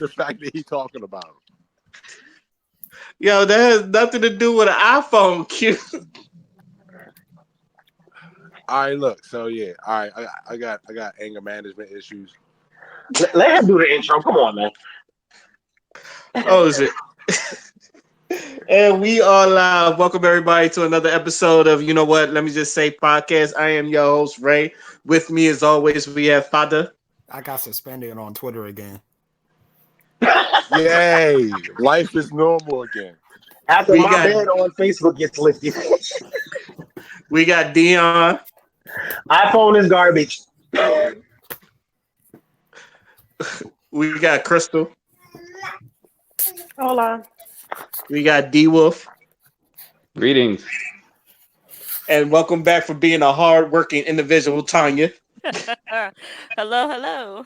the fact that he talking about him. Yo, that has nothing to do with an iPhone, Q. All right, look. So yeah, all right. I got anger management issues. Let him do the intro. Come on, man. Oh shit. And we are live. Welcome everybody to another episode of You Know What? Let me just say podcast. I am your host, Ray. With me as always, we have Father. I got suspended on Twitter again. Yay! Life is normal again. After We my got bed on Facebook gets lifted, we got Dion. iPhone is garbage. We got Crystal. Hola. We got D Wolf. Greetings. And welcome back for being a hard-working individual, Tanya. Hello.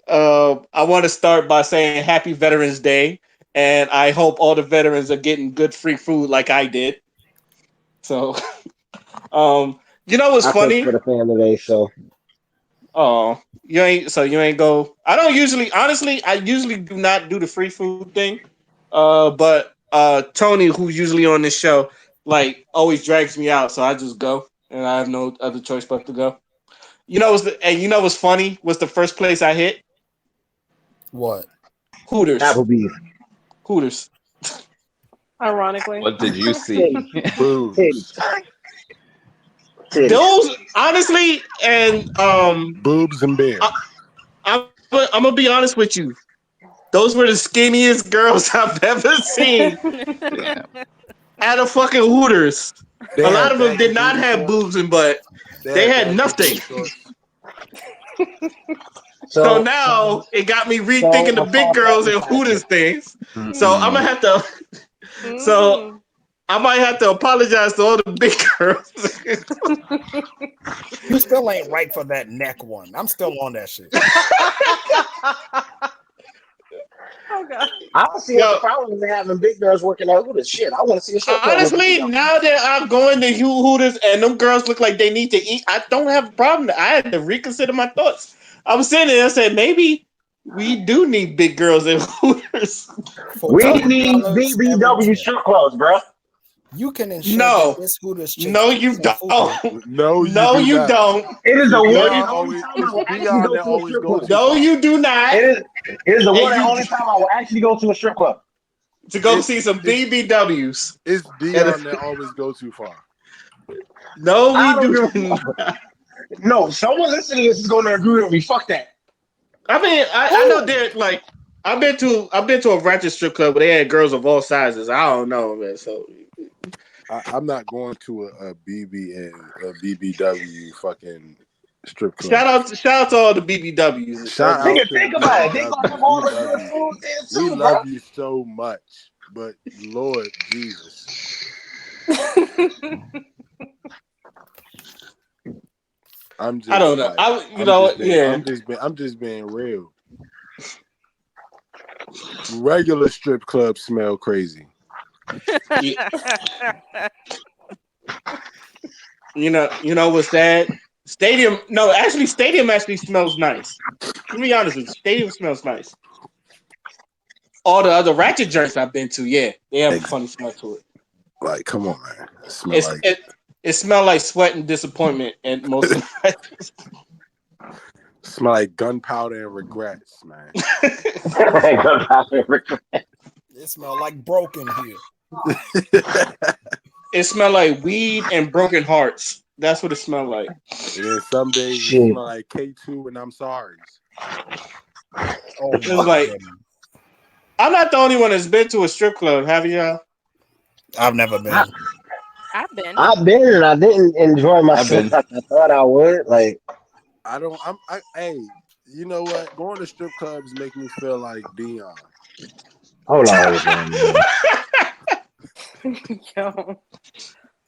I want to start by saying Happy Veterans Day, and I hope all the veterans are getting good free food like I did. So, you know what's I cooked funny? for the family today, so Oh, you ain't go. I don't usually, honestly, I usually do not do the free food thing. But Tony, who's usually on this show, like always drags me out, so I just go, and I have no other choice but to go. You know what's funny? What's the first place I hit? What? Hooters. Applebee's. Hooters. Ironically. What did you see? Boobs. Titties. Those honestly, and Boobs and beer. I'm gonna be honest with you. Those were the skinniest girls I've ever seen Yeah. at a fucking Hooters. They A had lot of them baggy did not booty have shorts. boobs and butt. They had baggy nothing. booty shorts. So now it got me rethinking the big girls and Hooters things. So I'm gonna have to. So I might have to apologize to all the big girls. You still ain't right for that neck one. I'm still on that shit. Oh god. I don't see what the problem is having big girls working at Hooters. Shit, I want to see a strip club. Honestly, now that I'm going to Hooters and them girls look like they need to eat, I don't have a problem. I had to reconsider my thoughts. I was sitting there and said, maybe we do need big girls in Hooters. We $12 need every BBW tip. strip clubs, bro. You can ensure No. that this Hooters chick No, you eats some don't. food. No, No, you you not. don't. It is the one Dion and only always- time I will it's actually Dion go that to a always strip goes club. to- No, you do not. It is the one and you- only time I will actually go to a strip club. To go see some BBWs. It's Dion that always go too far. No, I we don't do give a not. fuck. No, someone listening to this is going to agree with me. Fuck that. I mean, I know they're like I've been to a ratchet strip club where they had girls of all sizes. I don't know, man. So I'm not going to a BB and a BBW fucking strip club. shout out to all the BBWs. Shout out Nigga, to think the about it. They BBWs. gonna have all the We love good you. food there We too, love bro. you so much, but Lord Jesus, I'm just. I don't know. Like, I'm just being real. Regular strip clubs smell crazy. You know what's sad? Stadium actually smells nice. To be honest with you, Stadium smells nice. All the other ratchet joints I've been to, yeah, they have a funny smell to it. Like, come on, man. It smells like sweat and disappointment and most of the Smell like gunpowder and regrets, man. It smell like broken here. It smells like weed and broken hearts. That's what it smells like. And then some days Shit. it smell like K2 and I'm sorry. Oh, It's like I'm not the only one that's been to a strip club. Have y'all? I've never been. I've been. I've been and I didn't enjoy myself like I thought I would. Like, Hey, you know what? Going to strip clubs make me feel like Dion. hold on, man. Yo.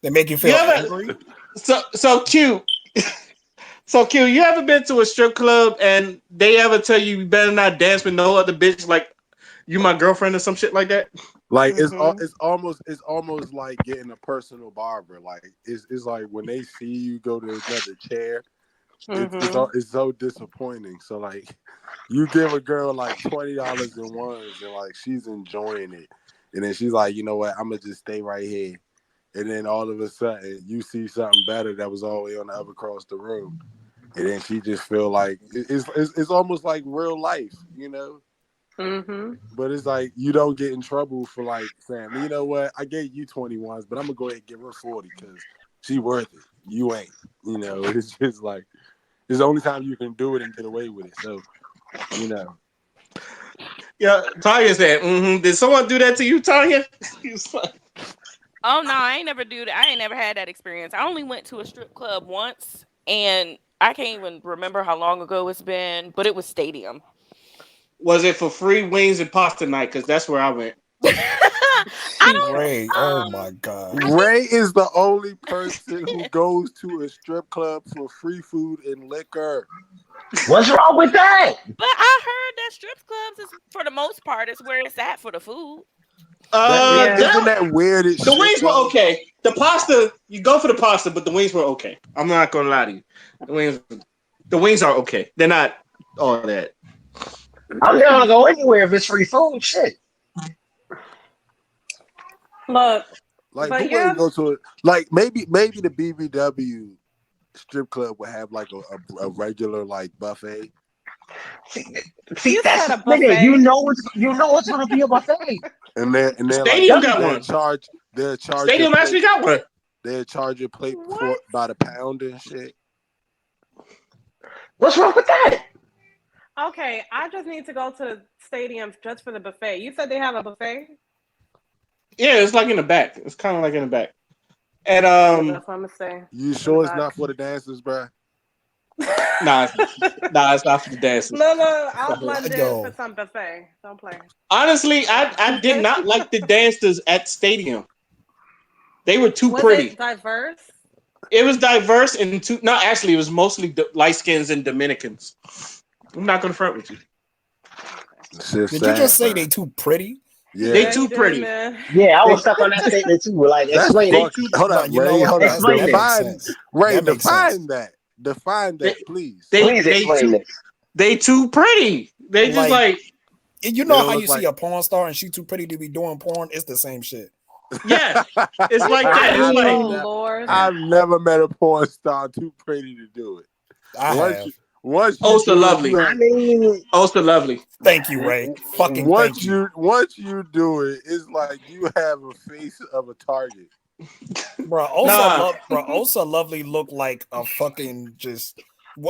They make you feel angry. So cute. So Q, you ever been to a strip club and they ever tell you better not dance with no other bitch like you my girlfriend or some shit like that? Like it's almost like getting a personal barber. Like it's like when they see you go to another chair, it's so disappointing. So like, you give a girl like $20 in ones, and like she's enjoying it, and then she's like, you know what, I'm gonna just stay right here, and then all of a sudden you see something better that was all the way on the other across the room, and then she just feel like it's almost like real life, you know. But it's like you don't get in trouble for like saying, you know what, I gave you 21s, but I'm gonna go ahead and give her 40 because she worth it. You ain't, you know. It's just like it's the only time you can do it and get away with it. So, you know. Yeah, Tanya said, Did someone do that to you, Tanya? Oh no, I ain't never do that. I ain't never had that experience. I only went to a strip club once, and I can't even remember how long ago it's been, but it was Stadium. Was it for free wings and pasta night? Because that's where I went. I don't. Ray, oh my God. Ray is the only person who goes to a strip club for free food and liquor. What's wrong with that? But I heard that strip clubs is for the most part is where it's at for the food. Isn't that weird as the shit, wings were though? okay. The pasta, you go for the pasta, but the wings were okay. I'm not gonna lie to you. The wings are okay. They're not all that. I'm down to go anywhere if it's free food. Shit. Look, Like, but who wouldn't go to it? Like, maybe the BBW strip club would have like a regular like buffet. See, You that's said a the thing. buffet. You know it's gonna be a buffet. And then Stadium like got one. They'll charge Stadium your actually plate. got one. They'll charge your plate What? by the pound and shit. What's wrong with that? Okay, I just need to go to the stadium just for the buffet. You said they have a buffet? Yeah, it's like in the back. It's kind of like in the back. And That's what I'm gonna say. You sure it's not for the dancers, bro? Nah, it's not for the dancers. No, I'll blend in for some buffet. Don't play. Honestly, I did not like the dancers at Stadium. They were too Was pretty. it diverse? It was diverse and too. No, actually, it was mostly light skins and Dominicans. I'm not gonna front with you. Did you just say they too pretty? Yeah, they too pretty. Yeah, I was stuck on that statement too. Like, explain it. Hold up, Ray. Hold up. Explain it. Define that, please. Please explain this. They too pretty. They just like you know how you see a porn star and she too pretty to be doing porn. It's the same shit. Yeah, it's like that. It's like Lord. I've never met a porn star too pretty to do it. I have. Also lovely. I mean, also lovely. Thank you, Ray. Fucking once thank you. Once you do it, it's like you have a face of a target. Bro, Osa Lovely looked like a fucking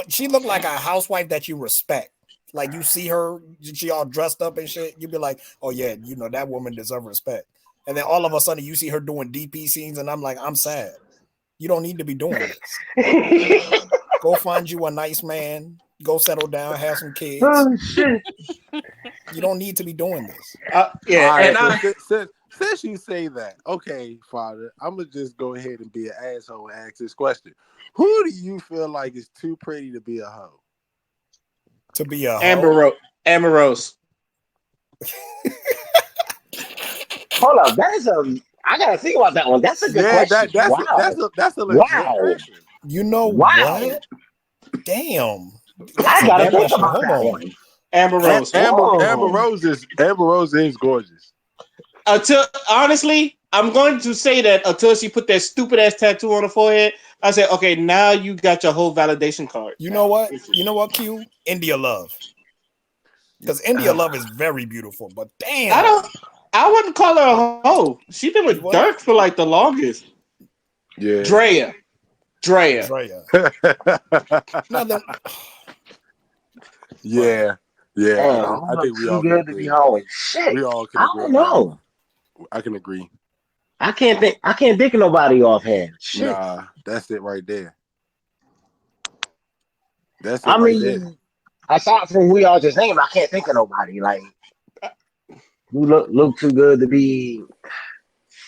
she looked like a housewife that you respect. Like you see her, she all dressed up and shit. You be like, oh yeah, you know that woman deserves respect. And then all of a sudden you see her doing DP scenes, and I'm like, I'm sad. You don't need to be doing this. Go find you a nice man. Go settle down, have some kids. Oh shit! You don't need to be doing this. Yeah, right, and since you say that, okay, Father, I'm gonna just go ahead and be an asshole and ask this question: who do you feel like is too pretty to be a hoe? To be a hoe? Amber Rose. Hold up, I gotta think about that one. That's a good question. That's a legit question. You know what? Damn. I gotta think about that one. Amber Rose. Amber Rose is gorgeous. Honestly, I'm going to say that until she put that stupid ass tattoo on her forehead, I said, okay, now you got your whole validation card. You know what? Q? India Love. Because India Love is very beautiful, but damn. I wouldn't call her a hoe. She's been with Dirk for like the longest. Yeah. Drea. Nothing. Yeah. I think we all good to be home. Shit. We all can agree. I don't know. I can agree. I can't think of nobody offhand. Shit. Nah, that's it right there. That's it. I mean, aside from we all just named, I can't think of nobody like who look too good to be.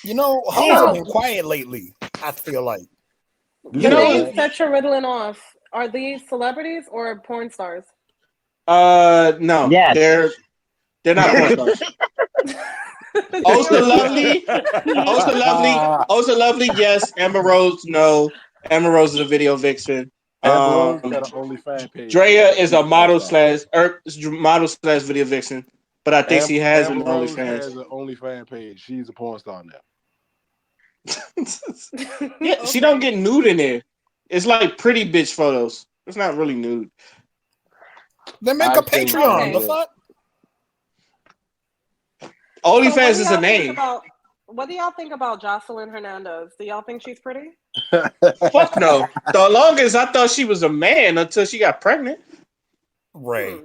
You know, hoes have been quiet lately. I feel like. The names that you're riddling off, are these celebrities or porn stars? No. Yes. They're not porn stars. Also lovely, yes. Amber Rose, no. Amber Rose is a video vixen. Amber Rose got an OnlyFans page. Drea But is she's a a porn model star. slash video vixen, but I think she has an Amber Rose OnlyFans. has an OnlyFans page. She's a porn star now. Yeah, she don't get nude in there. It's like pretty bitch photos. It's not really nude. Then make a I've seen Patreon. some The of fuck? OnlyFans So is a name. what do y'all think about Jocelyn Hernandez? Do y'all think she's pretty? Fuck no. The longest I thought she was a man until she got pregnant. Ray.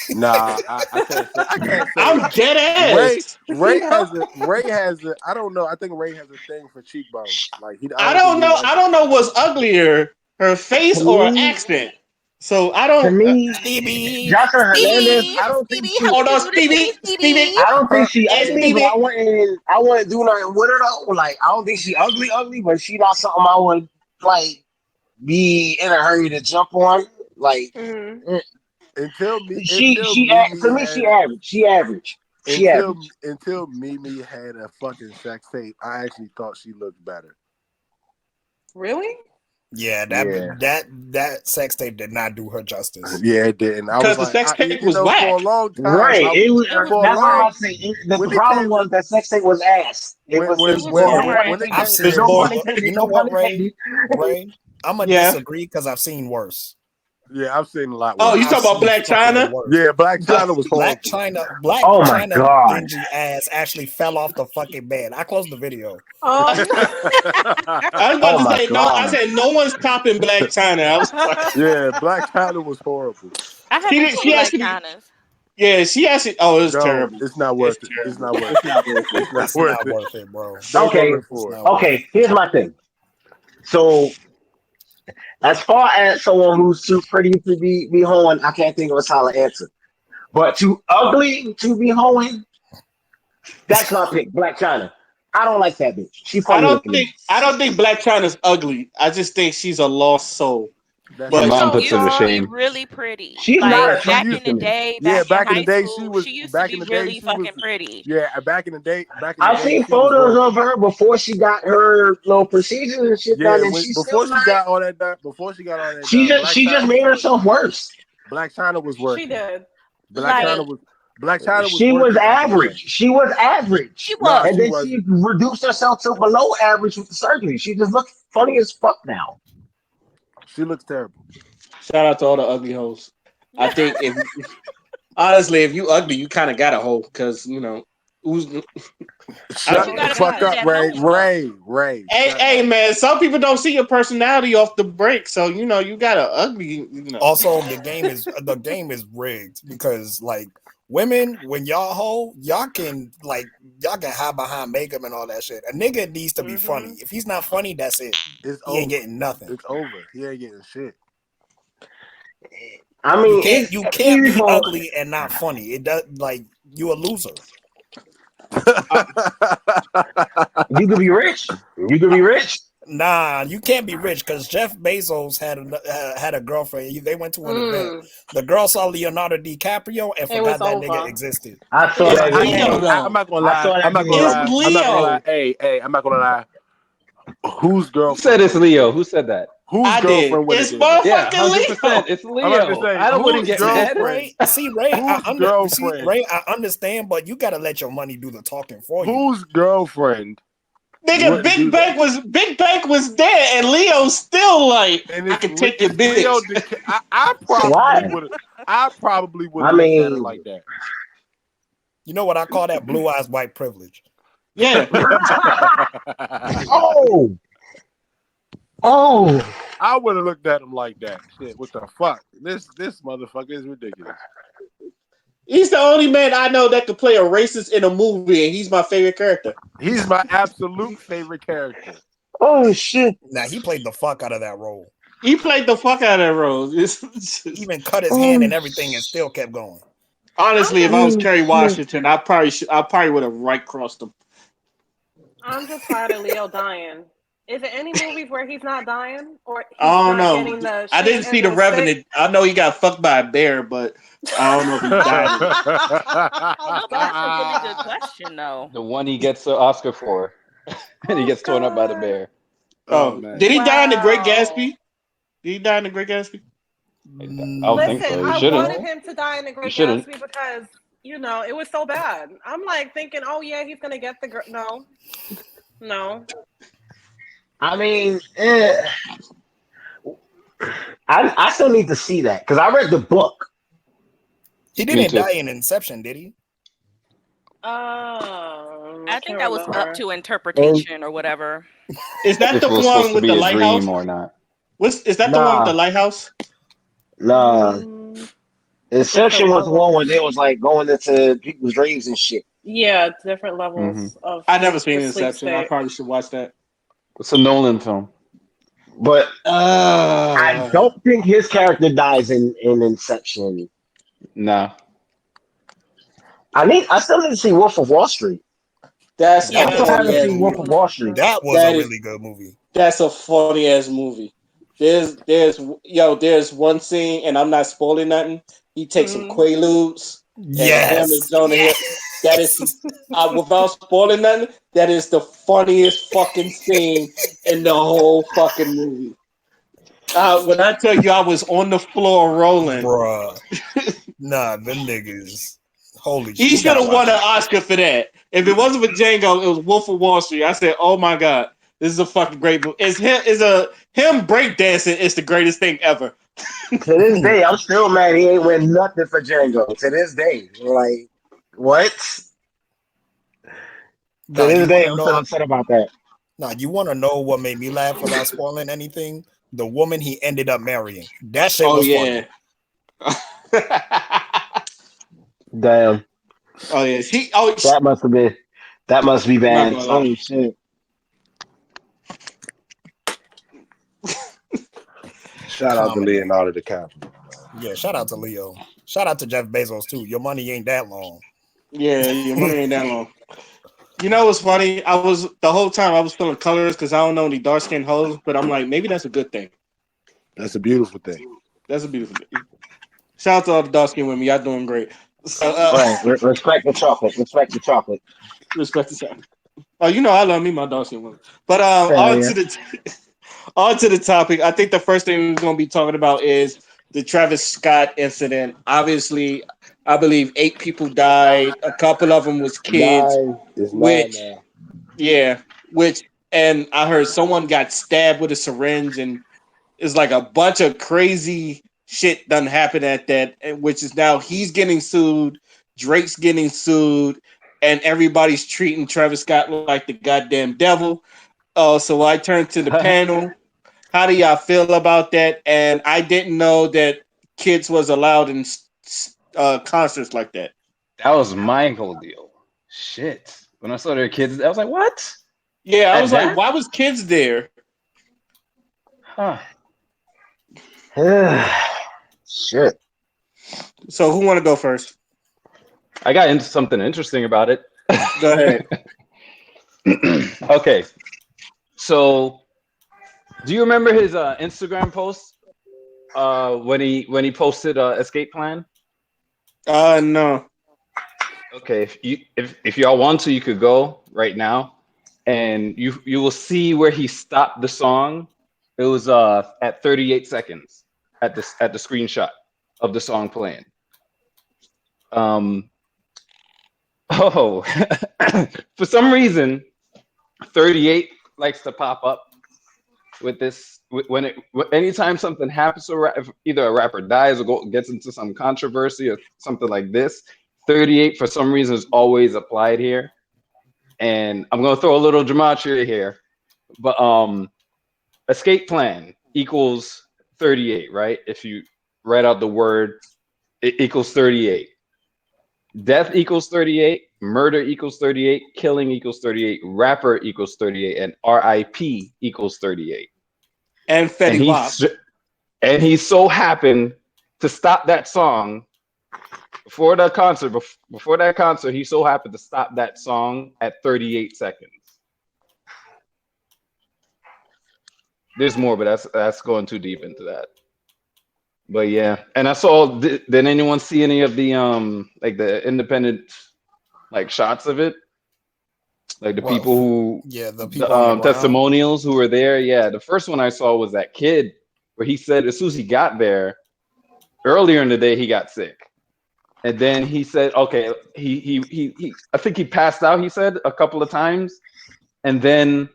Nah, I can't say. I can't say. I'm dead ass. Ray has a. I don't know. I think Ray has a thing for cheekbones. Like I don't don't think he know. likes I don't know what's uglier, her face To or her me, accent. So I to don't. me, Stevie. Jocelyn Hernandez, Stevie, I don't think Stevie, how she, Hold on, you do Stevie. this, Stevie? I don't think Her, she Hey, ugly, but Stevie. I wouldn't do nothing with her though. Like, I don't think she ugly, but she not something I would like be in a hurry to jump on. Like, Mm-hmm. until me she, until Mimi to me, had she average. She average. until Mimi had a fucking sex tape, I actually thought she looked better. Really? Yeah, that sex tape did not do her justice. Yeah, it did. And I was Because the like, sex tape was for a whack. long time, Right. It was. It was for a That's what I'm long about to say. The when it problem came was that sex tape was ass. It was. It It's was no pun boring. when it I've intended. came There's seen, no when pun it, intended. you know No pun what, Ray? intended. Ray, I'm gonna Yeah. disagree because I've seen worse. yeah, I've seen a lot Oh, worse. you I've talking about seen Black fucking China? worse. Yeah, Black China was Black horrible. Oh my China god. dingy ass actually fell off the fucking bed. I closed the video. Oh I was about Oh to my say no. I god. said no one's topping Black China. I was like, Yeah, Black China was horrible. I she haven't did. seen She Black actually. China's. Yeah, she actually. Oh, it's No, terrible. it's not It's worth it. It's terrible. not worth It's it. not worth it. It's not It's worth not it. worth it, bro. Don't go Okay. look It's for it. not worth Okay. it. Here's my thing. So, as far as someone who's too pretty to be hoeing, I can't think of a solid answer. But too ugly to be hoeing, that's my pick. Black China. I don't like that bitch. She I funny don't looking to think. me. I don't think Black China's ugly. I just think she's a lost soul. That's Her But She mom so puts her used to to be shame. really pretty. She's not Like yeah, she back attractive in used to the me. day, yeah, back in back in the high day she school, was she used to back in be the day really she was fucking pretty. yeah, back in the I've day seen she was photos of working. her before she got her little procedures and shit Yeah, done, and she's still before she not. got all that done, Black She just China made was working. herself worse. Black China was she working. did. Black She China Like did. was Black China was She was working back in the day. average. She was she average, Nah, was. and she then she wasn't. reduced herself to below average with the surgery. She just looks funny as fuck now. She looks terrible. shout out to all the ugly hoes. I think if honestly, if you ugly, you kind of got a hoe because who's. But Shut you the gotta Oh fuck complete up, God. that Ray. hoe though. Ray. Hey, Shut hey, up. man! Some people don't see your personality off the break, so you got a ugly. Also, the game is rigged because like women, when y'all hoe, y'all can hide behind makeup and all that shit. A nigga needs to be funny. Mm-hmm. If he's not funny, that's it. It's He ain't over. getting nothing. It's over. He ain't getting shit. I You mean, can't it's you can't be evil. ugly and not funny. It does like you a loser. You could be rich. You could be rich. Nah, you can't be rich because Jeff Bezos had a girlfriend. They went to an event. Mm. The girl saw Leonardo DiCaprio and It was forgot that nigga over. existed. I It saw was It's that over. Leo video. I'm though. not gonna I lie. saw I'm that not gonna video. It's lie. I'm not gonna lie. Leo. Hey, I'm not gonna lie. Whose Who said girlfriend it's would have Leo? did Who that? said that? Whose I did. girlfriend would have It's did that? Yeah, motherfucking 100%. Leo. It's I'm about to Leo. say I wouldn't whose get See, mad. girlfriend? Ray. See, Ray. Whose girlfriend? Ray. I understand, but you gotta let your money do the talking for you. Whose girlfriend Nigga, wouldn't do that? Big Bank was there, and Leo still like, And I can take your it's Leo. bitch. I probably Why? would have. I probably would I have looked at her like mean, that. You know what I call that? Blue eyes white privilege. Yeah. oh, oh. I would have looked at him like that. Shit, what the fuck? This motherfucker is ridiculous. He's the only man I know that could play a racist in a movie, and he's my favorite character. He's my absolute favorite character. Oh shit! Now he played the fuck out of that role. He played the fuck out of that role. He even cut his hand Oh, and everything and still kept going. Honestly, if I was oh Kerry shit! Washington, I probably would have right crossed him. I'm just tired of Leo dying. Is it any movies where he's not dying or I he's don't not know. getting the I shit didn't see end the of the stick? Revenant. I know he got fucked by a bear, but I don't know if he died in it. No, but that's a really good question though. The one he gets the Oscar for, and he Oh gets torn up by the God. bear. Oh Oh, man. did he die in The Great Wow. Gatsby? Did he die in The Great Gatsby? I don't think Listen, so. You I shouldn't. wanted him to die in The You Great shouldn't. Gatsby because it was so bad. I'm like thinking, oh yeah, he's gonna get the girl. No, no. I mean, I still need to see that because I read the book. He Me didn't too. die in Inception, did he? I I think can't that was up remember. to And interpretation or whatever. Is that If it the was supposed one to with the be a lighthouse? dream or not. Is that the one with the nah, lighthouse? nah. Different Inception was the one levels. where they was like going into people's dreams and shit. Yeah, different Mm-hmm. levels of I never seen the sleep Inception. I state. probably should watch that. It's a Nolan film. But I don't think his character dies in Inception. Nah. I still need to see Wolf of Wall Street. That's a I Yeah, still me funny haven't ass seen too. Wolf of movie. Wall Street. That was a That is really good movie. that's a funny ass movie. There's one scene, and I'm not spoiling nothing. He takes some Mm. Quaaludes, and him and Yes. Jonah Hill. That is, Yes. without spoiling nothing, that is the funniest fucking scene in the whole fucking movie. When I tell you I was on the floor rolling, Bruh. Nah, them niggas. Holy shit. he You should gotta have won watch an it. Oscar for that. If it wasn't for Django, it was Wolf of Wall Street. I said, "Oh my god, this is a fucking great movie." It's him breakdancing is the greatest thing ever. To this day, I'm still mad he ain't win nothing for Django. To this day, like what? To Nah, you this day, wanna I'm still know upset about that. you wanna know what made me laugh without spoiling anything? The woman he ended up marrying. That shit Oh was funny. yeah. Damn, Oh yes, Oh, that must have been. That must be I'm not bad. gonna lie. Holy shit! Shout out to Comedy. Leonardo DiCaprio. Yeah, shout out to Leo. Shout out to Jeff Bezos too. Your money ain't that long. Yeah, your money ain't that long. You know what's funny? I was the whole time I was feeling colors because I don't know any dark skinned hoes, but I'm like, maybe that's a good thing. That's a beautiful thing. That's a beautiful thing. Shout out to all the dark skinned women. Y'all doing great. So Right, respect the chocolate. Respect the chocolate. respect to that. Oh, you know I love me my dark skinned women. But Hell yeah. on to the topic. I think the first thing we're gonna be talking about is the Travis Scott incident. Obviously, I believe 8 people died. A couple of them was kids, 9 is 9 which now. yeah, which and I heard someone got stabbed with a syringe, and it's like a bunch of crazy shit done happened at that, which is now he's getting sued, Drake's getting sued, and everybody's treating Travis Scott like the goddamn devil. So I turned to the panel. How do y'all feel about that? And I didn't know that kids was allowed in concerts like that. That was my whole deal. Shit. When I saw their kids, I was like, what? Yeah, I At was like, that? why was kids there? Huh. Shit. So who want to go first? I got into something interesting about it. Go ahead. Okay. So, do you remember his Instagram post when he posted escape plan? No. Okay, if y'all want to, you could go right now, and you will see where he stopped the song. It was at 38 seconds at the screenshot of the song playing. Oh, for some reason, 38 likes to pop up with this anytime something happens to either a rapper dies or gets into some controversy or something like this. 38 for some reason is always applied here, and I'm gonna throw a little gematria here, but escape plan equals 38, right? If you write out the word, it equals 38. Death equals 38, murder equals 38, killing equals 38, rapper equals 38, and RIP equals 38. And And Fetty Wap. he so happened to stop that song before that concert. Before that concert, he so happened to stop that song at 38 seconds. There's more, but that's going too deep into that. But yeah, and I saw. Did anyone see any of the like the independent like shots of it? Like the Well, people who yeah, the the people on the ground. testimonials who were there. Yeah, the first one I saw was that kid where he said as soon as he got there earlier in the day, he got sick. And then he said, okay, he I think he passed out, he said, a couple of times. And then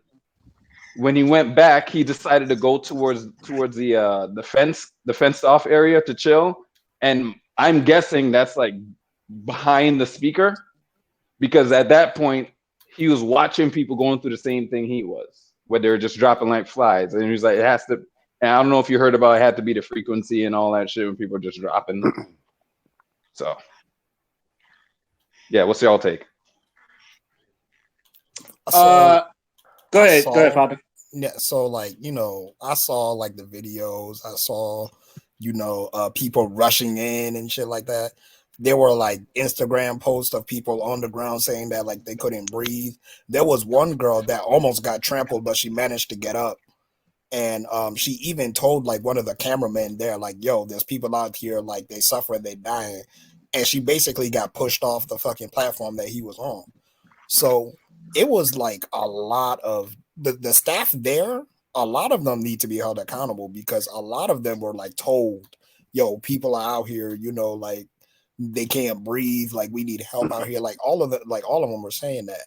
when he went back, he decided to go towards the fenced off area to chill. And I'm guessing that's like behind the speaker, because at that point he was watching people going through the same thing he was, where they were just dropping like flies. And he was like, it has to, and I don't know if you heard about it, had to be the frequency and all that shit when people are just dropping. So yeah, what's y'all take? Go ahead, Father. Yeah, so like, I saw like the videos, I saw, people rushing in and shit like that. There were like Instagram posts of people on the ground saying that like they couldn't breathe. There was one girl that almost got trampled, but she managed to get up. And she even told like one of the cameramen there, like, yo, there's people out here, like they suffering, they dying. And she basically got pushed off the fucking platform that he was on. So it was like a lot of the staff there, a lot of them need to be held accountable, because a lot of them were like told, yo, people are out here, like they can't breathe, like we need help out here. Like all of them were saying that.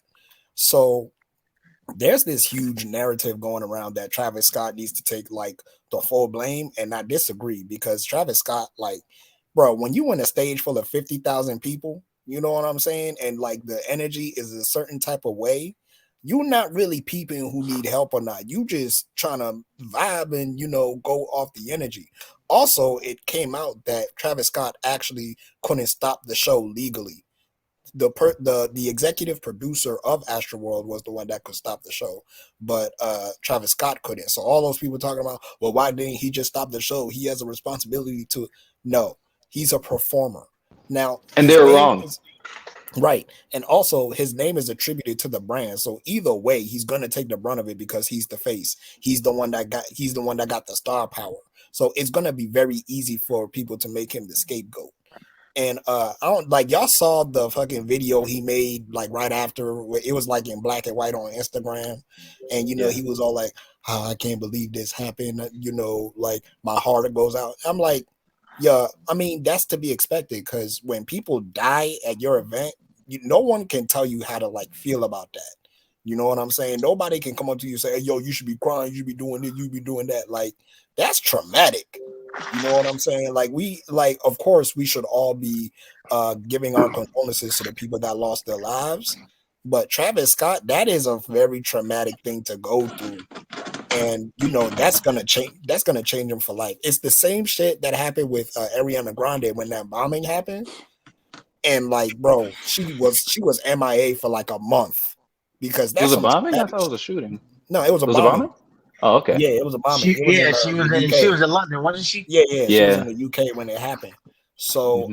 So there's this huge narrative going around that Travis Scott needs to take like the full blame, and I disagree, because Travis Scott, like, bro, when you in a stage full of 50,000 people, you know what I'm saying, and like the energy is a certain type of way, you're not really peeping who need help or not. You just trying to vibe and go off the energy. Also, it came out that Travis Scott actually couldn't stop the show legally. The executive producer of Astroworld was the one that could stop the show, but Travis Scott couldn't. So all those people talking about, well, why didn't he just stop the show? He has a responsibility to. No, he's a performer. Now, and they're wrong. Right. And also his name is attributed to the brand. So either way, he's gonna take the brunt of it, because he's the face. He's the one that got the star power. So it's gonna be very easy for people to make him the scapegoat. And I don't like, y'all saw the fucking video he made like right after, it was like in black and white on Instagram. And he was all like, oh, I can't believe this happened. Like my heart goes out. I'm like, yeah, I mean, that's to be expected, because when people die at your event, no one can tell you how to like feel about that. You know what I'm saying? Nobody can come up to you and say, hey, yo, you should be crying, you should be doing this, you be doing that. Like, that's traumatic. You know what I'm saying? Like, of course, we should all be giving our condolences to the people that lost their lives. But Travis Scott, that is a very traumatic thing to go through. And that's gonna change him for life. It's the same shit that happened with Ariana Grande when that bombing happened. And like, bro, she was MIA for like a month, because that's was a bombing. I thought it was a shooting. No, it was a bombing. bombing. A bombing? Oh, okay. Yeah, it was a bombing. She was in London, wasn't she? Yeah. She was in the UK when it happened. So,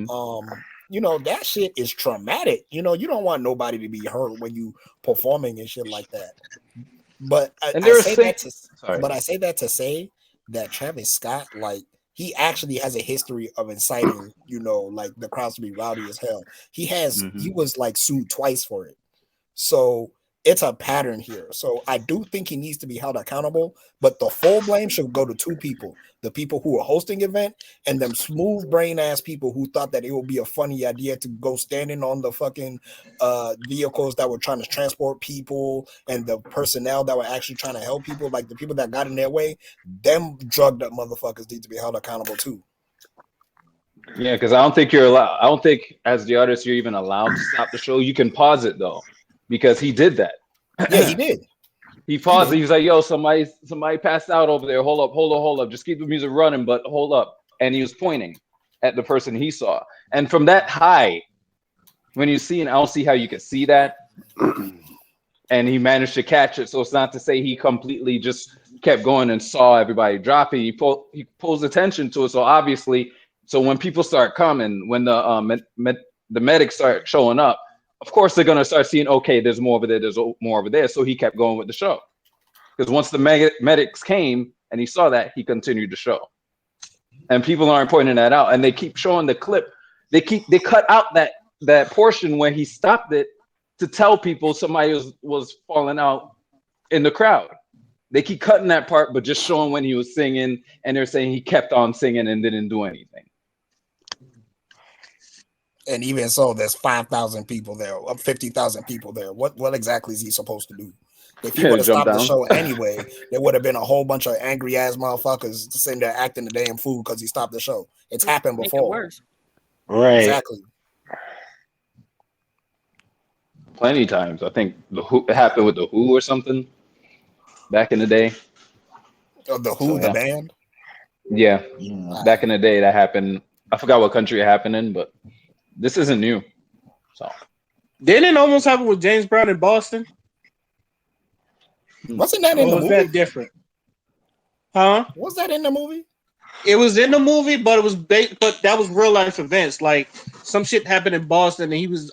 that shit is traumatic. You don't want nobody to be hurt when you performing and shit like that. But I say that to say that Travis Scott, like, he actually has a history of inciting, like the crowds to be rowdy as hell. He was like sued twice for it. So it's a pattern here. So I do think he needs to be held accountable, but the full blame should go to two people: the people who are hosting the event, and them smooth brain ass people who thought that it would be a funny idea to go standing on the fucking vehicles that were trying to transport people, and the personnel that were actually trying to help people, like the people that got in their way. Them drugged up motherfuckers need to be held accountable too. Yeah, because I don't think you're allowed. I don't think as the artist you're even allowed to stop the show. You can pause it though, because he did that. Yeah, he did. He paused. He was like, "Yo, somebody passed out over there. Hold up. Just keep the music running, but hold up." And he was pointing at the person he saw. And from that high, when you see, and I don't see how you could see that, and he managed to catch it. So it's not to say he completely just kept going and saw everybody dropping. He pulls attention to it. So obviously, when people start coming, when the medics start showing up, of course they're gonna start seeing, okay, there's more over there, there's more over there. So he kept going with the show, because once the medics came and he saw that, he continued the show. And people aren't pointing that out, and they keep showing the clip. They cut out that portion where he stopped it to tell people somebody was falling out in the crowd. They keep cutting that part, but just showing when he was singing, and they're saying he kept on singing and didn't do anything. And even so, there's 5,000 people there, 50,000 people there. What exactly is he supposed to do? If he would have Jump stopped the down. show anyway, there would have been a whole bunch of angry ass motherfuckers sitting there acting the damn fool because he stopped the show. It's happened Make it before. worse. Right. Exactly. Plenty times. I think it happened with the Who or something back in the day. The Who, So the yeah, band. yeah. Yeah. Back in the day, that happened. I forgot what country it happened in, but this isn't new. So Didn't it almost happen with James Brown in Boston? Wasn't that in Or the was movie? that different? Huh? Was that in the movie? It was in the movie, but it was but that was real life events. Like some shit happened in Boston, and he was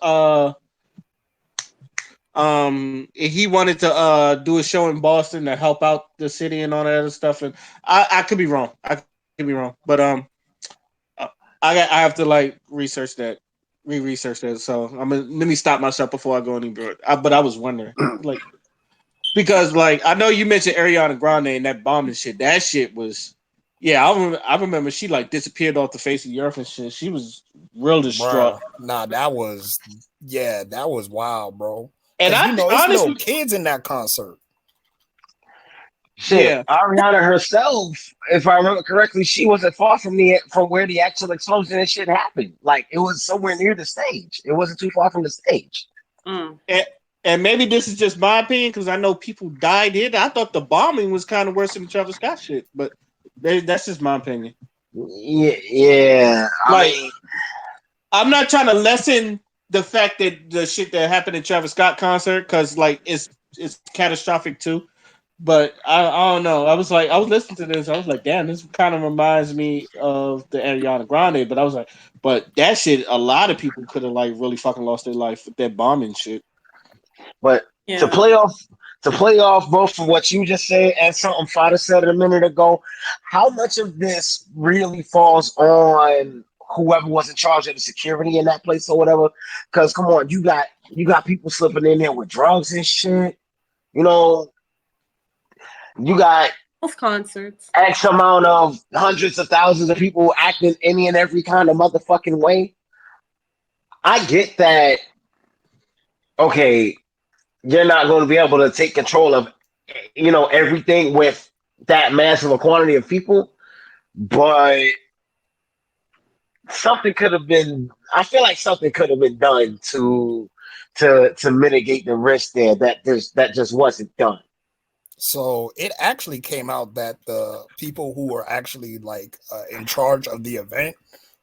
he wanted to do a show in Boston to help out the city and all that other stuff. And I could be wrong. I could be wrong, but I have to like research that, research that. So I'm gonna let me stop myself before I go any further. But I was wondering, like, because like I know you mentioned Ariana Grande and that bomb and shit. That shit was, yeah. I remember she like disappeared off the face of the earth and shit. She was real distraught. Bruh. Nah, that was wild, bro. And Because it's little honestly, kids in that concert. Shit, yeah, Ariana herself, if I remember correctly, she wasn't far from where the actual explosion and shit happened. Like it was somewhere near the stage. It wasn't too far from the stage. Mm. and maybe this is just my opinion because I know people died here. I thought the bombing was kind of worse than the Travis Scott shit, but that's just my opinion. Yeah, yeah. I Like, mean, I'm not trying to lessen the fact that the shit that happened at Travis Scott concert because like it's catastrophic too. But I don't know. I was listening to this. I was like, damn, this kind of reminds me of the Ariana Grande. But I was like, but that shit, a lot of people could have like really fucking lost their life with that bombing shit. but to Yeah. play off both of what you just said and something Fada said a minute ago, how much of this really falls on whoever was in charge of the security in that place or whatever? Because come on, you got people slipping in there with drugs and shit. You know, you got Most concerts. X amount of hundreds of thousands of people acting any and every kind of motherfucking way. I get that. Okay, you're not going to be able to take control of everything with that massive a quantity of people, but something could have been. I feel like something could have been done to mitigate the risk there. That just wasn't done. So it actually came out that the people who were actually like in charge of the event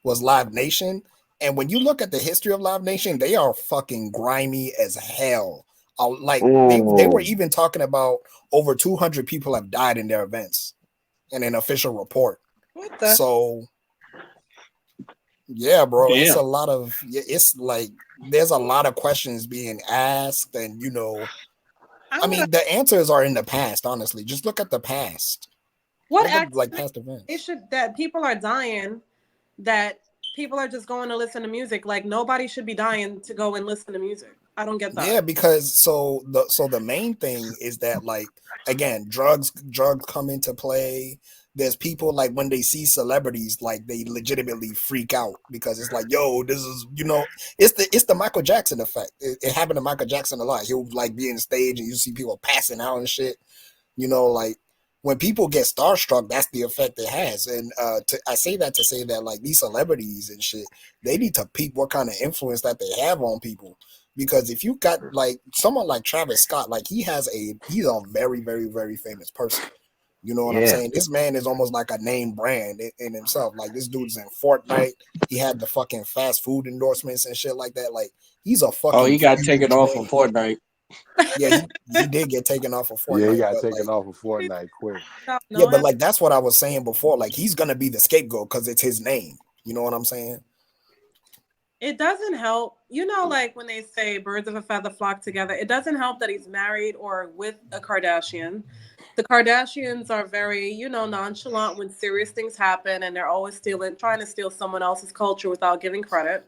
was Live Nation. And when you look at the history of Live Nation, they are fucking grimy as hell. Like they were Ooh, even talking about over 200 people have died in their events in an official report. What the? So yeah, bro, it's Damn. a lot of it's like there's a lot of questions being asked, and I I would. mean, the answers are in the past. Honestly, just look at the past. What Look at actually? like past It events. should that people are dying. That people are just going to listen to music. Like nobody should be dying to go and listen to music. I don't get that. Yeah, because so the main thing is that like again, drugs come into play. There's people like when they see celebrities, like they legitimately freak out because it's like, yo, this is it's the Michael Jackson effect. It happened to Michael Jackson a lot. He'll like be in stage and you see people passing out and shit. Like when people get starstruck, that's the effect it has. And I say that to say that like these celebrities and shit, they need to peep what kind of influence that they have on people. Because if you got like someone like Travis Scott, like he's a very, very, very famous person. You know what I'm yeah, saying? This man is almost like a name brand in himself. Like this dude's in Fortnite. He had the fucking fast food endorsements and shit like that. Like he's a Oh, fucking he got taken huge off of name. Fortnite. Yeah, he did get taken off of Yeah, he Fortnite, got but taken like off of Fortnite quick. yeah, but Knowing like that's what I was saying before. Like he's gonna be the scapegoat because it's his name. You know what I'm saying? it doesn't help. Like when they say birds of a feather flock together, it doesn't help that he's married or with a Kardashian. The Kardashians are very, nonchalant when serious things happen, and they're always trying to steal someone else's culture without giving credit.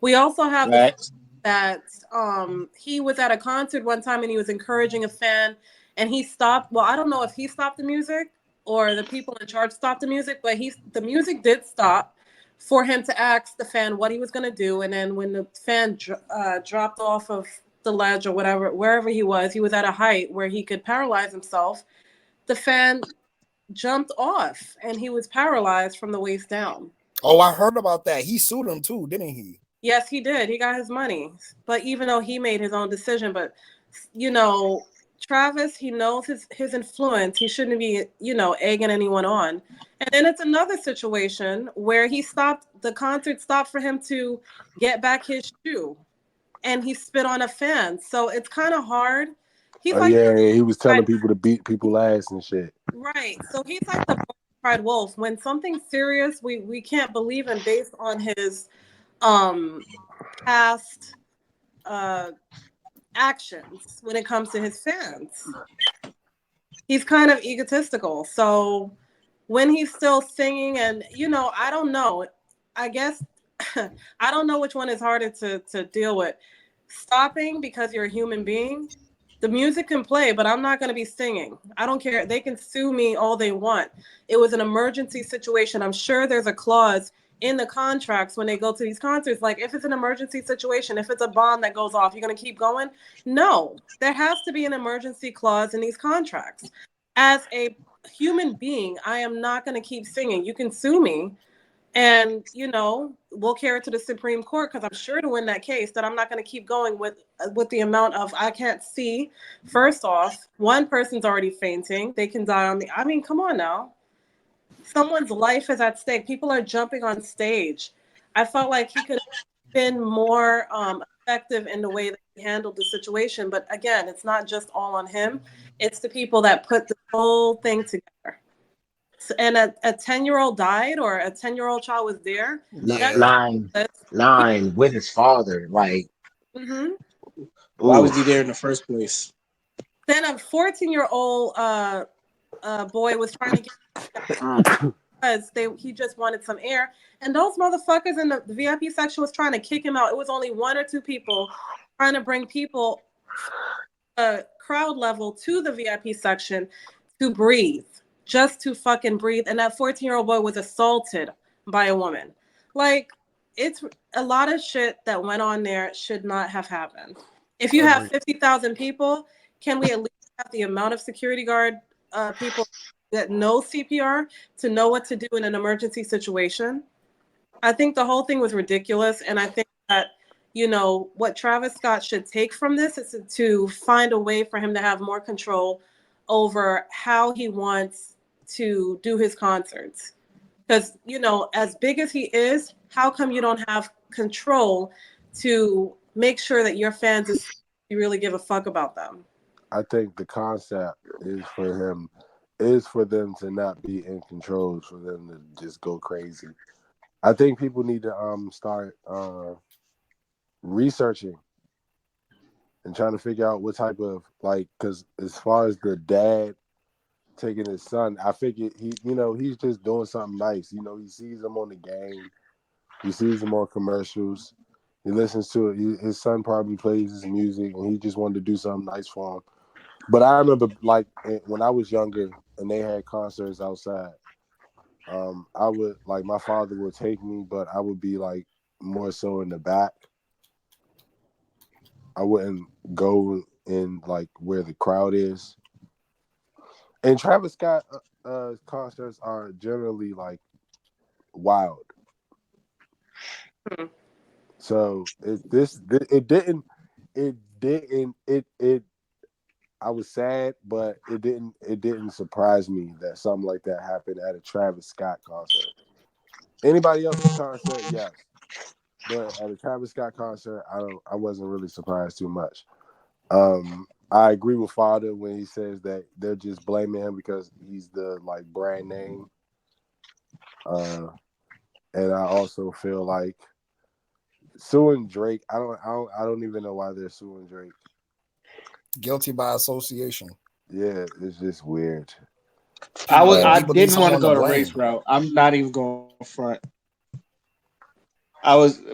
We also have the fact Right. that he was at a concert one time and he was encouraging a fan, and he stopped. Well, I don't know if he stopped the music or the people in charge stopped the music, but the music did stop for him to ask the fan what he was going to do. And then when the fan dropped off of the ledge or whatever, wherever he was at a height where he could paralyze himself. The fan jumped off and he was paralyzed from the waist down. Oh, I heard about that. He sued him too, didn't he? Yes, he did. He got his money. But even though he made his own decision, but Travis, he knows his influence. He shouldn't be, egging anyone on. And then it's another situation where the concert stopped for him to get back his shoe and he spit on a fan. So it's kind of hard. He's Oh like, yeah, he was telling people to beat people ass and shit. right. So he's like the pride wolf. When something's serious, we can't believe him based on his past actions when it comes to his fans. He's kind of egotistical. So when he's still singing and I don't know. I guess I don't know which one is harder to deal with. Stopping because you're a human being. The music can play, but I'm not going to be singing. I don't care. They can sue me all they want. It was an emergency situation. I'm sure there's a clause in the contracts when they go to these concerts. Like, if it's an emergency situation, if it's a bomb that goes off, you're going to keep going? No. There has to be an emergency clause in these contracts. As a human being, I am not going to keep singing. You can sue me. And, we'll carry it to the Supreme Court because I'm sure to win that case that I'm not going to keep going with the amount of I can't see. First off, one person's already fainting. They can die on I mean, come on now. Someone's life is at stake. People are jumping on stage. I felt like he could have been more effective in the way that he handled the situation. But again, it's not just all on him. It's the people that put the whole thing together. And a 10-year-old died or a 10-year-old child was there. Nine with his father. Like, Mm-hmm. Why was he there in the first place? Then a 14-year-old boy was trying to get because he just wanted some air. And those motherfuckers in the VIP section was trying to kick him out. It was only one or two people trying to bring people crowd level to the VIP section to breathe. Just to fucking breathe. And that 14-year-old boy was assaulted by a woman. Like, it's a lot of shit that went on there should not have happened. If you have 50,000 people, can we at least have the amount of security guard people that know CPR to know what to do in an emergency situation? I think the whole thing was ridiculous. And I think that, what Travis Scott should take from this is to find a way for him to have more control over how he wants to do his concerts. Because, as big as he is, how come you don't have control to make sure that your fans you really give a fuck about them? I think the concept is for them to not be in control, for them to just go crazy. I think people need to start researching and trying to figure out what type of, like, because as far as the dad taking his son, I figured he's just doing something nice. He sees him on the game, he sees him on commercials, he listens to it. His son probably plays his music, and he just wanted to do something nice for him. But I remember, like, when I was younger and they had concerts outside, I would, like, my father would take me, but I would be, like, more so in the back. I wouldn't go in, like, where the crowd is. And Travis Scott concerts are generally, like, wild. So it didn't. I was sad, but it didn't surprise me that something like that happened at a Travis Scott concert. Anybody else's concert, yes, but at a Travis Scott concert, I wasn't really surprised too much. I agree with Father when he says that they're just blaming him because he's the, like, brand name. And I also feel like suing Drake. I don't even know why they're suing Drake. Guilty by association. Yeah, it's just weird. I didn't want to go the race route. I'm not even going front.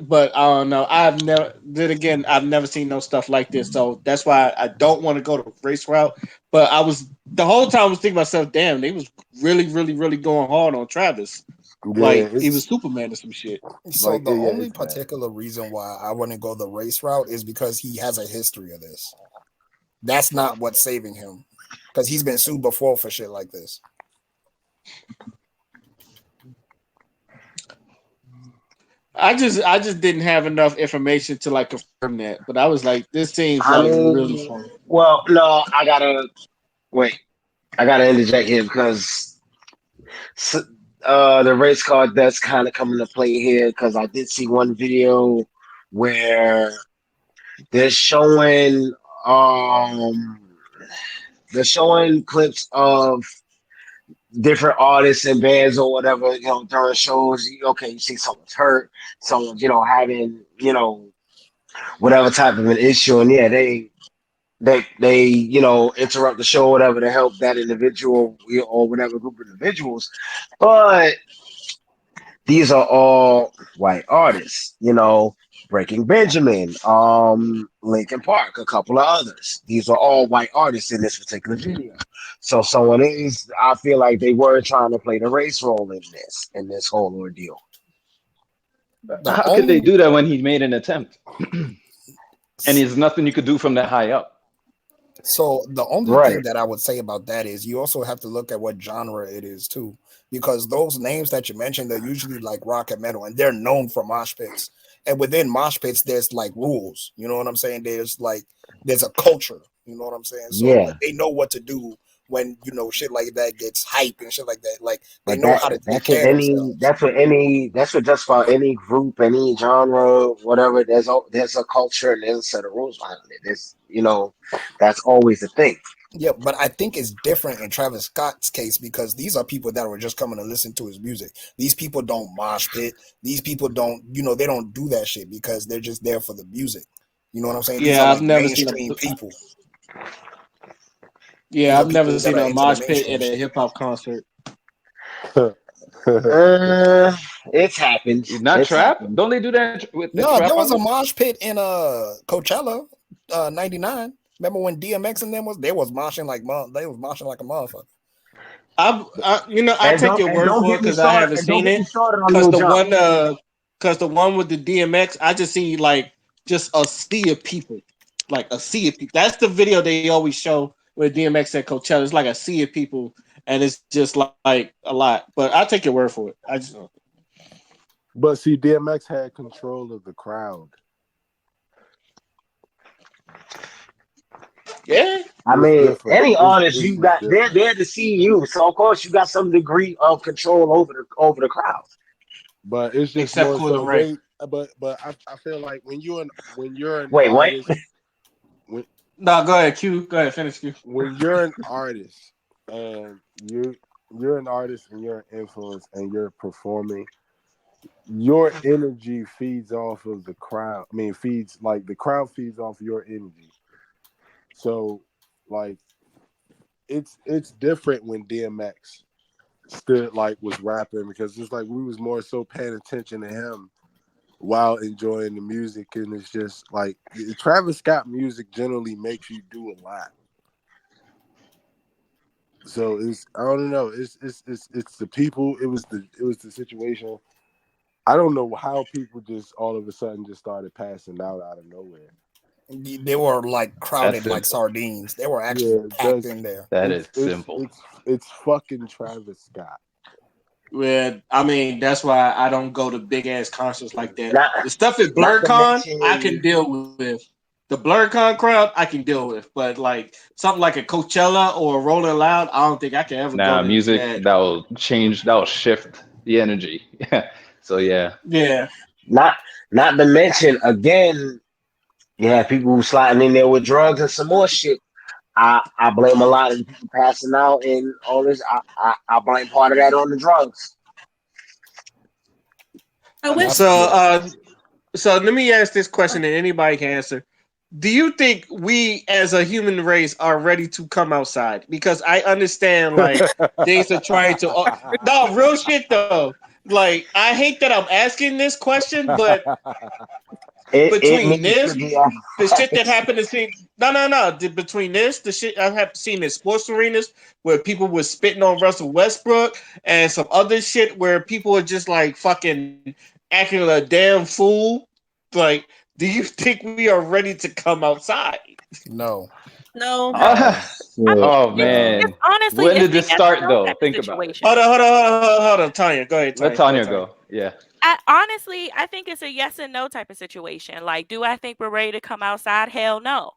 but I don't know. I've never seen no stuff like this, so that's why I don't want to go the race route. But the whole time I was thinking to myself, damn, they was really, really, really going hard on Travis. Yeah, Like he was it's Superman or some shit. So like the yeah, only it's bad. particular reason why I wouldn't go the race route is because he has a history of this. That's not what's saving him, because he's been sued before for shit like this. I just didn't have enough information to like confirm that, but I was like, this seems I like really mean, funny. well, no, I gotta wait. I gotta interject here because the race car does kind of come into play here because I did see one video where they're showing um they're showing clips of different artists and bands or whatever, during shows. Okay, you see someone's hurt, someone's, having, whatever type of an issue, and yeah, they interrupt the show or whatever to help that individual, or whatever group of individuals. But these are all white artists, Breaking Benjamin, Linkin Park, a couple of others. These are all white artists in this particular video. So I feel like they were trying to play the race role in this whole ordeal. The How could they only do that when he made an attempt? And there's nothing you could do from that high up. So the only thing Right. that I would say about that is you also have to look at what genre it is too, because those names that you mentioned, they're usually like rock and metal, and they're known for mosh pits. And within mosh pits, there's like rules. You know what I'm saying? There's a culture. You know what I'm saying? So like Yeah. they know what to do when shit like that gets hype and shit like that. Like they But know how to take care of themselves. that's what just about any group, any genre, whatever. There's a culture and there's a set of rules behind it. That's always a thing. Yeah, but I think it's different in Travis Scott's case because these are people that were just coming to listen to his music. These people don't mosh pit. These people don't, they don't do that shit because they're just there for the music. You know what I'm saying? These are Yeah, I've like never seen mainstream people. yeah, These are I've never people that seen are a into the mosh pit mainstream at a shit. hip hop concert. Uh, it's happened. Not It's trap? happened. Don't they do that with the No, there trap was a artists? mosh pit in Coachella, '99. Remember when DMX and them they was moshing like they was moshing like a motherfucker. I And take don't your and word don't for it get me because I started. haven't And don't seen get me it. started on Because Lil the Jon. one, because the one with the DMX, I just see like just a sea of people, like a sea of people. That's the video they always show with DMX at Coachella. It's like a sea of people, and it's just like a lot. But I take your word for it. I just But see, DMX had control of the crowd. yeah. I It's mean, different. any artist It's you just got, they're different. there to see you. So of course you got some degree of control over the crowd. But it's just Except more Cool so Ray. they. But I feel like when you're an Wait, what? artist when No, go ahead, Q. Go ahead, finish Q. when you're an artist and you're an artist and you're an influence and you're performing, your energy feeds off of the crowd. I mean, feeds like the crowd feeds off your energy. So, like, it's different when DMX stood like was rapping because it's like we was more so paying attention to him while enjoying the music, and it's just like Travis Scott music generally makes you do a lot. So I don't know. It's the people. It was the situation. I don't know how people just all of a sudden just started passing out of nowhere. They were like That's crowded like simple. sardines. They were actually Yeah, packed in there. That it's is it's simple. it's it's fucking Travis Scott. Well, I mean, that's why I don't go to big ass concerts like that. Not The stuff at not to BlurCon, I can mention. deal with. The BlurCon crowd, I can deal with. But like something like a Coachella or a Rolling Loud, I don't think I can ever go Nah, to any of music that. that will shift the energy. So yeah. Yeah, Not to mention again. You have people who sliding in there with drugs and some more shit. I blame a lot of the people passing out and all this. I blame part of that on the drugs. I And wish. So, that's so let me ask this question, and anybody can answer. Do you think we, as a human race, are ready to come outside? Because I understand, like things are trying to. No, real shit though. like I hate that I'm asking this question, but It between needs to this, be the shit that asked. happened to see between this, the shit I have seen in sports arenas where people were spitting on Russell Westbrook and some other shit where people are just like fucking acting a damn fool. Like, do you think we are ready to come outside? No. No. Uh, I mean, oh it's man, honestly when it's did a this yes or start no though? type of Think about it. Hold situation. on, hold on, hold on, hold on, Tanya. Go ahead, Let Tanya. Go ahead, Tanya Tanya. go. Yeah. I honestly, I think it's a yes and no type of situation. Like, do I think we're ready to come outside? Hell no.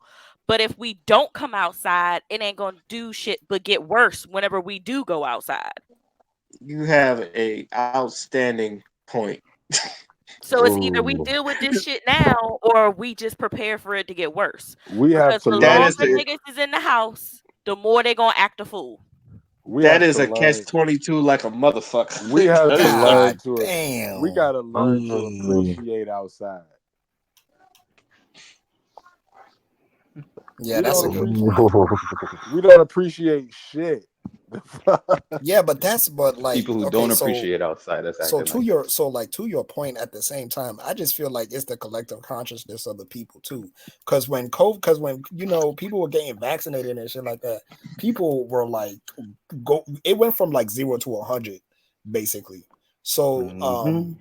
But if we don't come outside, it ain't gonna do shit but get worse whenever we do go outside. You have a outstanding point. So it's either we Ooh, deal with this shit now or we just prepare for it to get worse. we have Because to the That learn is longer a to. niggas is in the house, the more they gonna act a fool. We that have is to a catch learn. 22 like a We motherfucker. have to Cause learn God to. We damn. gotta learn to appreciate outside. Yeah, We that's don't a good appreciate. point. We don't appreciate shit. Yeah, but that's but like People who okay, don't so appreciate outside, that's so acting to like your so like to your point at the same time, I just feel like it's the collective consciousness of the people too. Because when people were getting vaccinated and shit like that, people were like go it went from like 0 to 100 basically. So hmm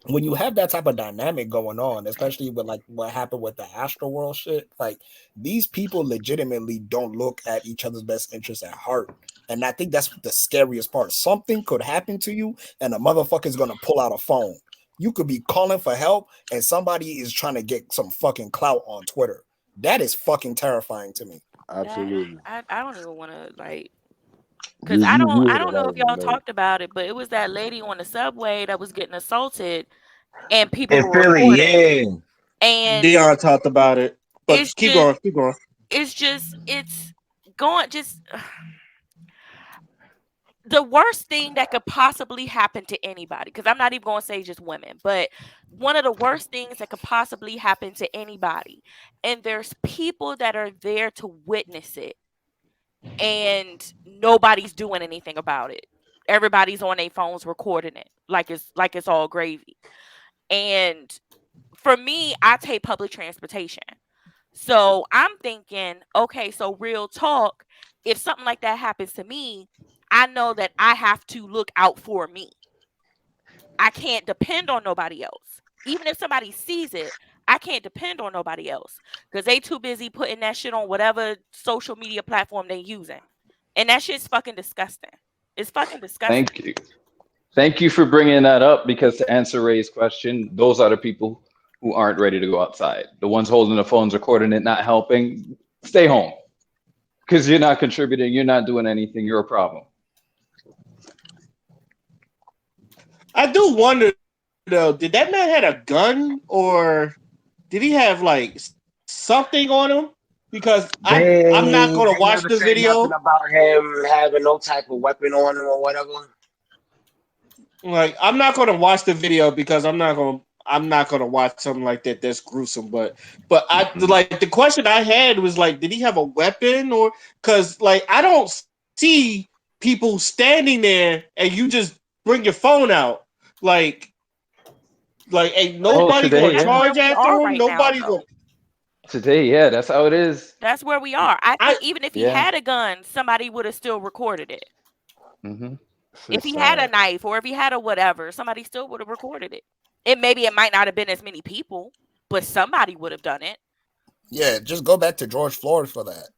when you have that type of dynamic going on, especially with like what happened with the Astro World shit, like these people legitimately don't look at each other's best interests at heart. And I think that's the scariest part. Something could happen to you, and a motherfucker's gonna pull out a phone. You could be calling for help, and somebody is trying to get some fucking clout on Twitter. That is fucking terrifying to me. That Absolutely. I don't even want to like because You you I hit it don't know right if in the y'all note. talked about it, but it was that lady on the subway that was getting assaulted and people In were Philly, recording. yeah. And Dion talked about it. But it's just keep going. it's going just the worst thing that could possibly happen to anybody, because I'm not even going to say just women, but one of the worst things that could possibly happen to anybody. And there's people that are there to witness it, and nobody's doing anything about it. Everybody's on their phones recording it like it's all gravy. And for me, I take public transportation. So I'm thinking, okay, so real talk, if something like that happens to me, I know that I have to look out for me. I can't depend on nobody else. Even if somebody sees it, I can't depend on nobody else because they too busy putting that shit on whatever social media platform they using. And that shit's fucking disgusting. It's fucking disgusting. Thank you. Thank you for bringing that up because to answer Ray's question, those are the people who aren't ready to go outside. The ones holding the phones, recording it, not helping, stay home because you're not contributing, you're not doing anything, you're a problem. I do wonder though, did that man had a gun or did he have like something on him? Because I'm not gonna They watch never the said video. nothing about him having no type of weapon on him or whatever. Like I'm not gonna watch the video because I'm not gonna watch something like that that's gruesome. But I hmm like the question I had was like, did he have a weapon or because like I don't see people standing there and you just bring your phone out like ain't But Oh, nobody gonna today, that's yeah. where charge we after are him. right now, Nobody gonna. though. Today, yeah, that's how it is. That's where we are. I I think even if he Yeah. had a gun, somebody would have still recorded it. hmm If Shit's he had a sad. knife or if he had a whatever, somebody still would have recorded it. It might not have been as many people, but somebody would have done it. Yeah, just go back to George Floyd for that.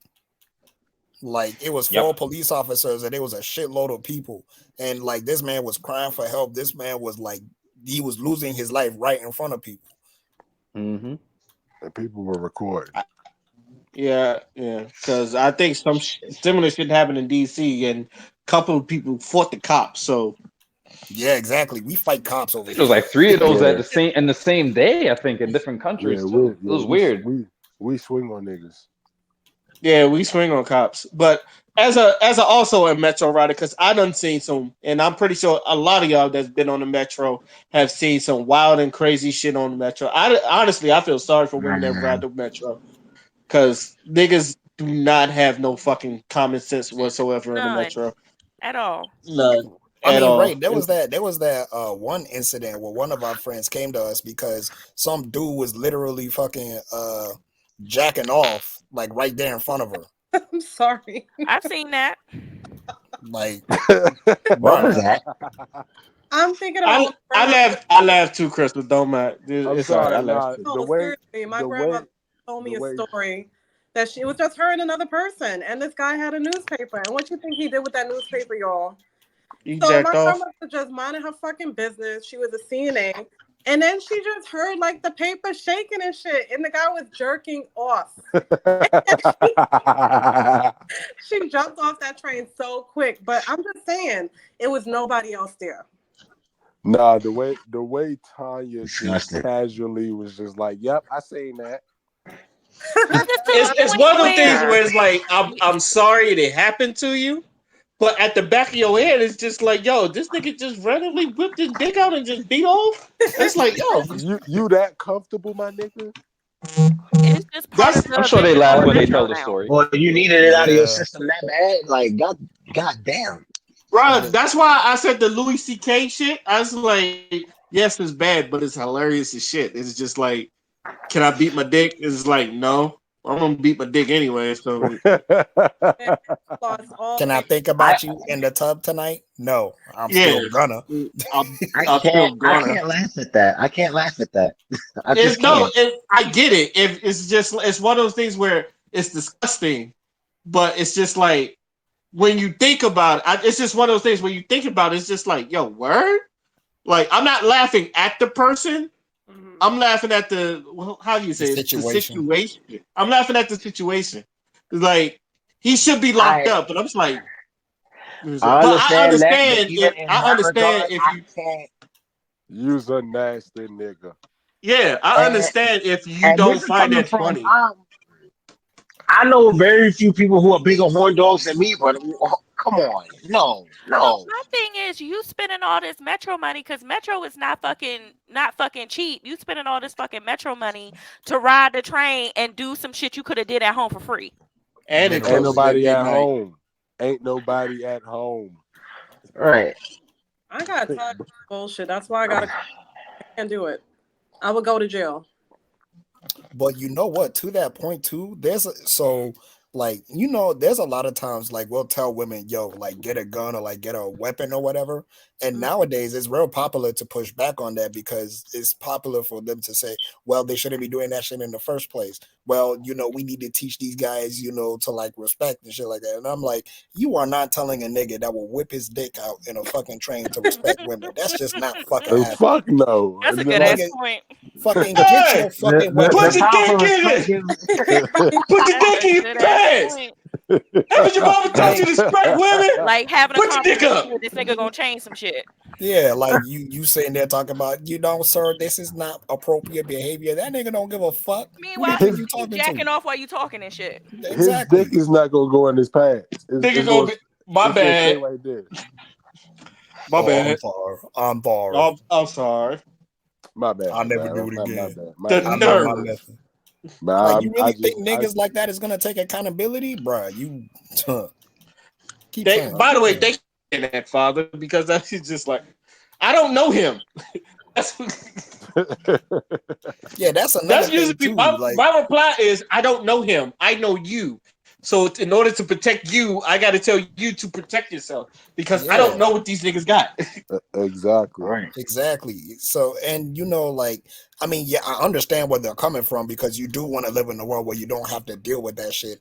Like it was Yep. four police officers and it was a shitload of people. And like this man was crying for help. This man was like he was losing his life right in front of people. hmm And people were recording. yeah, because I think similar shit happened in D.C. and a couple of people fought the cops. So Yeah, exactly. We fight cops I over think it was here. like three of those at Yeah, the same day. I think in different yeah, countries too. It was weird. we swing on niggas. yeah, we swing on cops. But as a also a Metro rider, because I done seen some, and I'm pretty sure a lot of y'all that's been on the Metro have seen some wild and crazy shit on the Metro. Honestly, I feel sorry for women that ride Man. the Metro because niggas do not have no fucking common sense whatsoever in the None Metro. at all. None. I at mean, all. right. There was that one incident where one of our friends came to us because some dude was literally fucking jacking off like right there in front of her. I'm sorry. I've seen that. Like, What was bruh. that? I'm thinking about my grandmother. I laughed too, Crystal. Don't mind. I'm It's all right. I sorry, laughed nah. too. The No, way, seriously, my the way, grandmother told the me a way. story that it was just her and another person, and this guy had a newspaper. And what you think he did with that newspaper, y'all? You So jacked my off. grandmother just minding her fucking business. She was a CNA, and then she just heard like the paper shaking and shit, and the guy was jerking off. She jumped off that train so quick. But I'm just saying, it was nobody else there. Nah, the way Tanya just Disgusting. casually was just like, "Yep, I seen that." But just to the It's point one of those things where where it's like I'm sorry it happened to you, but at the back of your head, it's just like, yo, this nigga just randomly whipped his dick out and just beat off. It's like, yo, You that comfortable, my nigga? it's just part of that's I'm the sure they adventures on laugh the when they metro tell the now. story. Well, you needed it out of your Yeah. system that bad. Like, god damn. bro. The, That's why I said the Louis C.K. shit. I was like, yes, it's bad, but it's hilarious as shit. It's just like, can I beat my dick? It's like, no, I'm gonna beat my dick anyway. So And lost all can I faith. think I about you in the tub tonight? No, I'm yeah, still gonna. I'm still I gonna. can't laugh at that. I can't laugh at that. I It's just no, can't. I get it. If it's just it's one of those things where it's disgusting, but it's just like when you think about it, it's just one of those things where you think about it, it's just like, yo, word. Like I'm not laughing at the person. Mhm. I'm laughing at the how do you The say it? The situation. situation. I'm laughing at the situation. Like he should be locked I up, but I'm just like, I but I understand that, but understand even if in that regard, I you can't. You's a nasty nigga. yeah, I And understand if you and don't this is find coming that from funny. I know very few people who are bigger horn dogs than me, but come on, no, So no. my thing is, you spending all this metro money because metro is not fucking cheap. You spending all this fucking metro money to ride the train and do some shit you could have did at home for free. And it Ain't closes Literally. at nobody at midnight. home. Ain't nobody at home. Right. I got tired of this bullshit. That's why I can't do it. I would go to jail. But you know what? To that point too, so like there's a lot of times like we'll tell women, yo, like get a gun or like get a weapon or whatever. And Mhm. nowadays it's real popular to push back on that because it's popular for them to say, well, they shouldn't be doing that shit in the first place. Well, we need to teach these guys, to like respect and shit like that. And I'm like, you are not telling a nigga that will whip his dick out in a fucking train to respect women. That's just not fucking happening. Fuck no. That's a good ass Nigga, point. fucking get Hey, your fucking put The weapon. your proper dick in respect it. is Right. Put your That's dick a in your good ass pants. point. Haven't your mama taught you Like, to respect women? Like having a Put your dick conversation up. with this nigga gonna change some shit. yeah, like you sitting there talking about, sir, this is not appropriate behavior. That nigga don't give a fuck. Who do you Meanwhile, think his you you talking to? jacking off while you talking and shit. his dick Exactly. is not gonna go in his pants. Nigga gonna be my It's gonna stay bad. right there. My Oh, I'm bad. sorry. I'm sorry. I'm sorry. My bad, I'll never man. do it My again. bad. My The I bad. learned my nerve. lesson. Like, Man, you really think niggas like that is gonna take accountability, bruh? You keep They saying. by the Keep way, saying. they in that father because that's just like I don't know him. That's Yeah, that's another that's thing usually too. Like, my reply is I don't know him. I know you. So in order to protect you, I got to tell you to protect yourself because I don't yeah. know what these niggas got. exactly. right. Exactly. So, and like, I mean, yeah, I understand where they're coming from because you do want to live in a world where you don't have to deal with that shit.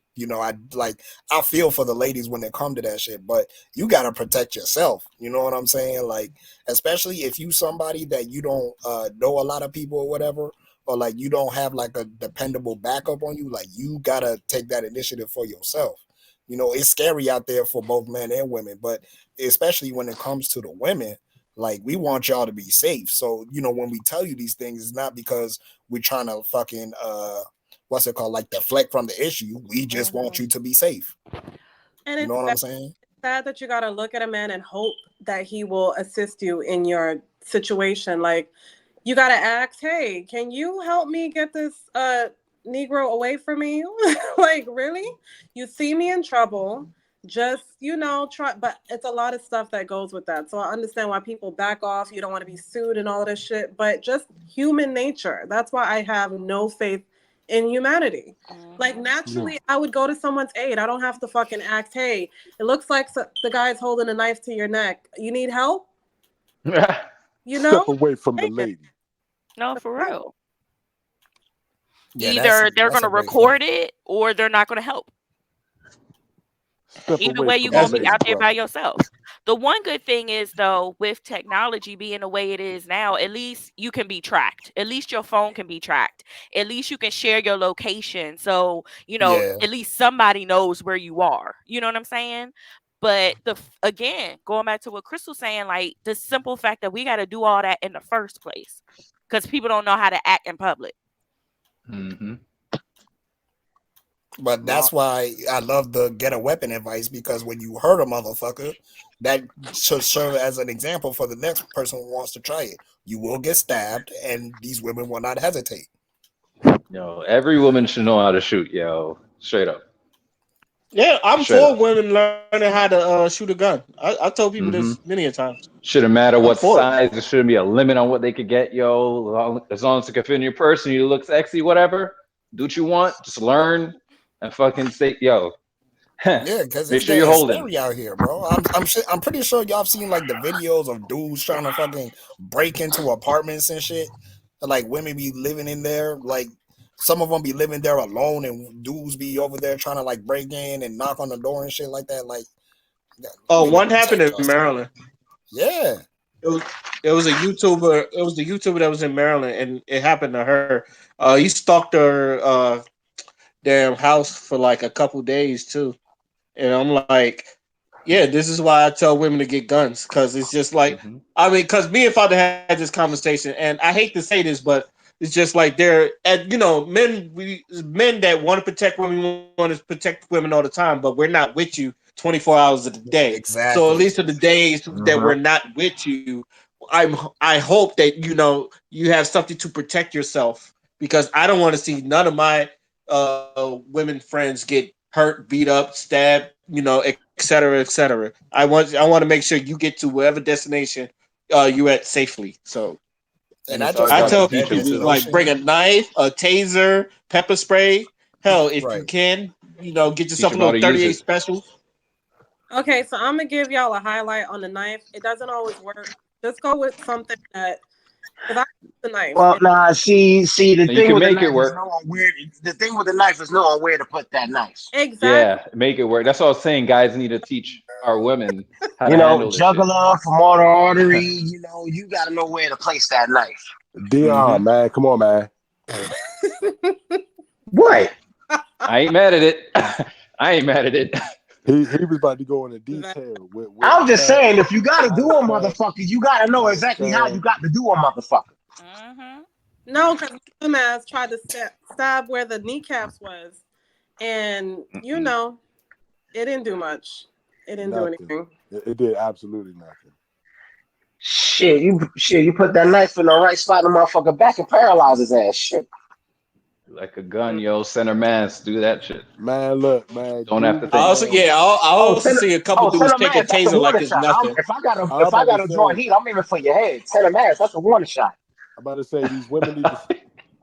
I feel for the ladies when they come to that shit, but you got to protect yourself. You know what I'm saying? Like, especially if you somebody that you don't know a lot of people or whatever, or like you don't have like a dependable backup on you, like you got to take that initiative for yourself. It's scary out there for both men and women, but especially when it comes to the women, like we want y'all to be safe. So, when we tell you these things, it's not because we're trying to fucking what's it called? Like deflect from the issue. We just want Mhm. you to be safe. And You know it's what I'm saying? sad that you gotta look at a man and hope that he will assist you in your situation. Like you gotta ask, hey, can you help me get this Negro away from me? Like, really? You see me in trouble. just try. But it's a lot of stuff that goes with that, so I understand why people back off. You don't want to be sued and all this shit, but just human nature. That's why I have no faith in humanity. Like naturally I would go to someone's aid. I don't have to fucking act, hey, it looks like the guy's holding a knife to your neck, you need help. Step away from the lady. No, for real. Yeah, Either they're that's going to a great record it or they're not going to help. Step Either away way, from you're the going to be lady, out there brother. by yourself. The one good thing is, though, with technology being the way it is now, at least you can be tracked. At least your phone can be tracked. At least you can share your location. So, Yeah. at least somebody knows where you are. You know what I'm saying? But again, going back to what Crystal's saying, like the simple fact that we got to do all that in the first place because people don't know how to act in public. Mm-hmm. But that's why I love the get a weapon advice, because when you hurt a motherfucker, that should serve as an example for the next person who wants to try it. You will get stabbed, and these women will not hesitate. Yo, every woman should know how to shoot, yo. Straight up. Yeah, I'm Straight for up. women learning how to shoot a gun. I told people this Mm-hmm. many a times. Shouldn't matter I'm what for it. size. There shouldn't be a limit on what they could get, yo. As long as it can fit in your person, you look sexy, whatever. Do what you want. Just learn and fucking stay, yo. Yeah, because Make it's sure you're getting holding. scary out here, bro. I'm pretty sure y'all have seen like the videos of dudes trying to fucking break into apartments and shit. Like women be living in there, like some of them be living there alone, and dudes be over there trying to like break in and knock on the door and shit like that. Like, Oh, nigga, one happened protect in yourself. Maryland. Yeah. It was it was a YouTuber. It was the YouTuber that was in Maryland, and it happened to her. He stalked her damn house for like a couple days too, and I'm like, yeah, this is why I tell women to get guns, because it's just like, Mm-hmm. I mean, because me and Father had this conversation, and I hate to say this, but it's just like they're, and men that want to protect women want to protect women all the time, but we're not with you 24 hours of the day. So at Exactly. least of the days that we're not with you, I hope that you have something to protect yourself, because I don't want to see none of my women friends get hurt, beat up, stabbed, et cetera, et cetera. I want to make sure you get to wherever destination you at safely. So And And I it's just our I job want to tell the teach people them deadliest to too. like bring lotion. a knife, a taser, pepper spray. Hell, if you Right. can, get Teach yourself a them how little to use 38 it. special. Okay, so I'm gonna give y'all a highlight on the knife. It doesn't always work. Just go with something that, because I use the knife. Well, nah. See, the And you thing can with the make it knife is work. knowing where. The thing with the knife is knowing where to put that knife. Exactly. Yeah, make it work. That's what I was saying. Guys need to teach our women how to handle this shit. Jugular, femoral artery. You got to know where to place that knife. Mm-hmm. Dion, man, come on, man. What? I ain't mad at it. I ain't mad at it. He was about to go into That- detail with where to I'm just cut, saying, if you got to how do to a cut, motherfucker, you got to know how to exactly how you shave. got to do a motherfucker. Mm-hmm. no, because dumbass tried to stab where the kneecaps was, and Mm-mm. it didn't do much. It didn't do Nothing. anything. It did absolutely nothing. You put that knife in the right spot in the motherfucker back and paralyze his ass. Shit. Like a gun, yo. Center mass. Do that shit. Man, look, man, Don't have to dudes, I think. also, man. yeah, I Oh, also center. see a couple Oh, dudes center take a mass. That's a taser like warning it's shot. nothing. I'm If I about to gotta draw say, heat, I'm aiming for your head. Center mass. That's a warning shot.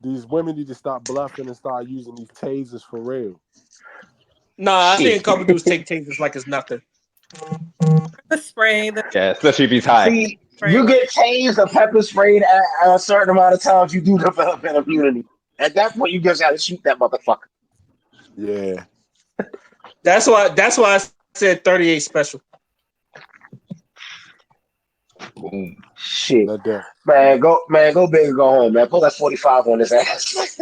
these women need to stop bluffing and start using these tasers for real. Nah, I think Shit. a couple dudes take tasers like it's nothing. The spray, the Yeah, especially if he's high. See, spray. you get tased or pepper sprayed at a certain amount of times, you do develop an immunity. At that point, you just gotta shoot that motherfucker. Yeah, That's why I said 38 special. Boom. Shit. not that. Go big or go home, man. Pull that 45 on his ass.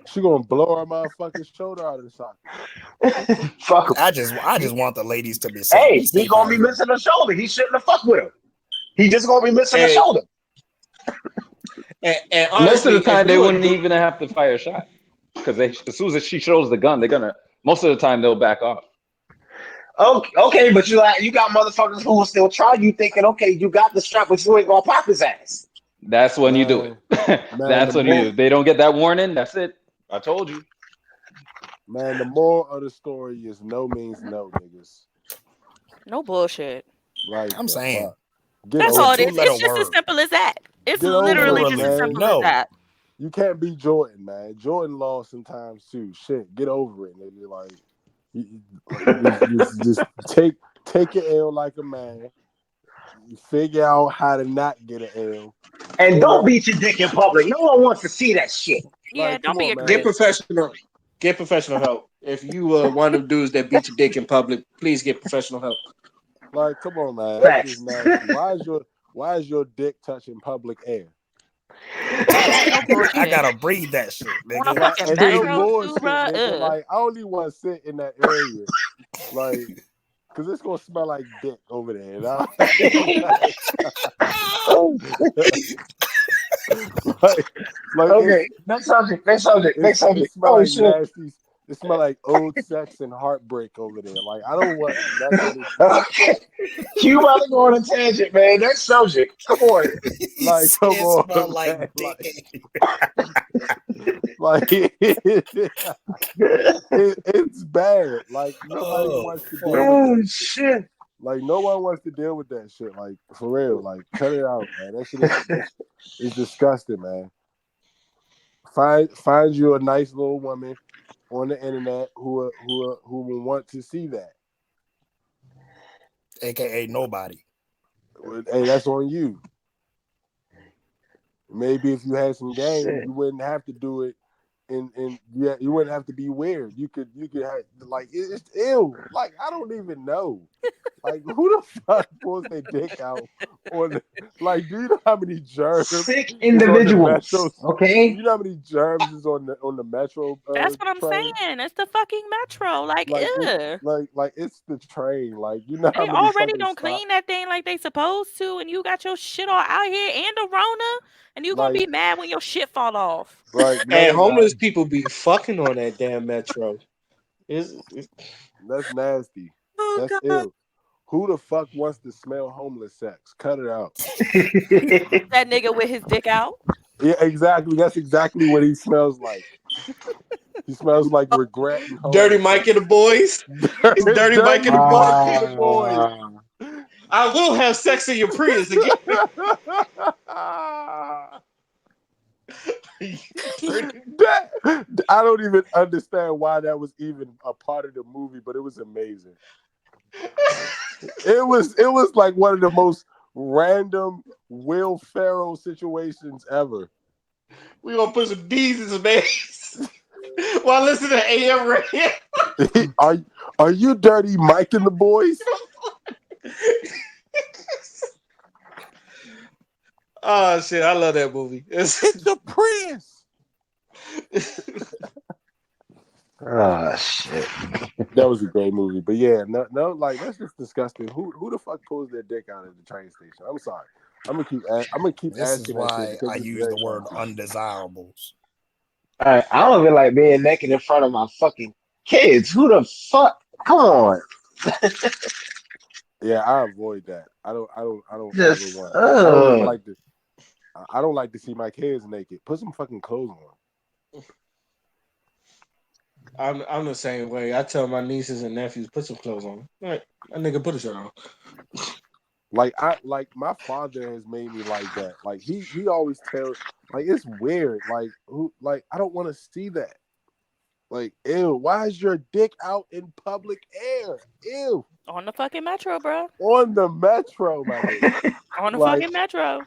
She gonna blow her motherfucking shoulder out of the socket. Fuck him. I just want the ladies to be safe. Be Hey, he safe gonna out be here. missing a shoulder. He shouldn't have fucked with him. He just gonna be missing a And, shoulder. and Most of honestly, the if time, they you a wouldn't dude, even have to fire a shot because as soon as she shows the gun, they're gonna. Most of the time, they'll back off. Okay, but you got motherfuckers who will still try you thinking, okay, you got the strap, but you ain't gonna pop his ass. That's when you do it. Man, man, That's when you do it. If they don't get that warning, that's it. I told you. the moral of the story is no means no, niggas. No bullshit. Like I'm the saying fuck. Get That's it's a all over it is. it. two-letter It's just as word. simple as that. It's Get over literally it, just as Literally, man. simple as no. that. You can't be Jordan, man. Jordan lost sometimes too. Shit, get over it, nigga. Like, just take your L like a man. You figure out how to not get an L. And And don't beat your dick in public. No one wants to see that shit. Yeah, like, don't come be on, a Get man. creep. professional. Get professional help. If you one of them dudes that beat your dick in public, please get professional help. Like, come on, man. That's just Facts. nasty. Why is your dick touching public air? No I bullshit. gotta breathe that shit, On a nigga. Like, fucking and no metro too, bullshit, bruh. nigga. Ugh. Like, I only want to sit in that area, like, cause it's gonna smell like dick over there. You know? Oh, like okay. Next subject. Next subject. Next it subject. smell Oh like shit. nasty. It smell like old sex and heartbreak over there. Like, I don't want nothing to Okay. You about to go on a tangent, man. Next subject. Come on. He like. Come said smell on, like man. dick. Like it's bad. Like nobody Oh wants to deal fuck. with Oh that shit. shit. Like no one wants to deal with that shit. Like for real. Like cut it out, man. That shit is disgusting, man. Find you a nice little woman on the internet who will want to see that. AKA nobody. Hey, that's on you. Maybe if you had some game, Shit. you wouldn't have to do it. And yeah, you wouldn't have to be weird. You could have like it's ill. Like I don't even know. Like who the fuck pulls their dick out on the, like do you know how many germs Sick is on the metro? individuals. Do Okay. you know how many germs is on the metro That's what I'm train? saying. It's the fucking metro. Like, Like it's ew. like it's the train. Like you know how They many already fucking don't stop clean that thing like they supposed to, and you got your shit all out here and the Rona, and you gonna like be mad when your shit fall off. no And they not. homeless people be fucking on that damn metro. It's That's nasty. Oh That's god. ill. Who the fuck wants to smell homeless sex? Cut it out. That nigga with his dick out. Yeah, exactly. That's exactly what he smells like. He smells like regret and Dirty homeless Mike sex. and the boys. It's Dirty Mike Dirty and the boys. Mike and the boys. Ah. I will have sex in your Prius again. That, I don't even understand why that was even a part of the movie, but it was amazing. It was like one of the most random Will Ferrell situations ever. We gonna put some D's in some A's while listening to AM radio. are are you Dirty Mike and the boys? Oh shit, I love that movie. It's a Prius. Oh shit. That was a great movie, but yeah, no, like that's just disgusting. Who the fuck pulls their dick out at the train station? I'm sorry. I'm gonna keep This is asking that shit why because I it's use very the word nasty. undesirables. Alright, I don't even like being naked in front of my fucking kids. Who the fuck? Come on. Yeah, I avoid that. I don't ever Just want. I don't even like to. I don't like to see my kids naked. Put some fucking clothes on. I'm the same way. I tell my nieces and nephews, put some clothes on. All right, that nigga put a shirt on. Like my father has made me like that. Like he always tells like it's weird. Like who like I don't want to see that. Like ew, why is your dick out in public air? Ew. On the fucking metro, bro. On the metro, my nigga. On the Like fucking metro.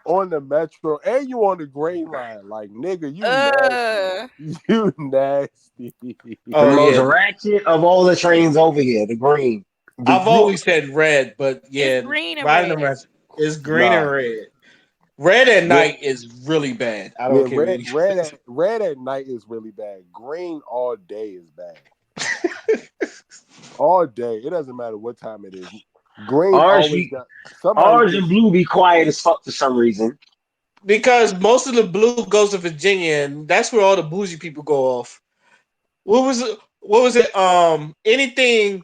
on the metro, and you on the green line. Like nigga, you nasty. Uh, You nasty. The Oh most yeah, ratchet of all the trains over here, the green. I've You always said red, but it's yeah, green and riding red. around is green and nah. red. Red at Red, night is really bad. I yeah, don't care what you. red at night is really bad. Green all day is bad. All day. It doesn't matter what time it is. Green Orange, always got somebody orange and just blue be quiet as fuck for some reason. Because most of the blue goes to Virginia, and that's where all the bougie people go off. What was it? What was it? Anything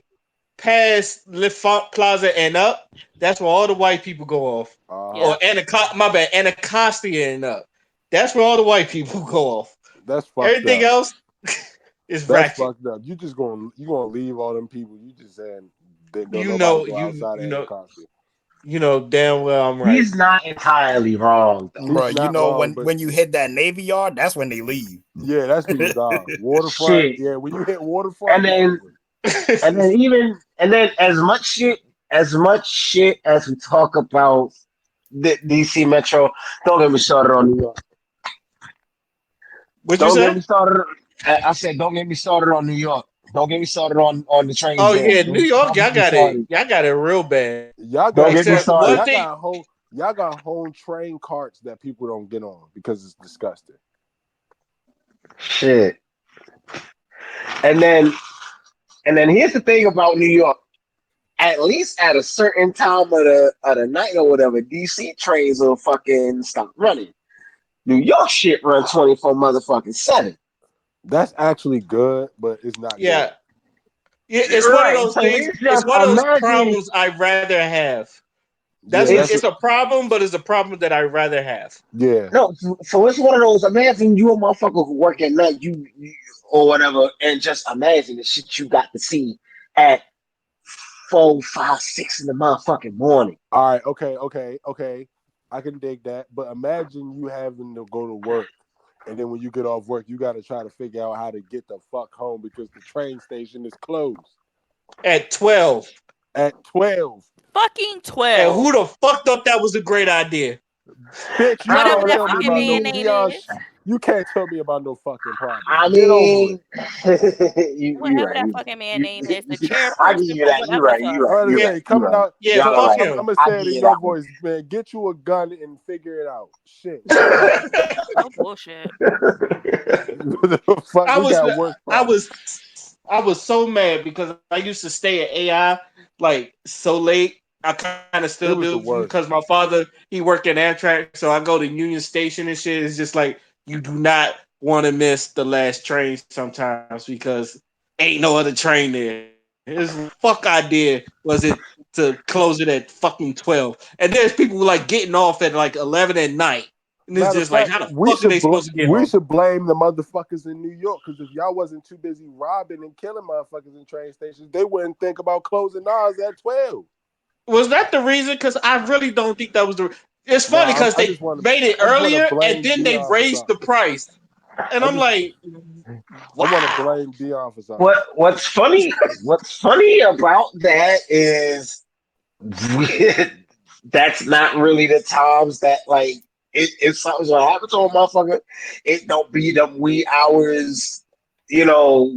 past Le Font Plaza and up, that's where all the white people go off. uh Or Yep. My bad, Anacostia and up. That's where all the white people go off. that's fucked Everything up. else is That's ratchet. fucked up. You gonna leave all them people. You just saying Then don't You nobody know, go outside of helicopter. you know damn well I'm right. He's not entirely wrong though. He's Bro, you not know wrong, but when you hit that Navy Yard, that's when they leave. yeah, that's when you gone. Waterfront, Shit. yeah, when you hit waterfront, And it's then over. as much shit as we talk about the DC Metro, don't get me started on New York. What you Don't get say? me started. I said, don't get me started on New York. Don't get me started on the trains Oh there. yeah, New York, Don't get me started. y'all got it real bad. Y'all Don't got get me Except fucking one started. thing, y'all got whole train carts that people don't get on because it's disgusting. Shit. And then here's the thing about New York. At least at a certain time of the night or whatever, DC trains will fucking stop running. New York shit run 24 motherfucking 7. That's actually good, but it's not great. yeah, yeah, it's one of Right. those So things. it's It's just one of those imagine problems I'd rather have. Yeah, that's it's It's a problem, but it's a problem that I'd rather have. yeah. no, so it's one of those. Imagine you a motherfucker who work at night, you or whatever, and just imagine the shit you got to see at 4, 5, 6 in the motherfucking morning. All right, okay. I can dig that, but imagine you having to go to work, and then when you get off work, you got to try to figure out how to get the fuck home because the train station is closed At 12. at 12. Fucking And 12. who the fuck thought that was a great idea? Bitch, you Whatever can't that tell me I fucking about no man mean, name Dion. is. You can't tell me about no fucking problem. I Get over mean, it. you Whatever right. that fucking man You, name you, is, the I give chairperson you for that. You whatever right. fuck. You I'm right. gonna You Yeah, right. say You coming right. out. yeah, Y'all I'm, are fuck I'm, right. I'm, him. I'm gonna I say it give in you your that one. voice, man. Get you a gun and figure it out. Shit, what the fuck? No bullshit. What the fuck? I We was got worse I problems. was I was so mad because I used to stay at AI like so late. I kind of still It do was the because worst. my father he worked at Amtrak, so I go to Union Station and shit. It's just like you do not want to miss the last train sometimes because ain't no other train there. His fuck idea was it to close it at fucking 12, and there's people like getting off at like 11 at night, and it's Matter of just like fact, how the fuck are they supposed to get we home? should blame the motherfuckers in New York because if y'all wasn't too busy robbing and killing motherfuckers in train stations, they wouldn't think about closing ours at 12. Was that the reason? Because I really don't think that was the. It's No, funny because I they just want to made it I just want to earlier and blame then they Dion for raised the something. price, and I I'm just like, I want to wow. blame Dion for something. What's funny? What's funny about that is that's not really the times that like if something's gonna happen to a motherfucker, it don't be them wee hours, you know,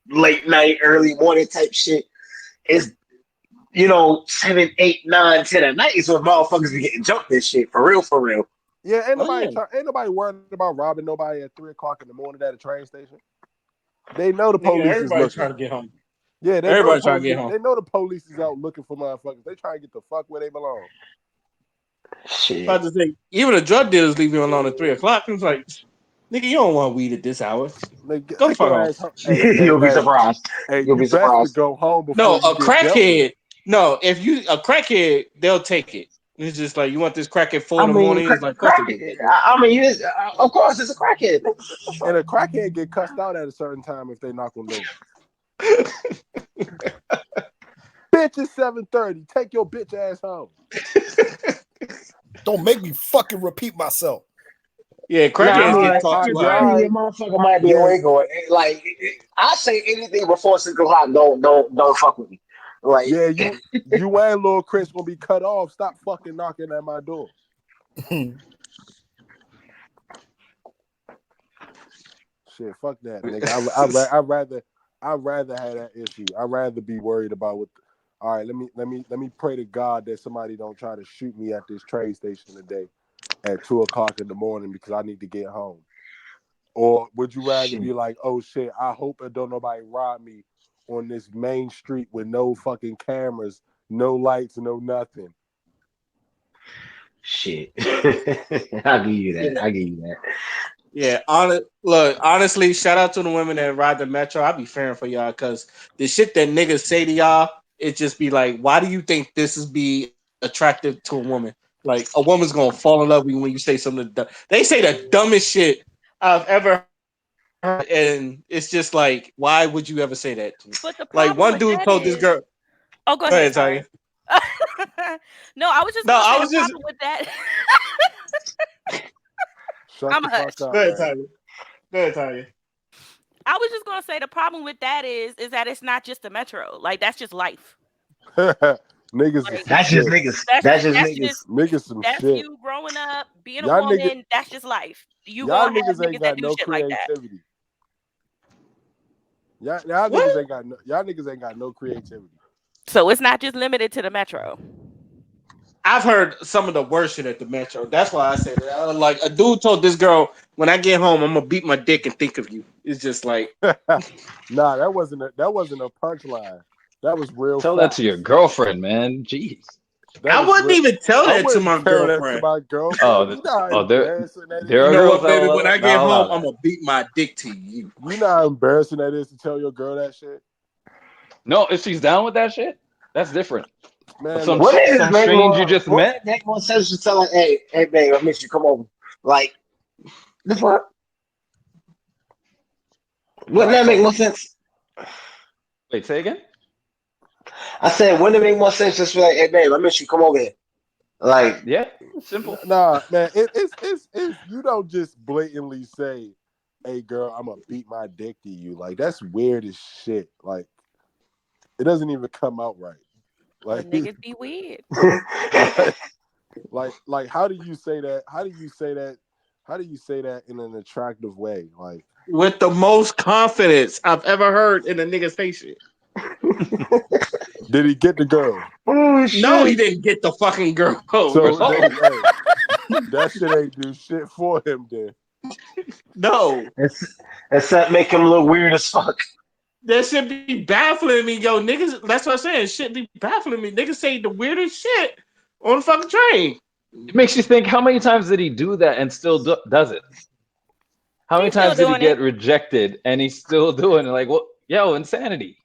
late night, early morning type shit. It's 7, 8, 9, 10 at night is when motherfuckers be getting jumped this shit for real, for real. Yeah, Oh yeah, ain't nobody worried about robbing nobody at 3 o'clock in the morning at a train station. They know the nigga, police is everybody looking. trying to get home. Yeah, they know the Everybody trying to get police. home. They know the police is out looking for motherfuckers. They trying to get the fuck where they belong. About Shit. to say, even the drug dealers leave you alone at 3 o'clock. It's like, nigga, you don't want weed at this hour. Go the Take fuck your home. ass home. Hey, You'll be surprised. hey, You'll you be best to surprised. go home No, before you a get dealt with. crackhead. No, if you a crackhead, they'll take it. It's just like you want this crack at 4 I in the mean, morning. It's like, of course they crack. do that. Dude. I mean, of course, it's a crackhead. What the And fuck? a crackhead get cussed out at a certain time if they knock on doors. Bitch, it's 7:30. Take your bitch ass home. Don't make me fucking repeat myself. Yeah, Nah, I crackheads mean, get like talked to Yeah, higher. 7:30, all a right. motherfucker might be Yeah, awake or like. I say anything before 6 o'clock. Don't fuck with me. Like, yeah, you and Lil Chris gonna be cut off. Stop fucking knocking at my door. Shit, fuck that, nigga. I rather have that issue. I rather be worried about what. All right, let me pray to God that somebody don't try to shoot me at this train station today at 2 o'clock in the morning because I need to get home. Or would you rather shit, be like, oh shit, I hope that don't nobody rob me on this main street with no fucking cameras, no lights, no nothing. shit. I'll give you that. Yeah, I'll give you that. yeah. Look, honestly, shout out to the women that ride the metro. I be fearing for y'all because the shit that niggas say to y'all, it just be like, why do you think this is be attractive to a woman? Like a woman's gonna fall in love with you when you say something. They say the dumbest shit I've ever heard, and it's just like, why would you ever say that to me? But the Like problem one with dude that told this is girl. Oh, go Go ahead. ahead, Sorry. Tanya. No, I was just No, gonna say I the was just problem with that. Shut I'm the a hush. fuck up, go ahead, Ray. Tanya. Go ahead, Tanya. I was just gonna say the problem with that is that it's not just the metro. Like that's just life. Niggas is Like some That's just shit. niggas. that's That's just that's niggas. just Niggas some that's shit. you growing up, being a Y'all niggas, woman. That's just life. You y'all gonna have niggas ain't niggas that got do no shit like that. creativity. Y'all What? niggas ain't got no, y'all niggas ain't got no creativity. So it's not just limited to the metro. I've heard some of the worst shit at the Metro. That's why I said that. Like a dude told this girl, when I get home, I'm gonna beat my dick and think of you. It's just like, Nah, that wasn't a punchline. That was real Tell that to your facts. girlfriend, man. Jeez. That I was wouldn't real. even tell I that to wouldn't my tell that to girlfriend. my Oh, girlfriend. You know how there embarrassing that there You is. are know girls what, that baby? will When I get not allow home, I'm that. gonna beat my dick to you. You know how embarrassing that is to tell your girl that shit. No, if she's down with that shit, that's different. But Man, some listen. Wouldn't it just some make strange you more? just Wouldn't met. it make more sense to tell her, hey, babe, I miss you. Come over. Like the fuck? Wouldn't Nah, that make fuck. more sense? Wait, say again? I said, wouldn't it make more sense just to be like, hey, babe, I miss you. Come over here. Like, Yeah, simple. Nah, man. It's you don't just blatantly say, "Hey, girl, I'm gonna beat my dick to you." Like that's weird as shit. Like it doesn't even come out right. But Like, niggas be weird. like, like, how do you say that? How do you say that? How do you say that in an attractive way? Like, With the most confidence I've ever heard in a nigga say shit. did he get the girl? oh No, he shit. didn't get the fucking girl. So No, hey, that shit ain't do shit for him. Then no. Except make him look weird as fuck. That should be baffling me, yo. Niggas, that's what I'm saying. Shit be baffling me. Niggas say the weirdest shit on the fucking train. It makes you think how many times did he do that and still does it? How many He's still times did he doing it. get rejected and he's still doing it? Like, what? Yo, insanity.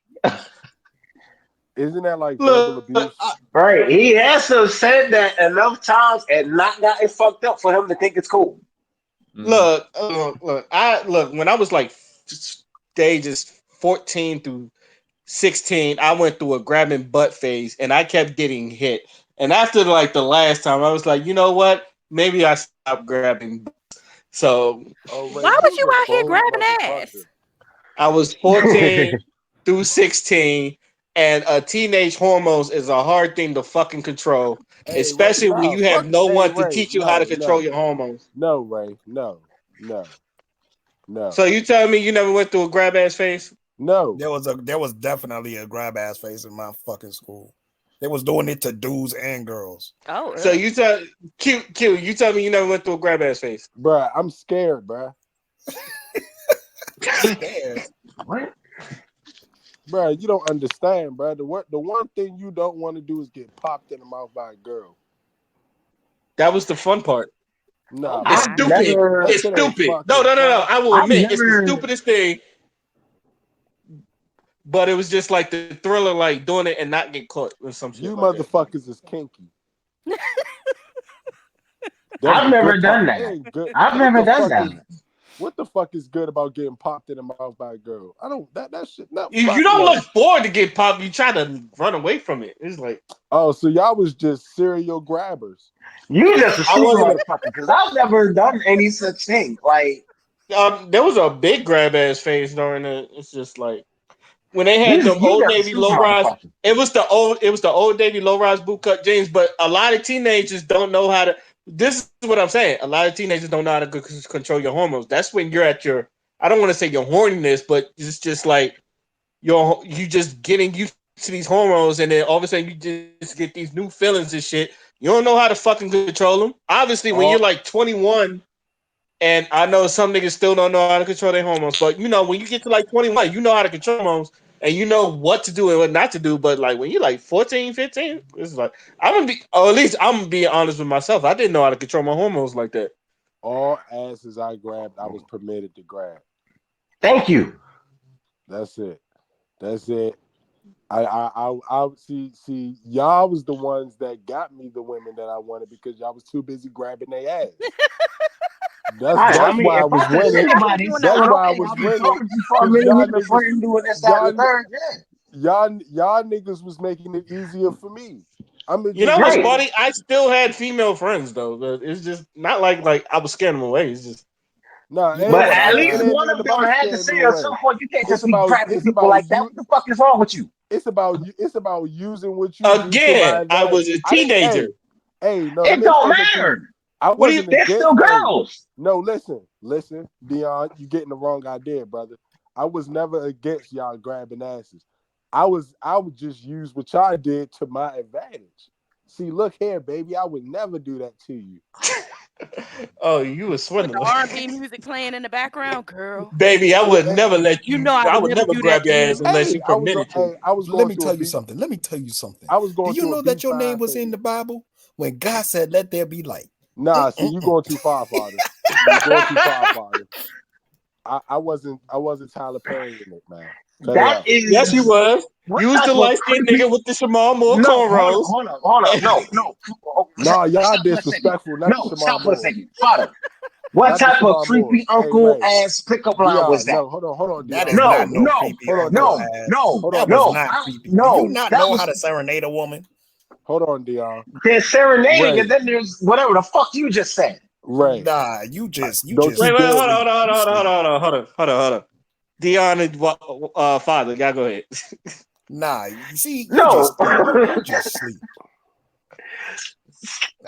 isn't that like verbal Look, abuse? Right. He has to have said that enough times and not gotten fucked up for him to think it's cool. Hmm. look. When I was like stages 14 through 16, I went through a grabbing butt phase, and I kept getting hit. And after like the last time, I was like, you know what? Maybe I stopped grabbing. So Oh, Ray, Why was you's you a out here bold grabbing motherfucker. ass? I was 14 through 16, and teenage hormones is a hard thing to fucking control, Hey, Ray, especially when nah, you have fuck. no Hey, one to Ray, teach you how to no, control no, your hormones. no, Ray, no, no, no, So you tell me you never went through a grab ass phase? no. There was definitely a grab ass face in my fucking school. They was doing it to dudes and girls. Oh, So ugh. you tell Q, you tell me you never went through a grab ass phase. Bruh, I'm scared, bruh. Scared. What? Bruh, you don't understand, bruh. The one thing you don't want to do is get popped in the mouth by a girl. That was the fun part. Oh Nah, It's I've my. stupid. that never, It's shit ain't stupid. No, fucking no, no, no. fun. I will I've admit it's the never, stupidest thing, but it was just like the thriller, like doing it and not get caught or some shit You like that. motherfuckers is kinky. That's I've the never good done part. It that. ain't good. I've never done that. What the fuck is good about getting popped in the mouth by a girl? I don't that shit. No, You fuck don't no. look forward to get popped. You try to run away from it. It's like Oh, so y'all was just serial grabbers. You just a I stupid wasn't. motherfucker because I've never done any such thing. Like, There was a big grab ass phase during it. It's just like when they had you, them you old just a Navy stupid low rise. motherfucker. It was the old Navy low rise bootcut jeans. But a lot of teenagers don't know how to. This is what I'm saying. A lot of teenagers don't know how to control your hormones. That's when you're at your. I don't want to say your horniness, but it's just like you just getting used to these hormones, and then all of a sudden you just get these new feelings and shit. You don't know how to fucking control them. Obviously, when you're All like 21, and I know some niggas still don't know how to control their hormones, but you know, when you get to like 21, you know how to control hormones and you know what to do and what not to do. But like when you're like 14, 15, it's like I'm gonna be, or at least I'm being honest with myself. I didn't know how to control my hormones like that. all asses I grabbed, I was permitted to grab. Thank you. That's it. That's it. I see. Y'all was the ones that got me the women that I wanted because y'all was too busy grabbing their ass. I That's mean, why I if was I could see Shit, winning. I was anybody doing that That's saying, all why I okay, day. was I've been winning talking to you for a because minute, y'all we've been niggas, flirting, doing this, that, and the y'all third, yeah. y'all niggas was making it easier for me. I'm You just know what's Right. letting. funny? I still had female friends though. But it's just not like I was scaring them away. It's just Nah, You know But it what at I least ain't one even of them about had to scaring say me at away. some point, you can't It's just be about grabbing it's people about like that. you. What the fuck is wrong with you? It's about you. It's about using what you do to my again, I advantage. was a I didn't. teenager. No. Let It me don't explain something to you. matter. I What do you? wasn't They're against. still Hey, girls. no, listen, Dion, you getting the wrong idea, brother. I was never against y'all grabbing asses. I would just use what y'all did to my advantage. See, look here, baby. I would never do that to you. Oh, you were With the swindling, R&B music playing in the background, girl. baby. I would Yeah, never let You you. know I I would would never never do that grab to your ass you. unless you permitted to. I was let going me through a tell you B. something. Let me tell you something. I was Do going you through a know that your name B5 was in phase. the Bible when God said, "Let there be light"? Nah, see, you going too far, father. You going too far, father. I wasn't Tyler Perry in it, man. Cut it That out. Yes, you is was. what You was type the of light skinned creepy. nigga with the Shamal Moore No, cornrows. hold up. No. Nah, y'all Stop for a second. disrespectful, not the No, Shamar stop for a Moores. second. Father, what Not the type of Shamar creepy Moores. Hey, uncle Ray. ass pickup line was Dion, that? no, hold on, That Dion. is Hold No, not on. no no, creepy Hold on, uncle no, Dion. ass. no, Hold That on, was Dion. no, not creepy. Do you no. not That know how was to serenade a woman? Hold on, Dion. there's serenading, Ray. and then there's whatever the fuck you just said. Ray. Nah, you Don't you Wait, you hold dare. on, hold sleep. on, You hold on, sleep. hold on. Dion is father. Y'all go ahead. Nah, you see, you No, just sleep. You just sleep.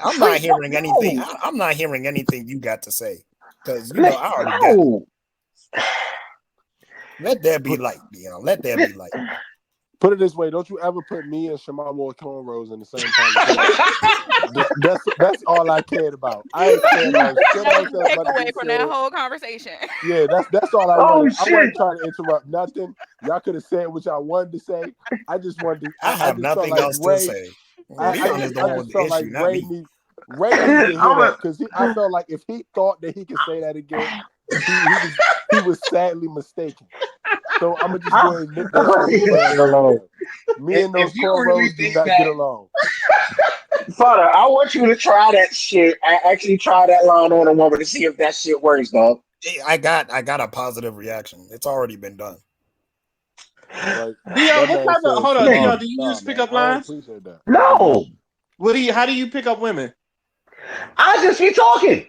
I'm not sleep. hearing anything. No, I'm not hearing anything you got to say because I already got it. no. Let there be light, Let there be light. Put it this way, don't you ever put me and Shamar Moore cornrows in the same conversation. That's all I cared about. I ain't care about shit That was else the that's about to takeaway get from that said. whole conversation. Yeah, that's all I Oh wanted. I shit. wasn't trying to interrupt nothing. Y'all could have said what y'all wanted to say. I just wanted to, I I have just felt nothing like else to Ray. say. Leon is the I one with just the felt like issue, not me. Ray needed to hear I'm that a, because I felt like if he thought that he could say that again, he was sadly mistaken. So I'm gonna just go ahead and nip that shit in the bud right now. Me and those if you really cornrows do think not get that, along. Father, I want you to try that shit. I actually try that line on a woman to see if that shit works, dog. I got a positive reaction. It's already been done. Like Dion, that what man type of said, hold on, Nigga, Dion? Shamar. Do you Nah, use man, pickup I don't lines? appreciate that. I don't. no. How do you pick up women? I just be talking.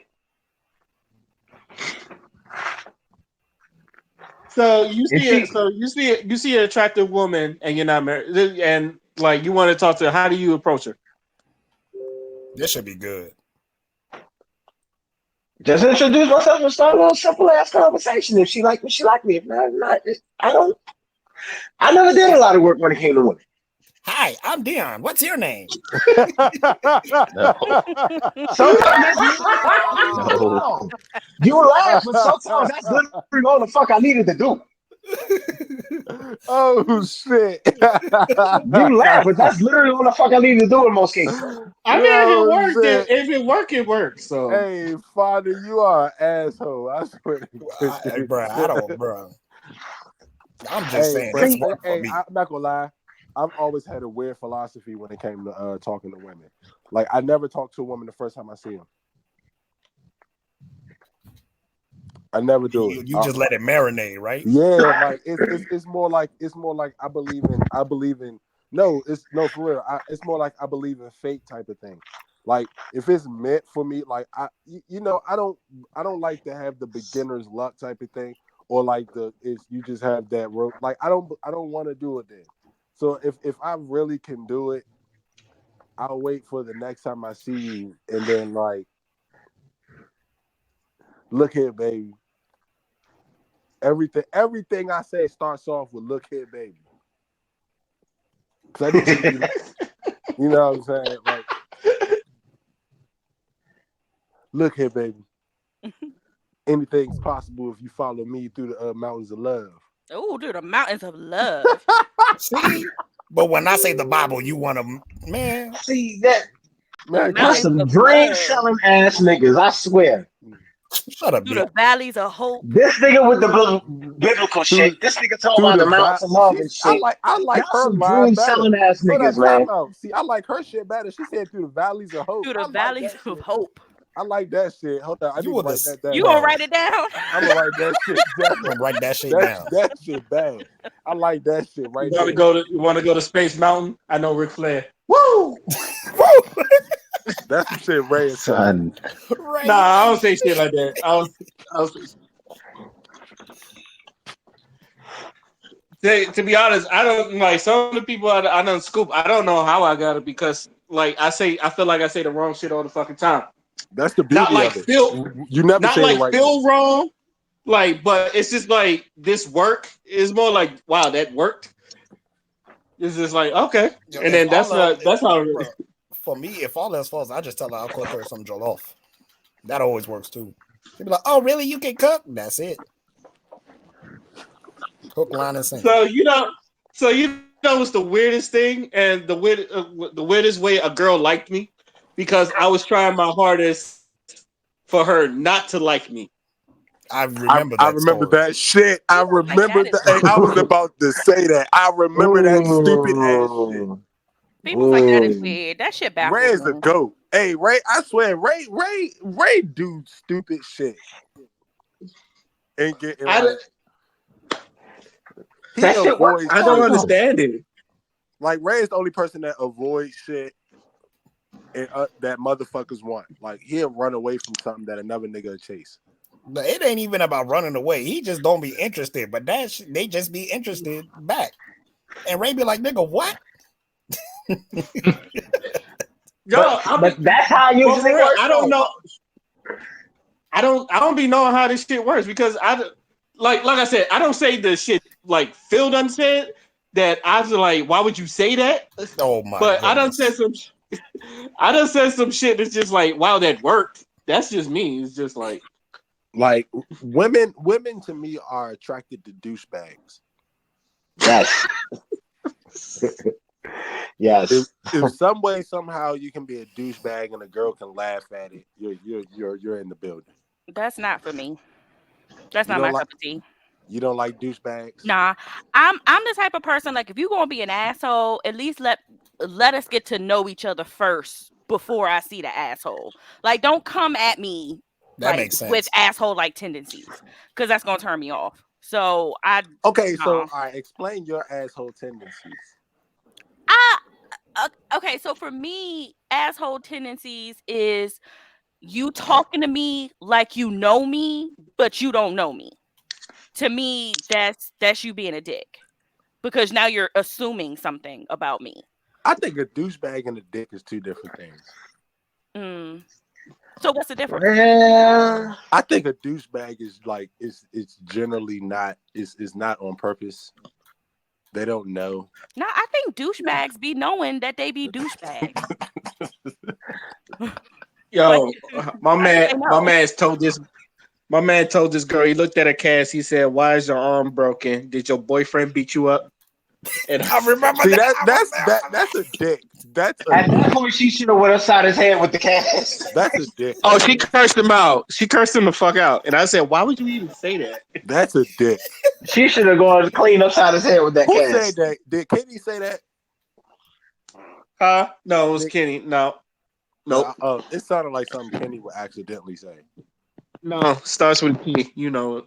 So you And see it. she So you see an attractive woman, and you're not married, and like you want to talk to her. How do you approach her? This should be good. just introduce myself and start a little simple ass conversation. If she like me, she like me. If not, I don't. I never did a lot of work when it came to women. Hi, I'm Dion. What's your name? No, Sometimes that's literally no. all. You laugh, but sometimes that's literally all the fuck I needed to do. Oh shit! You laugh, but that's literally all the fuck I needed to do in most cases. I mean, if it Oh worked, shit! if it worked, it works. So Hey, father, you are an asshole. I swear to Bro, I goodness. don't, bro. I'm just saying But this See, worked for me. I'm not gonna lie. I've always had a weird philosophy when it came to talking to women. Like I never talk to a woman the first time I see them. I never do it. You just let it marinate, right? Yeah, like it's more like I believe in no, it's no for real. It's more like I believe in fate type of thing. Like if it's meant for me, like I don't like to have the beginner's luck type of thing, or like you just have that rope. Like I don't want to do it then. So if I really can do it, I'll wait for the next time I see you, and then like, look here, baby. Everything I say starts off with "look here, baby." Cause I need you to be, you know what I'm saying? Like, look here, baby. Anything's possible if you follow me through the mountains of love. Oh, dude, the mountains of love. See? But when I say the Bible, you want to, man, see that The Man, that's mountains some of dream love. selling ass niggas. I swear. shut up, Through Dion. the valleys of hope. This nigga with the biblical shit. through This nigga talking through about the the mountains of love and shit. I like Y'all her some line dream better. selling ass Hold on, niggas, time man. out. See, I like her shit better. She said through the valleys of hope. Through the I like valleys that of shit. hope. I like that shit. Hold on, I need to write that down. You gonna write it down? I'm gonna write that shit down. I'm gonna write that shit down. That shit bad. I like that shit right You there. want to go to Space Mountain? I know Ric Flair. Woo! That's some shit Ray is Son. Right. Nah, I don't say shit like that. I was to be honest, I don't like some of the people I done scoop. I don't know how I got it because like I feel like I say the wrong shit all the fucking time. That's the beauty Not like of it. Phil, You never not say like the right Phil thing. wrong. Like, but it's just like this work is more like wow, that worked. It's just like okay, and then that's how. Bro, for me, if all else falls, I just tell her I'll cook her some jollof. That always works too. She'll be like, "Oh, really? You can cook?" That's it. Hook, line, and sinker. So you know what's the weirdest thing and the weirdest way a girl liked me because I was trying my hardest for her not to like me. I remember that. I remember story. that shit. I remember that. Hey, I was about to say that. I remember that stupid ass shit. People's like that is weird. That shit baffles Ray is me. a goat. Hey, Ray, I swear, Ray do stupid shit. And getting like That shit works. I don't understand it. Like Ray is the only person that avoids shit and that motherfuckers want. Like he'll run away from something that another nigga will chase. But it ain't even about running away. He just don't be interested. But they just be interested back. And Ray be like, "Nigga, what?" But that's how you usually work. I don't know. I don't be knowing how this shit works because like I said, I don't say the shit like Phil done said that I was like, why would you say that? Oh my! But goodness. I done said some shit that's just like, wow, that worked. That's just me. It's just like women to me are attracted to douchebags. Yes. Yes. If some way somehow you can be a douchebag and a girl can laugh at it, you're in the building. That's not for me. That's not my cup of tea. You don't like douchebags? Nah, I'm the type of person like if you're gonna be an asshole, at least let us get to know each other first before I see the asshole. Like, don't come at me that makes sense with asshole like tendencies because that's gonna turn me off. So so I explain your asshole tendencies. Okay, so for me, asshole tendencies is you talking to me like you know me, but you don't know me. To me, that's you being a dick because now you're assuming something about me. I think a douchebag and a dick is two different things. So what's the difference? Yeah. I think a douchebag is like it's generally not is not on purpose. They don't know. No, I think douchebags be knowing that they be douchebags. Yo, my man told this girl, he looked at her cast, he said, "Why is your arm broken? Did your boyfriend beat you up?" And I remember that's a dick. At that point, she should have went upside his head with the cast. That's a dick. Oh, she cursed him out. She cursed him the fuck out. And I said, why would you even say that? That's a dick. She should have gone clean upside his head with that Who cast. said that? Did Kenny say that? No, it was Kenny. No. Nope. It sounded like something Kenny would accidentally say. No, starts with P. You know it.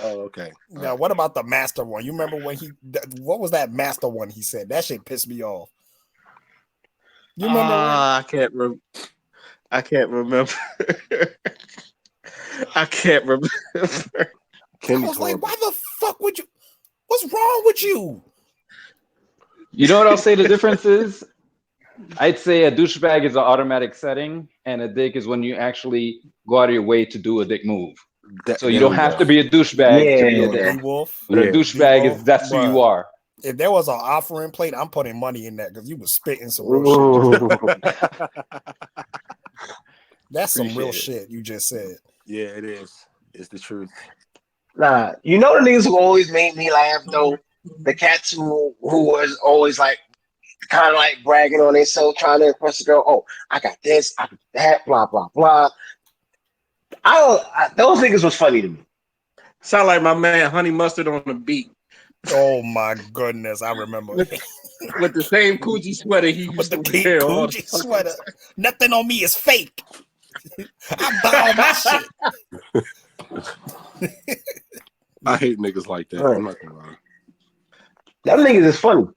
Oh, okay. Now, what about the master one? You remember when what was that master one he said? That shit pissed me off. You remember? I can't remember. I can't remember. Kenny's I was like, why the fuck would you? What's wrong with you? You know what I'll say the difference is? I'd say a douchebag is an automatic setting, and a dick is when you actually go out of your way to do a dick move. So you don't have to be a douchebag to be a dick. But a douchebag is that's who you are. If there was an offering plate, I'm putting money in that because you was spitting some real shit. That's some real shit you just said. Yeah, it is. It's the truth. Nah, you know the niggas who always made me laugh though? The cats who was always like kind of like bragging on themselves, trying to impress the girl. Oh, I got this, I got that, blah, blah, blah. Those niggas was funny to me. Sound like my man Honey Mustard on the beat. Oh my goodness, I remember. With the same Coogi sweater he used to wear. Coogi sweater. Nothing on me is fake. I buy all my shit. I hate niggas like that. Right. I'm not gonna lie. Them niggas is funny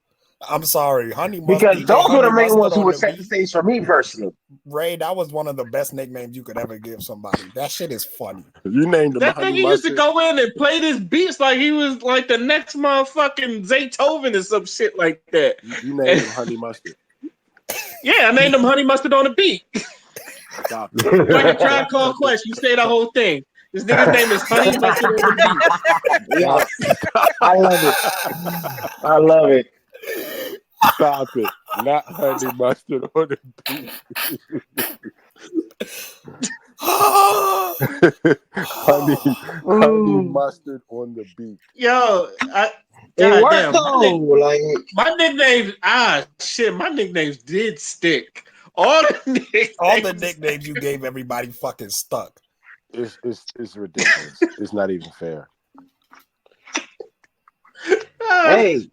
I'm sorry, Honey because Mustard. those were the Honey main ones Mustard who on would the set the beat. stage for me personally. Ray, that was one of the best nicknames you could ever give somebody. That shit is funny. You named him That Honey nigga used to Mustard. go in and play this beats like he was like the next motherfucking Zaytoven or some shit like that. You named And, him Honey Mustard. yeah, I named him Honey Mustard on the beat. Stop it. Like a Tribe Called Quest. You say the whole thing. This nigga's name is Honey Mustard on the beat. Yeah, Stop. I love it. I love it. Stop it. Not Honey Mustard on the beat. honey Mustard on the beat. Yo, It God worked damn, though. Like my nicknames, my nicknames did stick. All the nicknames you gave everybody fucking stuck. It's ridiculous. It's not even fair. hey,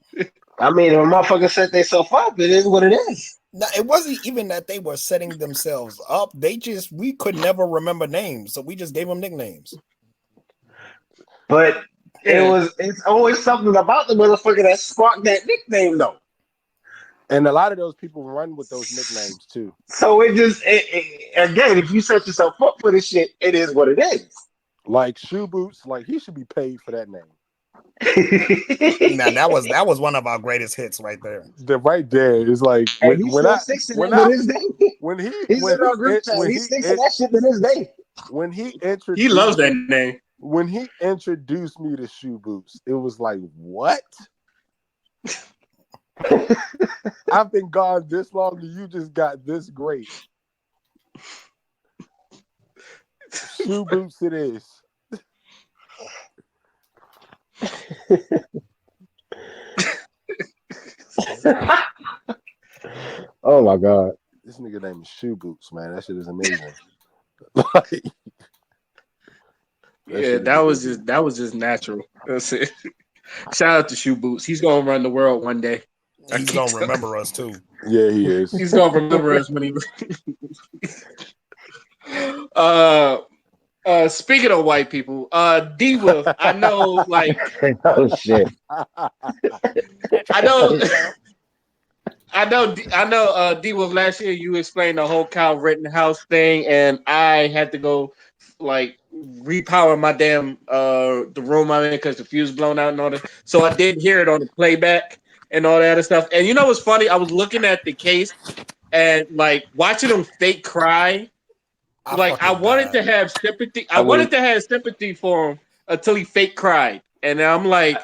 I mean, if a motherfucker set themselves up, it is what it is. No, it wasn't even that they were setting themselves up. We could never remember names, so we just gave them nicknames. But it's always something about the motherfucker that sparked that nickname though. And a lot of those people run with those nicknames too. So again, if you set yourself up for this shit, it is what it is. Like Shoe Boots, like he should be paid for that name. Now that was one of our greatest hits right there. The right there is like when he's still sixing that to this day. When he he's sixing that shit to this day. When he introduced, he loves that name. When he introduced me to Shoe Boots, it was like, what? I've been gone this long and you just got this great. Shoe Boots it is. Oh my god. This nigga name is Shoe Boots, man. That shit is amazing. That was just natural. That's it. Shout out to Shoe Boots. He's gonna run the world one day. He's gonna remember us too. Yeah, he is. He's gonna remember us when he. Speaking of white people, D Wolf, I know, like, oh shit. I know. D Wolf, last year you explained the whole Kyle Rittenhouse thing, and I had to go like repower my damn the room I'm in because the fuse blown out and all that. So I did hear it on the playback and all that other stuff. And you know what's funny? I was looking at the case and like watching him fake cry. I wanted to have sympathy. I wanted to have sympathy for him until he fake cried, and I'm like,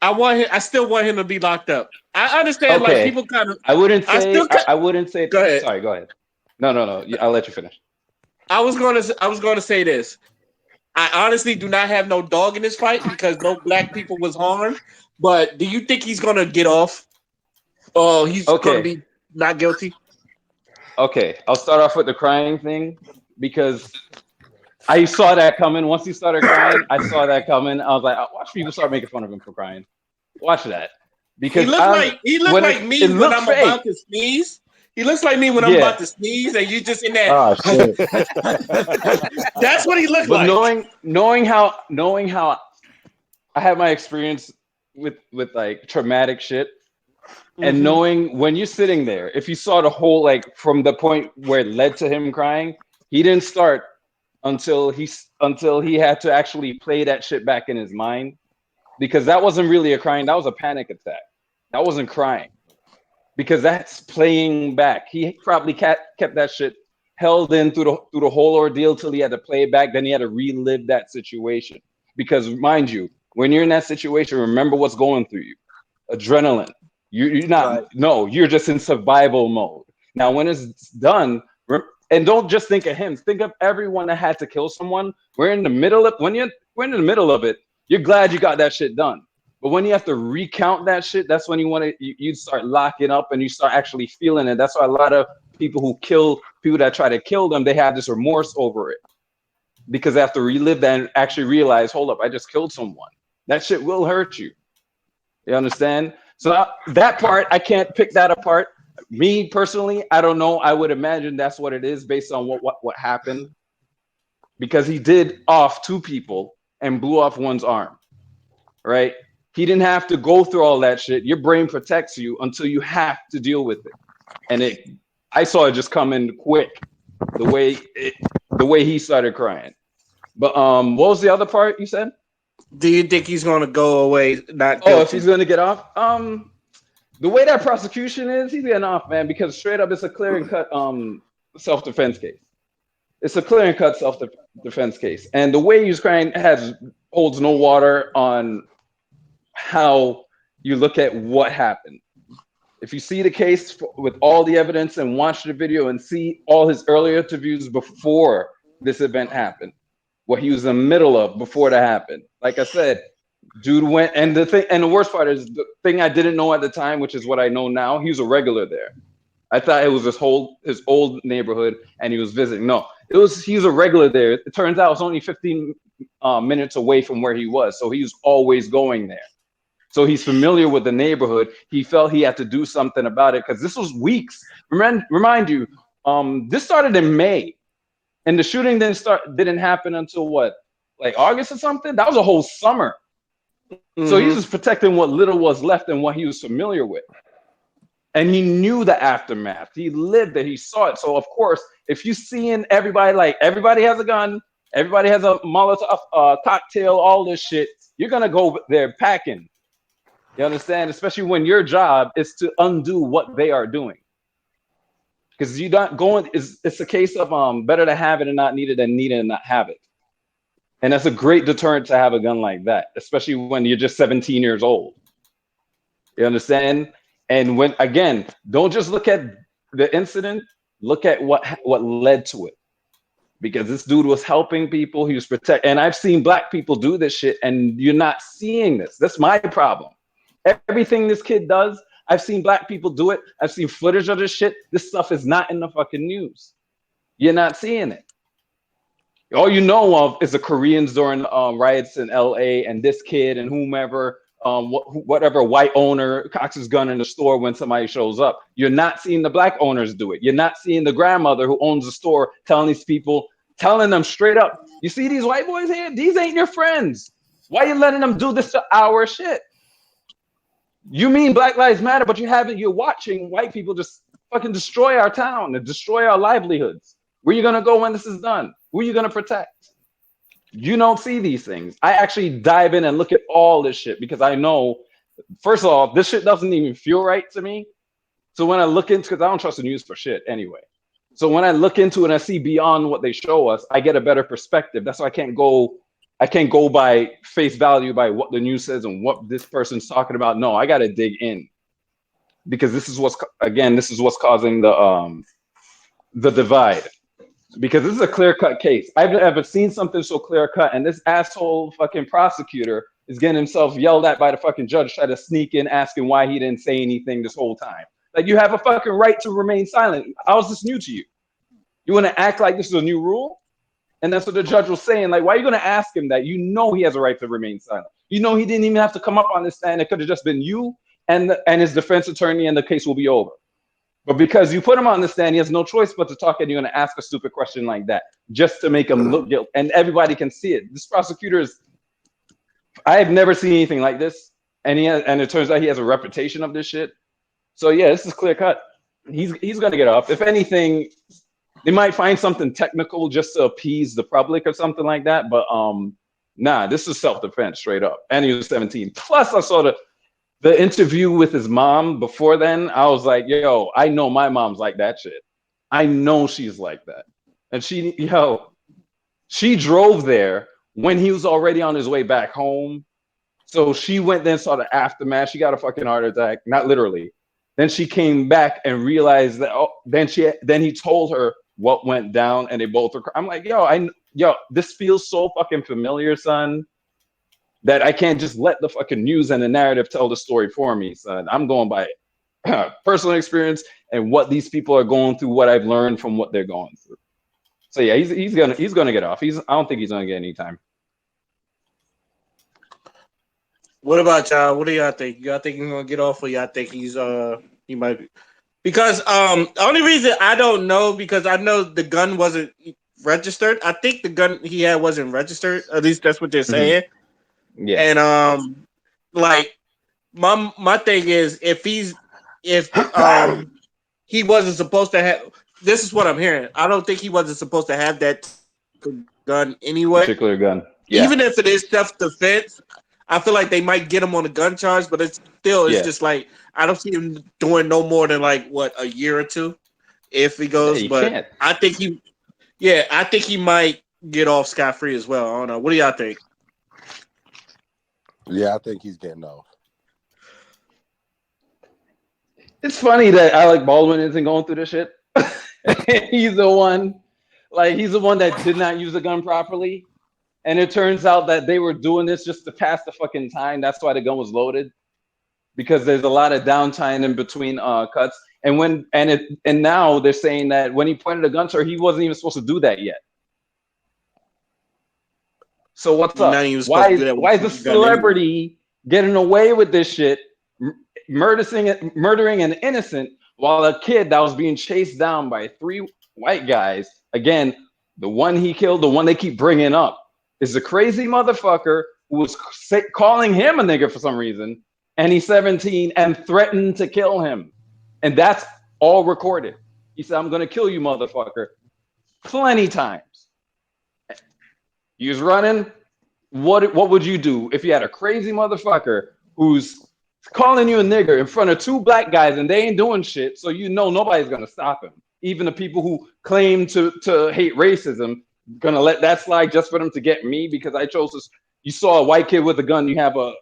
I still want him to be locked up. I understand, like people kind of. I wouldn't say. Go ahead. Sorry, go ahead. No. I'll let you finish. I was going to say this. I honestly do not have no dog in this fight because no black people was harmed. But do you think he's going to get off? Oh, he's going to be not guilty. Okay, I'll start off with the crying thing because I saw that coming. Once he started crying, I saw that coming. I was like, watch people start making fun of him for crying. Watch that. Because he looked like me when I'm about to sneeze. He looks like me when I'm about to sneeze, and you just in that. Oh shit! That's what he looked like. But knowing how I had my experience with like traumatic shit. And knowing when you're sitting there, if you saw the whole, like from the point where it led to him crying, he didn't start until he had to actually play that shit back in his mind, because that wasn't really a crying, that was a panic attack. That wasn't crying, because that's playing back. He probably kept that shit held in through the whole ordeal till he had to play it back. Then he had to relive that situation, because mind you, when you're in that situation, remember what's going through you. Adrenaline. You're not, no, you're just in survival mode. Now, when it's done, and don't just think of him, think of everyone that had to kill someone. We're in the middle of, we're in the middle of it, you're glad you got that shit done. But when you have to recount that shit, that's when you start locking up and you start actually feeling it. That's why a lot of people who kill people that try to kill them, they have this remorse over it, because they have to relive that and actually realize, hold up, I just killed someone. That shit will hurt you. You understand? So that part, I can't pick that apart. Me personally, I don't know. I would imagine that's what it is based on what happened, because he did off two people and blew off one's arm, right? He didn't have to go through all that shit. Your brain protects you until you have to deal with it. And I saw it just come in quick, the way he started crying. But what was the other part you said? Do you think he's gonna go away not Oh, if he's guilty? gonna get off, the way that prosecution is, he's getting off, man, because straight up, it's a clear and cut self defense case. It's a clear and cut self defense case, and the way he's crying holds no water on how you look at what happened. If you see the case with all the evidence and watch the video and see all his earlier interviews before this event happened, what he was in the middle of before that happened, like I said, dude went, and the worst part is the thing I didn't know at the time, which is what I know now. He was a regular there. I thought it was his old neighborhood, and he was visiting. No, he was a regular there. It turns out it's only 15 minutes away from where he was, so he was always going there. So he's familiar with the neighborhood. He felt he had to do something about it because this was weeks. Remind you, this started in May, and the shooting didn't happen until what, like August or something. That was a whole summer. Mm-hmm. So he was protecting what little was left and what he was familiar with. And he knew the aftermath. He lived it. He saw it. So, of course, if you're seeing everybody has a gun, everybody has a Molotov cocktail, all this shit, you're going to go there packing. You understand? Especially when your job is to undo what they are doing. Because you're not going, it's a case of better to have it and not need it than need it and not have it. And that's a great deterrent to have a gun like that, especially when you're just 17 years old. You understand? And again, don't just look at the incident, look at what led to it. Because this dude was helping people, he was protecting. And I've seen black people do this shit, and you're not seeing this. That's my problem. Everything this kid does, I've seen black people do it. I've seen footage of this shit. This stuff is not in the fucking news. You're not seeing it. All you know of is the Koreans during riots in LA and this kid and whomever, whatever white owner cocks his gun in the store when somebody shows up. You're not seeing the black owners do it. You're not seeing the grandmother who owns the store telling these people, telling them straight up, you see these white boys here? These ain't your friends. Why are you letting them do this to our shit? You mean Black Lives Matter, but you're watching white people just fucking destroy our town and destroy our livelihoods. Where are you going to go when this is done? Who are you going to protect? You don't see these things. I actually dive in and look at all this shit because I know, first of all, this shit doesn't even feel right to me. So when I look into, because I don't trust the news for shit anyway. So when I look into it and I see beyond what they show us, I get a better perspective. That's why I can't go by face value by what the news says and what this person's talking about. No, I got to dig in because this is what's causing the divide. Because this is a clear-cut case. I've never seen something so clear-cut, and this asshole fucking prosecutor is getting himself yelled at by the fucking judge trying to sneak in asking why he didn't say anything this whole time. Like, you have a fucking right to remain silent. How is this new to you? You want to act like this is a new rule? And that's what the judge was saying. Like, why are you going to ask him that? You know he has a right to remain silent. You know he didn't even have to come up on this stand. It could have just been you and his defense attorney, and the case will be over. But because you put him on the stand, he has no choice but to talk, and you're going to ask a stupid question like that just to make him look guilty. And everybody can see it. This prosecutor I have never seen anything like this. And it turns out he has a reputation of this shit. So yeah, this is clear cut. He's going to get off. If anything, they might find something technical just to appease the public or something like that. But nah, this is self-defense straight up. And he was 17. Plus, I saw the interview with his mom before then. I was like, yo, I know my mom's like that shit. I know she's like that. And she drove there when he was already on his way back home. So she went then saw the aftermath. She got a fucking heart attack, not literally. Then she came back and realized that. Then he told her what went down, and they both were. I'm like, this feels so fucking familiar, son, that I can't just let the fucking news and the narrative tell the story for me, son. I'm going by personal experience and what these people are going through, what I've learned from what they're going through. So yeah, he's gonna get off. I don't think he's gonna get any time. What about y'all? What do y'all think? Y'all think he's gonna get off, or y'all think he Because the only reason I don't know because I know the gun wasn't registered. I think the gun he had wasn't registered. At least that's what they're saying. Yeah. And like my thing is if he wasn't supposed to have. This is what I'm hearing. I don't think he wasn't supposed to have that gun anyway. Particular gun. Yeah. Even if it is self defense, I feel like they might get him on a gun charge, but it's Yeah. just like I don't see him doing no more than like what a year or two if he Yeah, goes. you But can't. I think he might get off scot free as well. I don't know. What do y'all think? Yeah, I think he's getting off. It's funny that Alec Baldwin isn't going through this shit. He's the one, he's the one that did not use the gun properly, and it turns out that they were doing this just to pass the fucking time. That's why the gun was loaded, because there's a lot of downtime in between cuts. And now they're saying that when he pointed a gun to her, he wasn't even supposed to do that yet. So what's Not up? even supposed to do that Why is a with the gun anyway. celebrity getting away with this shit, murdering an innocent, while a kid that was being chased down by 3 white guys, again, the one he killed, the one they keep bringing up, is a crazy motherfucker who was calling him a nigger for some reason, and he's 17 and threatened to kill him. And that's all recorded. He said, "I'm going to kill you, motherfucker," plenty times. He was running. What would you do if you had a crazy motherfucker who's calling you a nigger in front of 2 black guys and they ain't doing shit, so you know nobody's gonna stop him? Even the people who claim to hate racism gonna let that slide just for them to get me because I chose this. You saw a white kid with a gun, you have a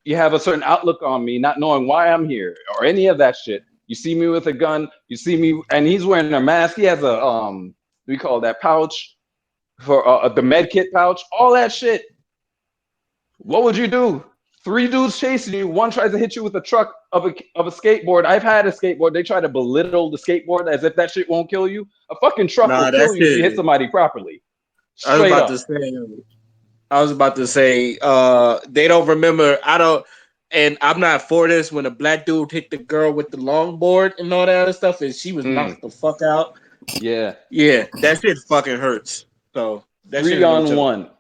you have a certain outlook on me, not knowing why I'm here or any of that shit. You see me with a gun, you see me, and he's wearing a mask. He has a we call that pouch for the med kit pouch, all that shit. What would you do? 3 dudes chasing you. One tries to hit you with a truck of a skateboard. I've had a skateboard. They try to belittle the skateboard as if that shit won't kill you. A fucking truck will kill you if you hit somebody properly. Straight up. I was about to say, they don't remember. And I'm not for this. When a black dude hit the girl with the longboard and all that other stuff, and she was knocked the fuck out. Yeah, that shit fucking hurts. So that 3 shit is on no 1,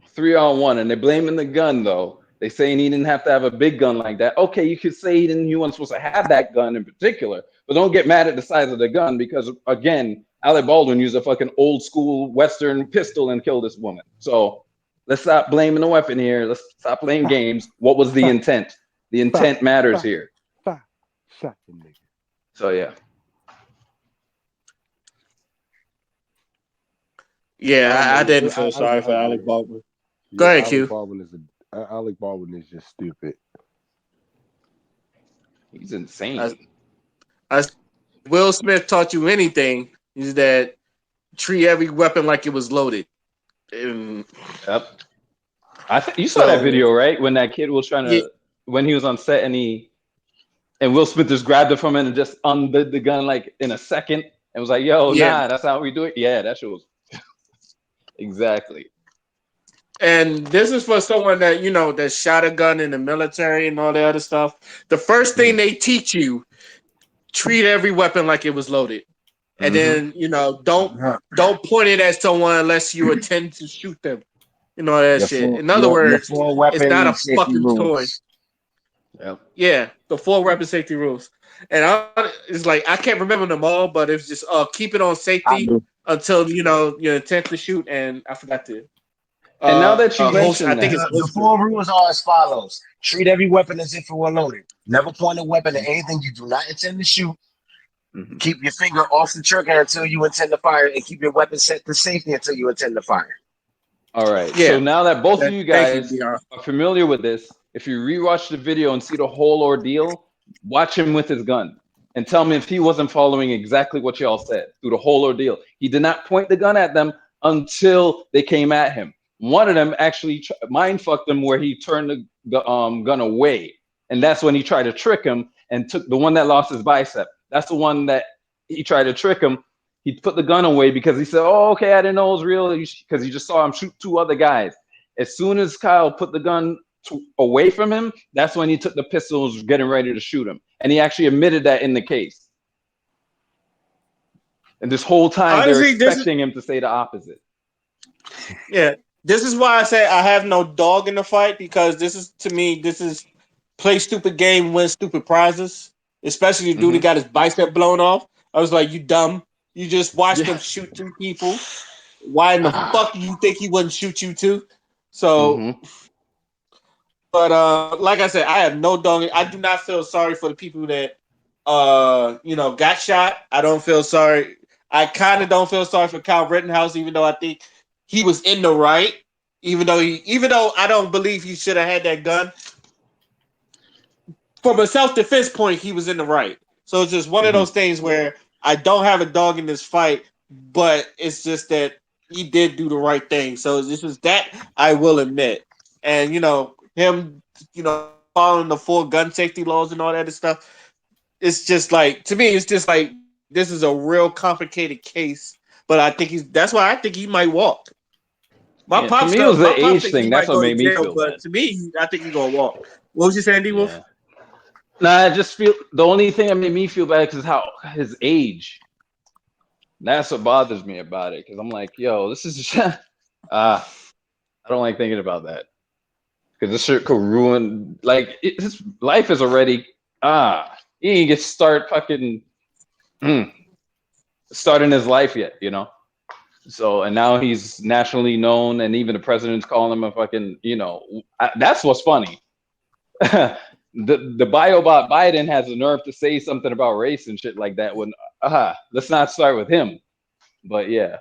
3 on 1, and they're blaming the gun though. They saying he didn't have to have a big gun like that. Okay, you could say he wasn't supposed to have that gun in particular, but don't get mad at the size of the gun because again, Alec Baldwin used a fucking old school Western pistol and killed this woman. So let's stop blaming the weapon here. Let's stop playing games. What was the intent? The intent matters here. Shot the nigga. So yeah. Yeah, I didn't feel sorry for Alec Baldwin. Go ahead, Q. Alec Baldwin is just stupid. He's insane. Will Smith taught you anything is that treat every weapon like it was loaded. Yep. You saw that video, right? When that kid was trying to, when he was on set and Will Smith just grabbed it from him and just undid the gun like in a second and was like, "Yo, nah, that's how we do it." Yeah, that shit was exactly. And this is for someone that that shot a gun in the military and all that other stuff. The first thing they teach you: treat every weapon like it was loaded, and then don't point it at someone unless you intend to shoot them. That shit. In other words, it's not a fucking toy. Yep. Yeah, the 4 weapon safety rules, and it's like I can't remember them all, but it's just keep it on safety until your intent to shoot, and I forgot to. And now that you mentioned that, the 4 rules are as follows: treat every weapon as if it were loaded. Never point a weapon at anything you do not intend to shoot. Keep your finger off the trigger until you intend to fire, and keep your weapon set to safety until you intend to fire. All right. Yeah. So now that both of you guys are familiar with this, if you rewatch the video and see the whole ordeal, watch him with his gun and tell me if he wasn't following exactly what y'all said through the whole ordeal. He did not point the gun at them until they came at him. One of them actually mind fucked him where he turned the gun away. And that's when he tried to trick him and took the one that lost his bicep. That's the one that he tried to trick him. He put the gun away because he said, "Oh, okay, I didn't know it was real," because he just saw him shoot 2 other guys. As soon as Kyle put the gun away from him, that's when he took the pistols, getting ready to shoot him, and he actually admitted that in the case. And this whole time, they're Honestly, expecting him to say the opposite. Yeah, this is why I say I have no dog in the fight, because this is, to me, this is play stupid game, win stupid prizes. Especially the dude who got his bicep blown off. I was like, you dumb. You just watched him shoot 2 people. Why in the fuck do you think he wouldn't shoot you too? So, but like I said, I have no dog. I do not feel sorry for the people that got shot. I don't feel sorry. I kind of don't feel sorry for Kyle Rittenhouse, even though I think he was in the right. Even though I don't believe he should have had that gun. From a self-defense point, he was in the right. So it's just one of those things where I don't have a dog in this fight, but it's just that he did do the right thing. So this is that I will admit. And him, following the full gun safety laws and all that stuff. It's just like, to me, it's just like, this is a real complicated case. But that's why I think he might walk. My For pops me, it was the thinks age he thing. That's might what go to made me jail, feel but bad. to me, I think he's gonna walk. What was you saying, D Wolf? Nah, I just feel the only thing that made me feel bad is how his age. That's what bothers me about it, because I'm like, yo, this is I don't like thinking about that, because this shit could ruin, like, his life is already he didn't get start fucking starting his life yet, So, and now he's nationally known, and even the president's calling him a fucking, that's what's funny. the biobot Biden has the nerve to say something about race and shit like that. When let's not start with him, but yeah,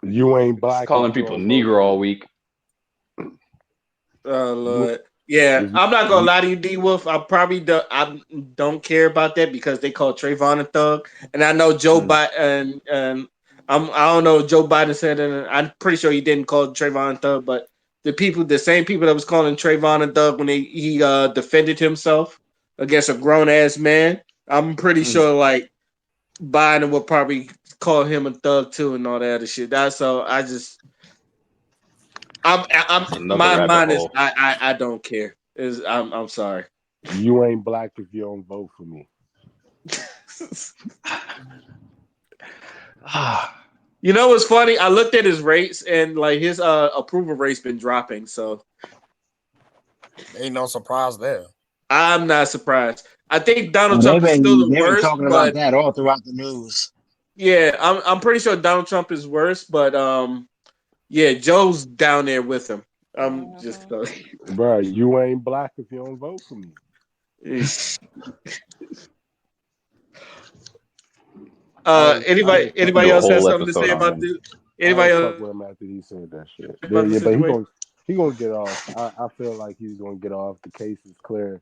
You ain't it's black if calling you people don't vote Negro for all me. week. Oh You, Lord, yeah, if I'm not gonna you, lie to you, D Wolf. I don't care about that, because they call Trayvon a thug, and I know Joe Biden, and I don't know if Joe Biden said it, and I'm pretty sure he didn't call Trayvon a thug, but the same people that was calling Trayvon a thug when he defended himself against a grown ass man, I'm pretty sure like Biden would probably call him a thug too and all that other shit. That's so I just. I'm It's another my rabbit mind is hole. I don't care. I'm sorry. you ain't black if you don't vote for me. You know what's funny? I looked at his rates, and like his approval rate's been dropping, so Ain't no surprise there. I'm not surprised. I think Donald Well, Trump is still the they've been worst, talking about but that all throughout the news. yeah, I'm pretty sure Donald Trump is worse, but yeah, Joe's down there with him. I'm just Bro, you ain't black if you don't vote for me. Anybody Do a else has whole something to episode say on about him. this? I Anybody ain't else fuck with him after he said that shit. about the Yeah, but situation? he gonna get off. I feel like he's gonna get off. The case is clear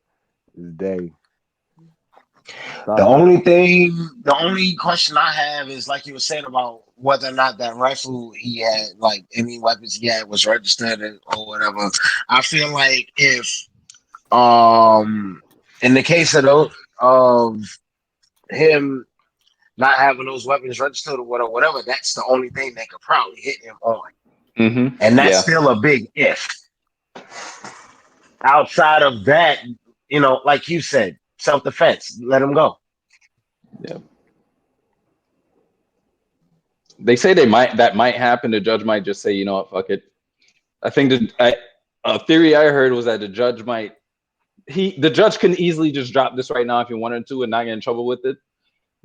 as day. The Stop. only question I have is like you were saying about whether or not that rifle he had, like any weapons he had, was registered or whatever. I feel like if in the case of him not having those weapons registered or whatever, that's the only thing that could probably hit him on. And that's Yeah. still a big if. Outside of that, like you said, self-defense, let him go. Yeah. They say that might happen. The judge might just say, you know what, fuck it. I think a theory I heard was that the judge can easily just drop this right now if he wanted to and not get in trouble with it.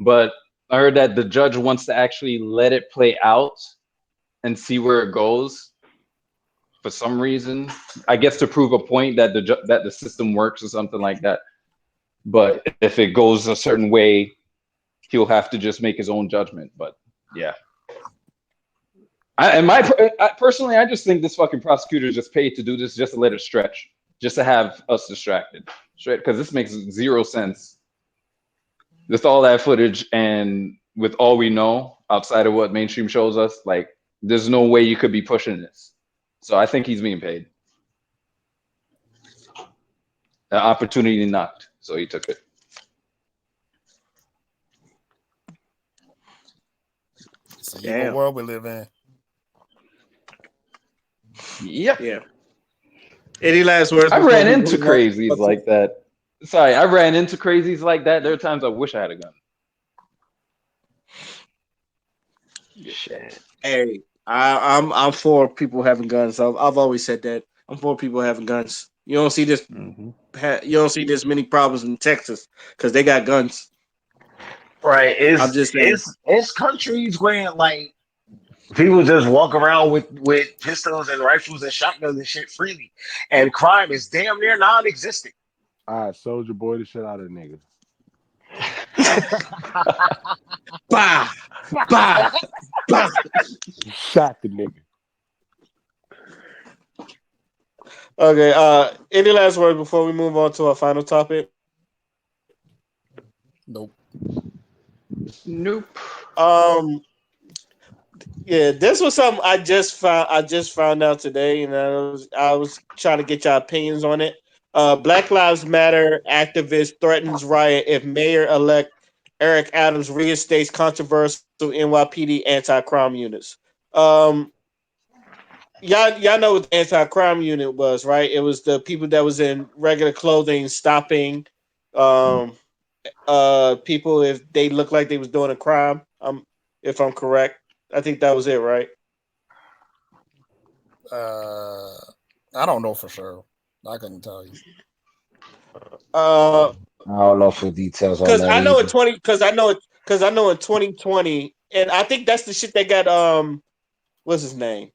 But I heard that the judge wants to actually let it play out and see where it goes. For some reason, I guess to prove a point that the system works or something like that. But if it goes a certain way, he'll have to just make his own judgment. But yeah. Personally, I just think this fucking prosecutor is just paid to do this, just to let it stretch, just to have us distracted, straight, because this makes zero sense with all that footage and with all we know outside of what mainstream shows us. Like, there's no way you could be pushing this. So I think he's being paid. An opportunity knocked, so he took it. It's an evil Damn. world we live in. Yep. Yeah. Any last words I before ran we into move on? crazies like that. Sorry, I ran into crazies like that. There are times I wish I had a gun. Shit. Hey, I'm for people having guns. I've always said that. I'm for people having guns. Hmm. You don't see this many problems in Texas because they got guns. Right. I'm just saying. It's countries where like people just walk around with pistols and rifles and shotguns and shit freely, and crime is damn near non-existent. All right, Soldier Boy the shit out of nigga. Bah, bah, bah. Shot the nigga. Okay. Any last words before we move on to our final topic? Nope. Nope. Um. Yeah, this was something I just found. I just found out today, and I was trying to get your opinions on it. Black Lives Matter activist threatens riot if Mayor-elect Eric Adams reinstates controversial NYPD anti-crime units. Um, y'all know what the anti-crime unit was, right? It was the people that was in regular clothing stopping um people if they looked like they was doing a crime. If I'm correct. I think that was it, right? Uh, I don't know for sure. I couldn't tell you. Uh, I don't know for details on because that I know in either. 20, because I know in 2020, and I think that's the shit that got what's his name?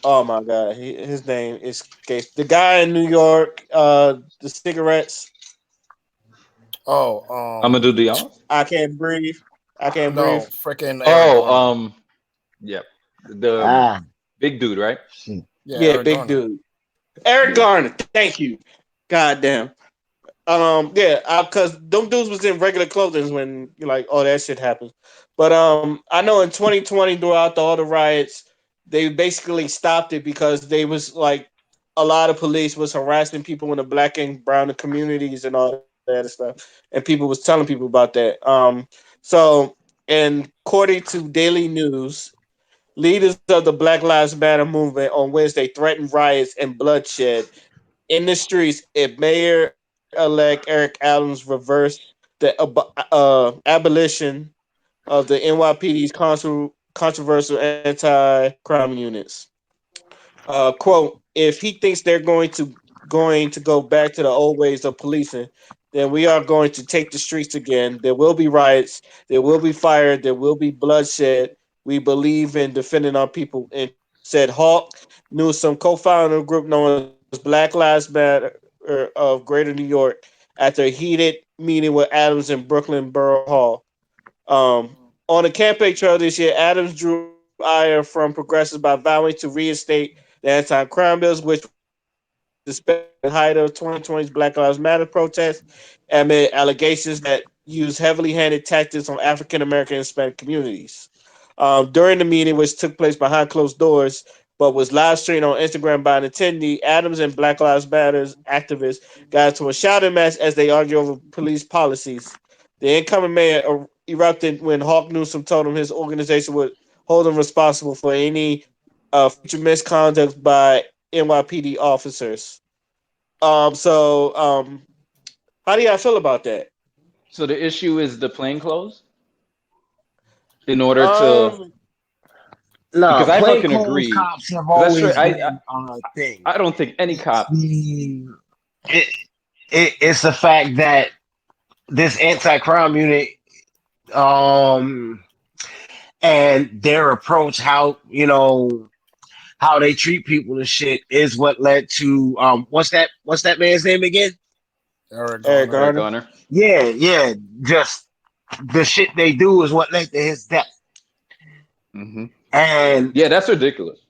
Oh my god, his name escapes. The guy in New York, the cigarettes. Oh, Amadou Diallo. I can't breathe. I can't breathe. no, freaking Eric Oh, Garner. yep. The Ah, big dude, right? shit. Yeah, Yeah, Eric big Garner. dude. Eric Yeah. Garner. Thank you. God damn. Yeah, because them dudes was in regular clothing when you're like, oh, that shit happens. But I know in 2020 throughout all the riots, they basically stopped it because they was like a lot of police was harassing people in the black and brown communities and all that stuff, and people was telling people about that. So and according to Daily News, leaders of the Black Lives Matter movement on Wednesday threatened riots and bloodshed in the streets if Mayor-elect Eric Adams reversed the abolition of the NYPD's controversial anti-crime units. Quote: If he thinks they're going to go back to the old ways of policing, then we are going to take the streets again. There will be riots. There will be fire. There will be bloodshed. We believe in defending our people. And said Hawk Newsom, co-founder of a group known as Black Lives Matter of Greater New York, after a heated meeting with Adams in Brooklyn Borough Hall. On the campaign trail this year, Adams drew ire from progressives by vowing to reinstate the anti-crime bills, which was suspended during the height of 2020's Black Lives Matter protests, amid allegations that used heavily handed tactics on African American and Hispanic communities. During the meeting, which took place behind closed doors, but was live streamed on Instagram by an attendee, Adams and Black Lives Matter activists got into a shouting match as they argued over police policies. The incoming mayor erupted when Hawk Newsom told him his organization would hold him responsible for any future misconduct by NYPD officers. How do y'all feel about that? So the issue is the plain clothes in order to, Um, No, because I plain fucking clothes agree. cops have Because that's true. always been a thing. I don't think any It's cop. it, it's the fact that this anti-crime unit, um, and their approach, how how they treat people and shit, is what led to what's that man's name again? Eric Eric Garner. Eric Garner. Garner. Yeah, yeah, just the shit they do is what led to his death. Hmm. And Yeah, that's ridiculous.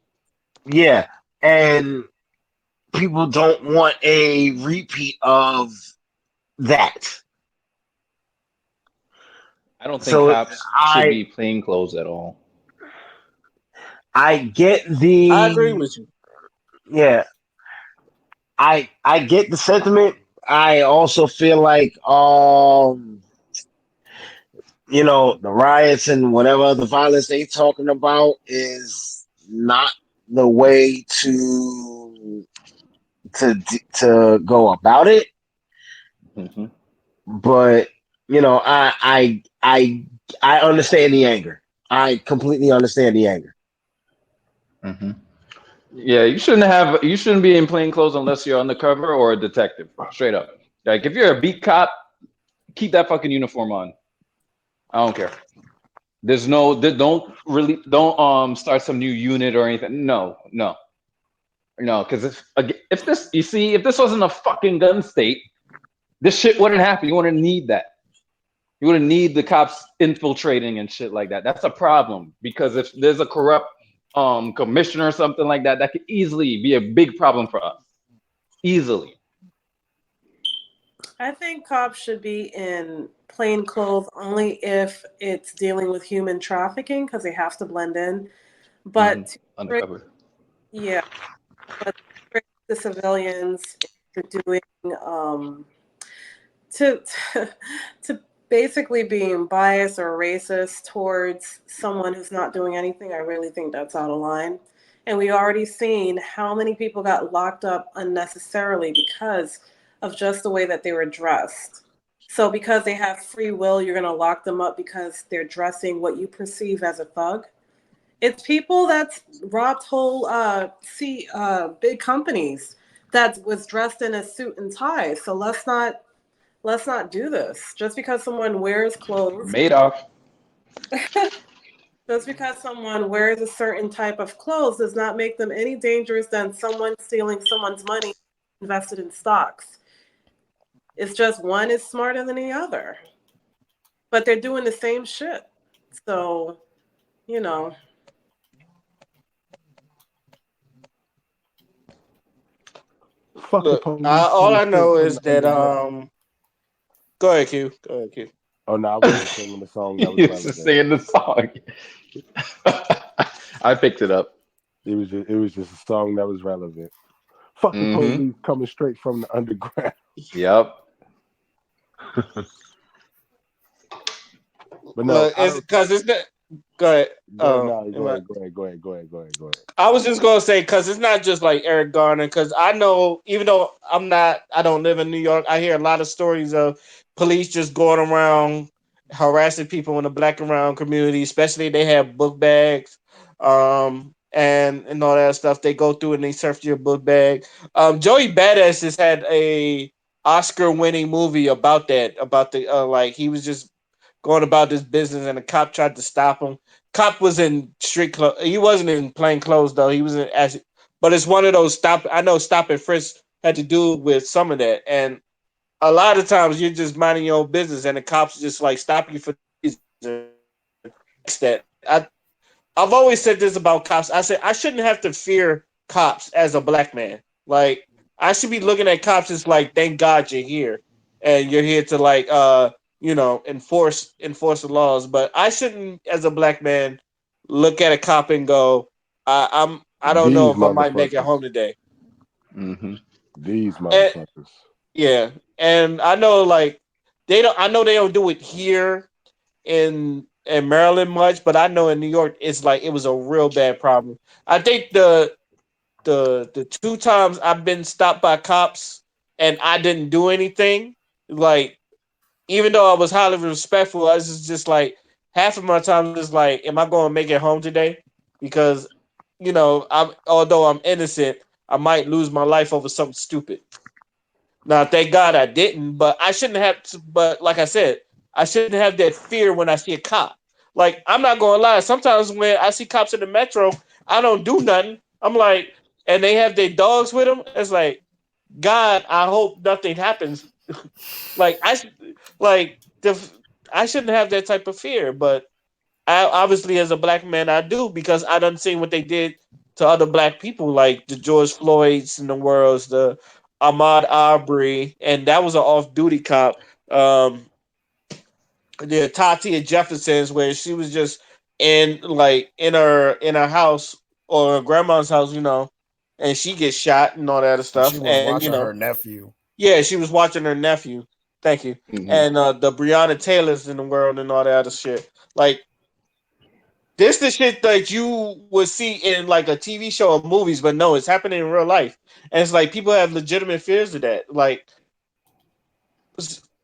yeah, and people don't want a repeat of that. I don't think So cops should I be plain clothes at all. I get I agree the with you. yeah, I get the sentiment. I also feel like the riots and whatever other violence they talking about is not the way to go about it, Mm-hmm. but you know, I understand the anger. I completely understand the anger. Mm-hmm. Yeah, you shouldn't be in plain clothes unless you're undercover or a detective. Straight up. Like if you're a beat cop, keep that fucking uniform on. I don't care. Don't start some new unit or anything. No, no, no. Because if this you see if this wasn't a fucking gun state, this shit wouldn't happen. You wouldn't need that. You wouldn't need the cops infiltrating and shit like that. That's a problem because if there's a corrupt commissioner or something like that, that could easily be a big problem for us. Easily. I think cops should be in plain clothes only if it's dealing with human trafficking because they have to blend in. Mm-hmm. But Undercover. yeah, but the civilians are doing to to basically being biased or racist towards someone who's not doing anything, I really think that's out of line. And we already seen how many people got locked up unnecessarily because of just the way that they were dressed. So because they have free will, you're going to lock them up because they're dressing what you perceive as a thug. It's people that's robbed whole big companies that was dressed in a suit and tie. So let's not do this. Just because someone wears clothes, Madoff. just because someone wears a certain type of clothes does not make them any dangerous than someone stealing someone's money invested in stocks. It's just one is smarter than the other. But they're doing the same shit. So, you know, Fuck the Look, police all coming I straight know from is the that underground. Go ahead, Q. Go ahead, Q. Oh no, I was just singing the song that was He was just relevant. singing the song. I picked it up. It was just a song that was relevant. Fuck the Mm-hmm. police coming straight from the underground. Yep. But no, Look, I it's don't. because it's the. Go ahead. Go ahead, no, Am go I- ahead, go ahead, go ahead, go ahead, go ahead, go ahead. I was just gonna say because it's not just like Eric Garner. Because I know, even though I don't live in New York. I hear a lot of stories of police just going around harassing people in the black and brown community, especially they have book bags, and all that stuff. They go through and they search your book bag. Joey Badass has had a Oscar-winning movie about that. About the like he was just going about this business, and the cop tried to stop him. Cop was in street clothes. He wasn't in plain clothes though. He was in as, but it's one of those stop. I know stop and frisk had to do with some of that, and a lot of times you're just minding your own business, and the cops just like stop you for no reason. That I've always said this about cops. I said I shouldn't have to fear cops as a black man. Like I should be looking at cops as like, thank God you're here, and you're here to like enforce the laws. But I shouldn't, as a black man, look at a cop and go, I don't know These if I might make it motherfuckers. home today. Mm-hmm. These And motherfuckers. yeah, and I know like they don't. I know they don't do it here in Maryland much, but I know in New York it's like it was a real bad problem. I think the two times I've been stopped by cops and I didn't do anything, like even though I was highly respectful, I was just like half of my time is like, am I going to make it home today? Because I'm although I'm innocent, I might lose my life over something stupid. Now, thank God I didn't, but I shouldn't have. But like I said, I shouldn't have that fear when I see a cop. Like I'm not gonna lie. Sometimes when I see cops in the metro, I don't do nothing. I'm like, and they have their dogs with them. It's like, God, I hope nothing happens. Like like the, I shouldn't have that type of fear. But I obviously, as a black man, I do because I done seen what they did to other black people, like the George Floyds in the worlds, the Ahmaud Arbery, and that was an off-duty cop. Um, the Tatia Jefferson's, where she was just in her house or her grandma's house, and she gets shot and all that other She stuff, was and watching her nephew. yeah, she was watching her nephew. Thank you, Mm-hmm. and the Breonna Taylors in the world and all that other shit, like This the shit that you would see in like a TV show or movies, but no, it's happening in real life. And it's like people have legitimate fears of that.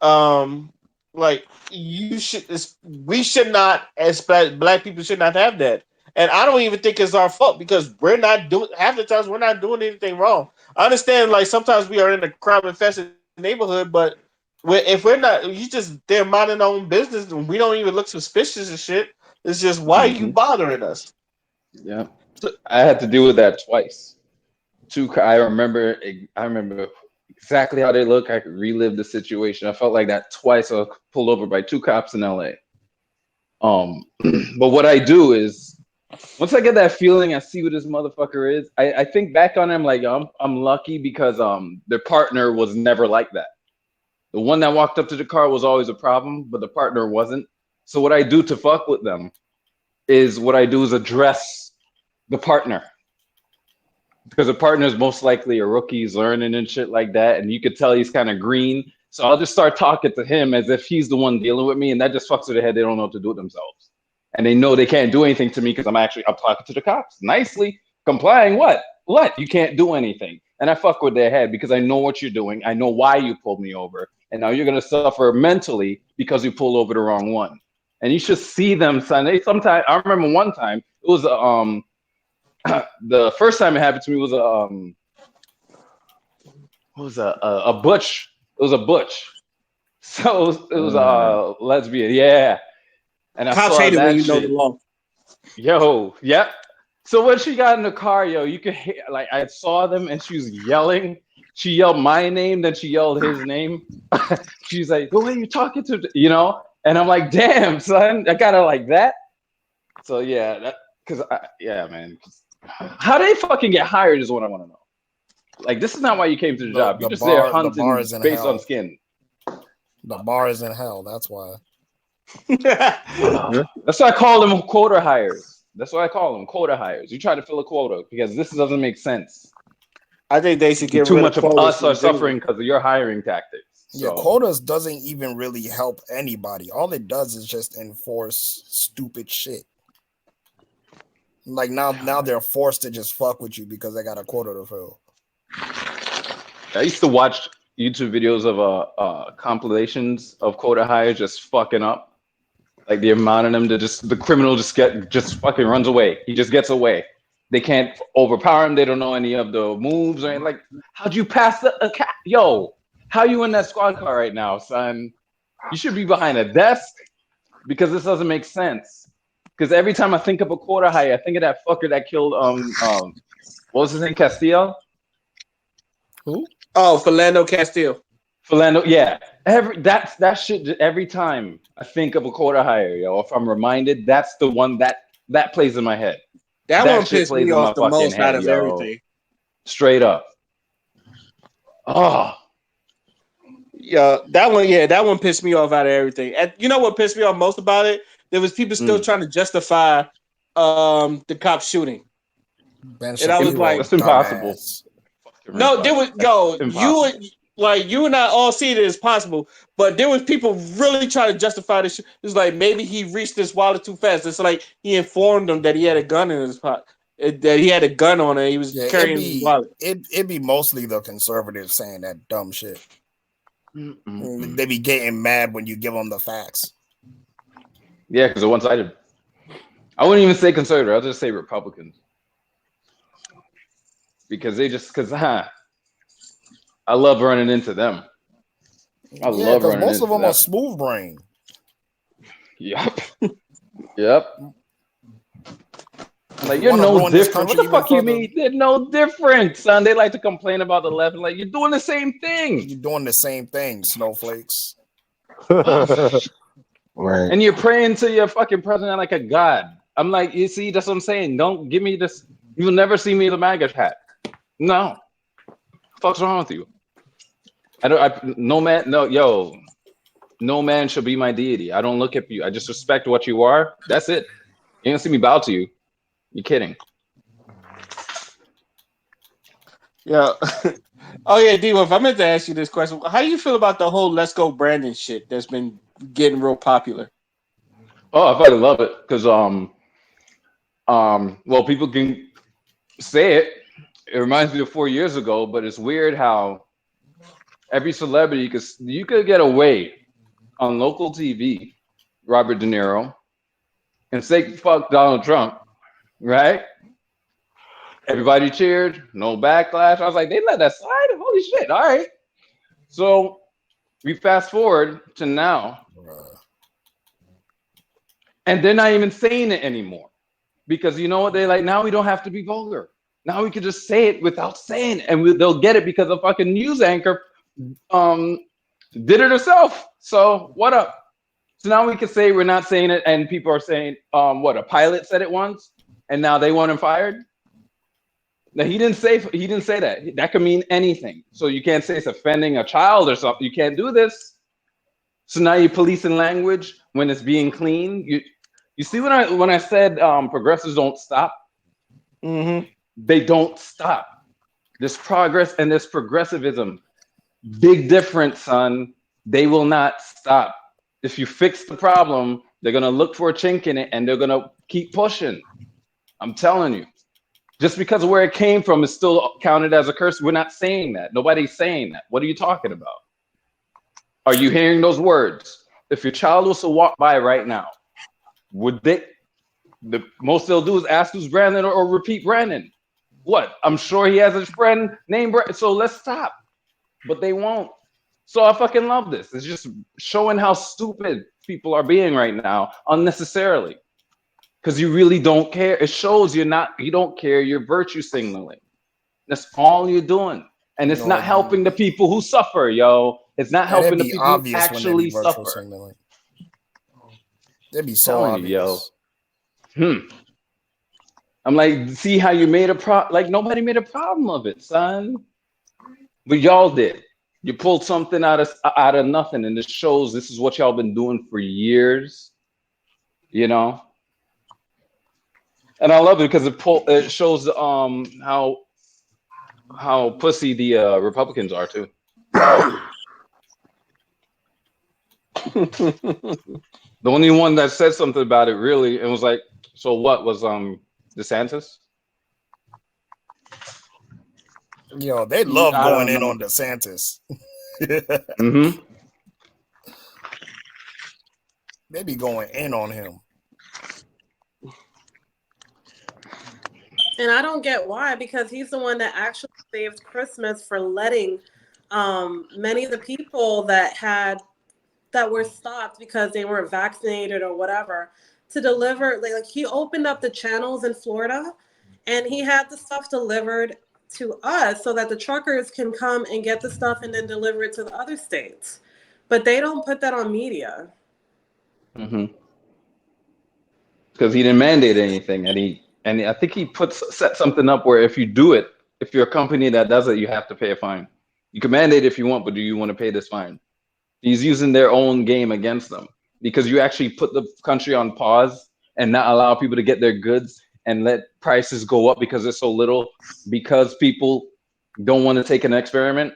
Um, like you should, we should not, as black people, should not have that. And I don't even think it's our fault because we're not doing half the times we're not doing anything wrong. I understand, like sometimes we are in a crime infested neighborhood, but if we're not, you just they're minding their own business and we don't even look suspicious and shit. It's just why are you Mm-hmm. bothering us? Yeah, I had to deal with that twice. I remember. I remember exactly how they look. I could relive the situation. I felt like that twice. I was pulled over by 2 cops in LA. But what I do is once I get that feeling, I see what this motherfucker is. I think back on him like I'm lucky because their partner was never like that. The one that walked up to the car was always a problem, but the partner wasn't. So what I do to fuck with them is address the partner. Because the partner is most likely a rookie, he's learning and shit like that, and you could tell he's kind of green. So I'll just start talking to him as if he's the one dealing with me, and that just fucks with their head. They don't know what to do with themselves, and they know they can't do anything to me because I'm talking to the cops nicely, complying. What? You can't do anything, and I fuck with their head because I know what you're doing. I know why you pulled me over, and now you're gonna suffer mentally because you pulled over the wrong one. And you should see them, son. Sometimes I remember one time it was the first time it happened to me was a butch. It was a butch. So it was a lesbian. Yeah. And I Cops saw hate it when that you know the shit. law. Yo, yep. So when she got in the car, yo, you could hear, like I saw them and she was yelling. She yelled my name, then she yelled his name. She's like, "Who are you talking to?" You know? And I'm like, "Damn, son, I got her like that." So yeah, yeah, man. How they fucking get hired is what I want to know. Like, this is not why you came to the job. You're just there the bar hunting is in based on hell. skin. The bar is in hell. That's why. That's why I call them quota hires. That's why I call them quota hires. You try to fill a quota because this doesn't make sense. I think they should get Too rid much of of quotas us are suffering because of your hiring tactics. Yeah, So. quotas doesn't even really help anybody. All it does is just enforce stupid shit. Like now they're forced to just fuck with you because they got a quota to fill. I used to watch YouTube videos of compilations of quota hires just fucking up. Like the amount of them the criminal just fucking runs away. He just gets away. They can't overpower him. They don't know any of the moves or anything. Like, how'd you pass a cat? Yo, how you in that squad car right now, son? You should be behind a desk because this doesn't make sense. Because every time I think of a quota hire, I think of that fucker that killed what was his name? Castillo? Who? Oh, Philando Castile. Philando, yeah. That shit. Every time I think of a quota hire, yo, if I'm reminded, that's the one that plays in my head. That That one shit pissed plays me in my off the fucking most out head, of yo. everything. Straight up. Oh. Yeah, that one pissed me off out of everything. And you know what pissed me off most about it? There was people still trying to justify the cop shooting. Ben And I was Shapiro, like, that's impossible. no, there was you and I all see it as possible, but there was people really trying to justify this. It's like maybe he reached his wallet too fast. It's like he informed them that he had a gun in his pocket, that he had a gun on it. He was carrying his wallet. It'd be mostly the conservatives saying that dumb shit. They be getting mad when you give them the facts. Yeah, because they're one-sided. I wouldn't even say conservative. I'll just say Republicans. Because I love running into them. I love running most into of them them. are smooth brain. Yep. Like, you're no different. What the fuck you mean? They're no different, son. They like to complain about the left. Like, you're doing the same thing. You're doing the same thing, snowflakes. Right. And you're praying to your fucking president like a god. I'm like, you see, that's what I'm saying. Don't give me this. You'll never see me with a MAGA hat. No. What's wrong with you? No man should be my deity. I don't look at you. I just respect what you are. That's it. You don't see me bow to you. You're kidding. Yeah. Oh yeah, D-Wolf, I meant to ask you this question. How do you feel about the whole "Let's Go Brandon" shit that's been getting real popular? Oh, I fucking love it because Well, people can say it. It reminds me of 4 years ago, but it's weird how every celebrity, because you could get away on local TV, Robert De Niro, and say fuck Donald Trump, right? Everybody cheered, no backlash. I was like, they let that slide? Holy shit! All right. So we fast forward to now, and they're not even saying it anymore because you know what? They're like, now we don't have to be vulgar. Now we can just say it without saying it, and they'll get it because a fucking news anchor um, did it herself. So what up? So now we can say we're not saying it, and people are saying, what, a pilot said it once, and now they want him fired. Now he didn't say that. That could mean anything. So you can't say it's offending a child or something. You can't do this. So now you're policing language when it's being clean. You see when I said progressives don't stop. They don't stop. There's progress and there's progressivism. Big difference, son. They will not stop. If you fix the problem, they're gonna look for a chink in it and they're gonna keep pushing. I'm telling you. Just because of where it came from is still counted as a curse. We're not saying that. Nobody's saying that. What are you talking about? Are you hearing those words? If your child was to walk by right now, would they? The most they'll do is ask who's Brandon or repeat Brandon. What? I'm sure he has a friend named Brandon. So let's stop. But they won't. So I fucking love this. It's just showing how stupid people are being right now unnecessarily. Because you really don't care. It shows you don't care. You're virtue signaling. That's all you're doing. And it's not helping the people who suffer, yo. It's not helping the people who actually suffer. Signaling. They'd be so Telling obvious. You, yo. I'm like, see how you made like nobody made a problem of it, son. But y'all did. You pulled something out of nothing, and it shows this is what y'all been doing for years. You know? And I love it because it shows how pussy the Republicans are too. The only one that said something about it really, it was like, so what was DeSantis? Yo, they love going in on DeSantis. Mm-hmm. They be going in on him. And I don't get why, because he's the one that actually saved Christmas for letting many of the people that were stopped because they weren't vaccinated or whatever to deliver. Like he opened up the channels in Florida and he had the stuff delivered to us so that the truckers can come and get the stuff and then deliver it to the other states. But they don't put that on media. Mm-hmm. Because he didn't mandate anything, and I think he set something up where if you do it, if you're a company that does it, you have to pay a fine. You can mandate if you want, but do you want to pay this fine? He's using their own game against them because you actually put the country on pause and not allow people to get their goods and let prices go up because there's so little, because people don't want to take an experiment.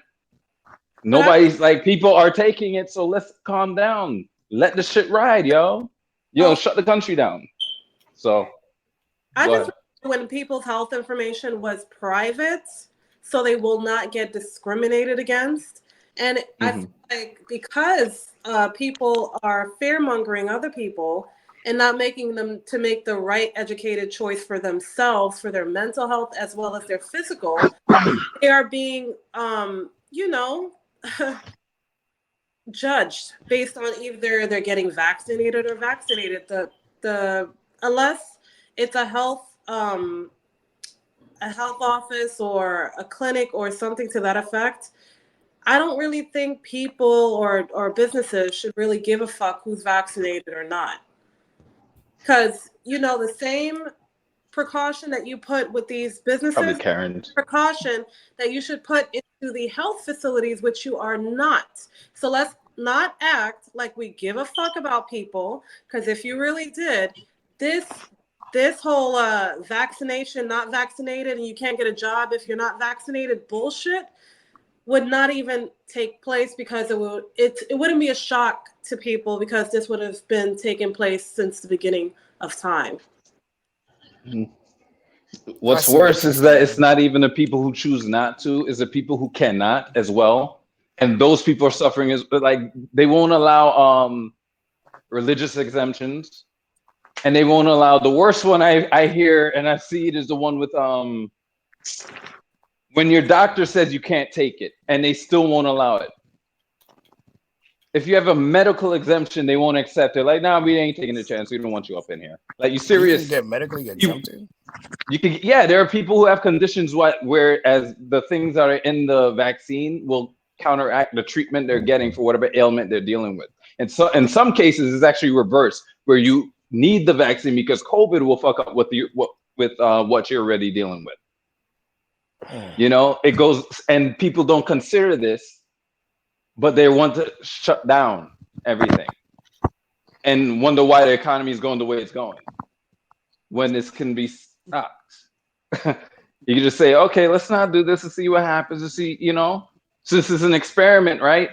Nobody's like, people are taking it, so let's calm down. Let the shit ride, yo. Shut the country down. So I just when people's health information was private, so they will not get discriminated against. And I feel like because people are fear-mongering other people and not making them to make the right educated choice for themselves, for their mental health as well as their physical, they are being, judged based on either they're getting vaccinated or vaccinated. Unless it's a health office or a clinic or something to that effect, I don't really think people or businesses should really give a fuck who's vaccinated or not. Because, the same precaution that you put with these businesses, precaution that you should put into the health facilities, which you are not. So let's not act like we give a fuck about people, because if you really did, this whole vaccination, not vaccinated, and you can't get a job if you're not vaccinated bullshit would not even take place, because it wouldn't be a shock to people, because this would have been taking place since the beginning of time. I What's see worse what you're is that it's saying. not even the people who choose not to, it's the people who cannot as well. And those people are suffering as like they won't allow religious exemptions, and they won't allow the worst one I hear and I see it is the one with when your doctor says you can't take it and they still won't allow it. If you have a medical exemption, they won't accept it. Like, nah, we ain't taking a chance. We don't want you up in here. Like, you You can serious? get medically You exempted. you can, yeah. There are people who have conditions whereas the things that are in the vaccine will counteract the treatment they're getting for whatever ailment they're dealing with. And so, in some cases, it's actually reversed, where you need the vaccine because COVID will fuck up what you're already dealing with. You know, it goes, and people don't consider this, but they want to shut down everything and wonder why the economy is going the way it's going when this can be stopped. You can just say, okay, let's not do this and see what happens. To see, you know, so this is an experiment, right?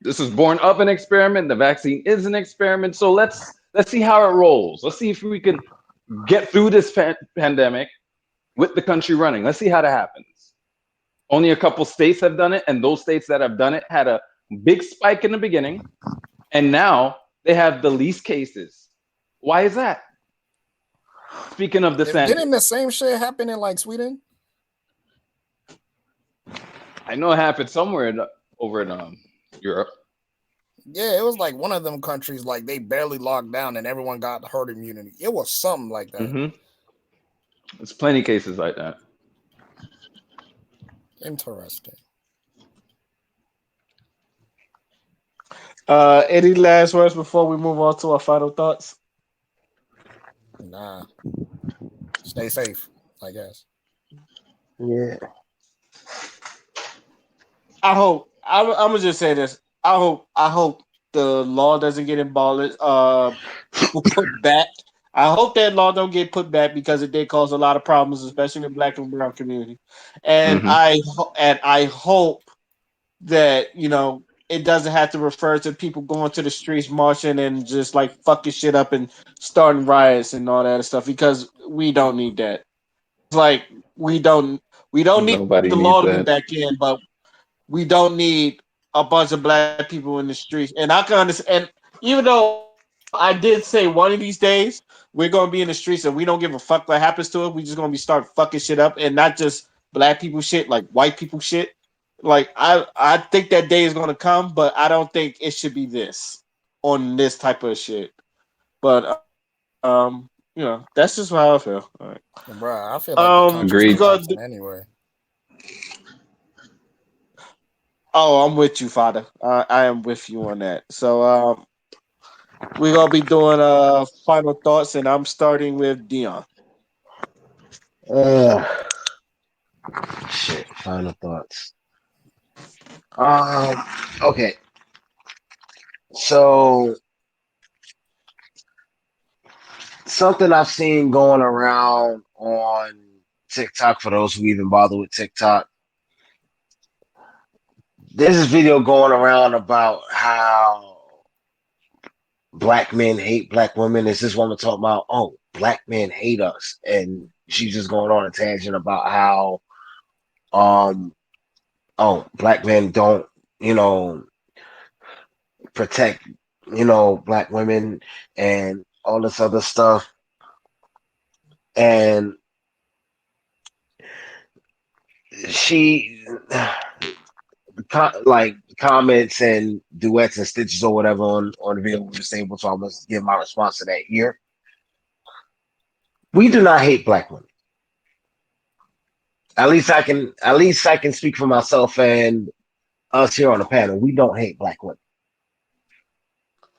This was born of an experiment. The vaccine is an experiment. So let's see how it rolls. Let's see if we can get through this pandemic with the country running. Let's see how that happens. Only a couple states have done it, and those states that have done it had a big spike in the beginning, and now they have the least cases. Why is that? Speaking of Didn't the DeSantis, same shit happen in like Sweden? I know it happened somewhere over in Europe. Yeah, it was like one of them countries like they barely locked down and everyone got herd immunity. It was something like that. Mm-hmm. There's plenty of cases like that. Interesting. Any last words before we move on to our final thoughts? Nah. Stay safe, I guess. Yeah. I hope I'm gonna just say this. I hope the law doesn't get abolished. Put back. I hope that law don't get put back because it did cause a lot of problems, especially in the black and brown community. And Mm-hmm. I hope that it doesn't have to refer to people going to the streets marching and just like fucking shit up and starting riots and all that stuff because we don't need that. Like we don't we don't need Nobody the needs law to be that. back in, but we don't need a bunch of black people in the streets. And I can understand. And even though I did say one of these days we're gonna be in the streets and we don't give a fuck what happens to it, we just gonna be start fucking shit up and not just black people shit, like white people shit. Like I think that day is gonna come, but I don't think it should be this on this type of shit. But that's just how I feel. All right. Bruh, I feel like the country's We Agreed. gonna collapsing anyway. Oh, I'm with you, Father. I am with you on that. So we're gonna be doing final thoughts, and I'm starting with Dion. Uh, Shit. Final thoughts. Um. Okay. So something I've seen going around on TikTok for those who even bother with TikTok. There's this video going around about how black men hate black women. Is this woman talking about, oh, black men hate us? And she's just going on a tangent about how, um, oh, black men don't, you know, protect, black women and all this other stuff. And she, like comments and duets and stitches or whatever on the video was disabled, so I must give my response to that here. We do not hate black women. At least I can speak for myself and us here on the panel. We don't hate black women.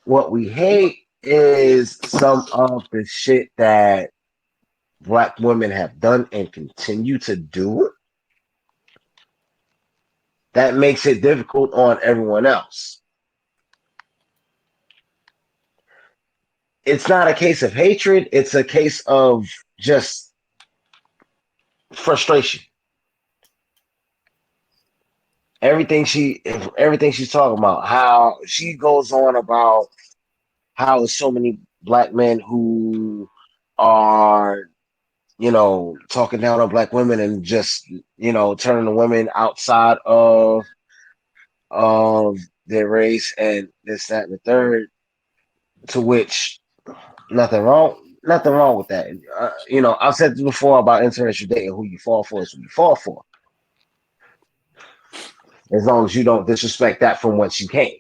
What we hate is some of the shit that black women have done and continue to do that makes it difficult on everyone else. It's not a case of hatred, it's a case of just frustration. Everything she's talking about, how she goes on about how so many black men who are talking down on black women and just, turning the women outside of their race and this, that, and the third, to which nothing wrong with that. I've said this before about interracial dating. Who you fall for is who you fall for, as long as you don't disrespect that from whence you came.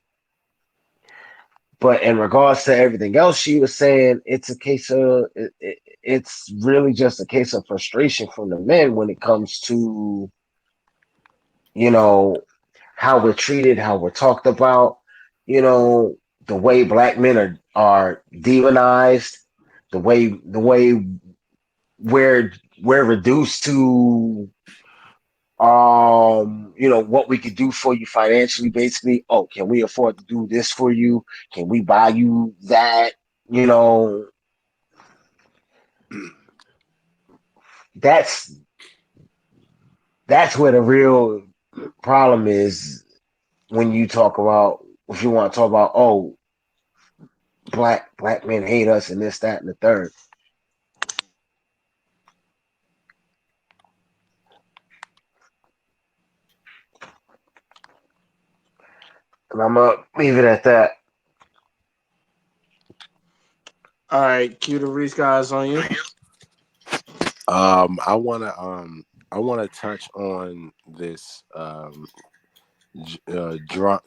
But in regards to everything else she was saying, it's really just a case of frustration from the men when it comes to, you know, how we're treated, how we're talked about, you know, the way black men are demonized, the way we're we're reduced to, what we could do for you financially. Basically, oh, can we afford to do this for you? Can we buy you that? you know that's that's where the real problem is, when you talk about, if you want to talk about, oh, black men hate us and this, that, and the third. And I'm gonna leave it at that. All right, cue the Reese guys on you. I wanna touch on this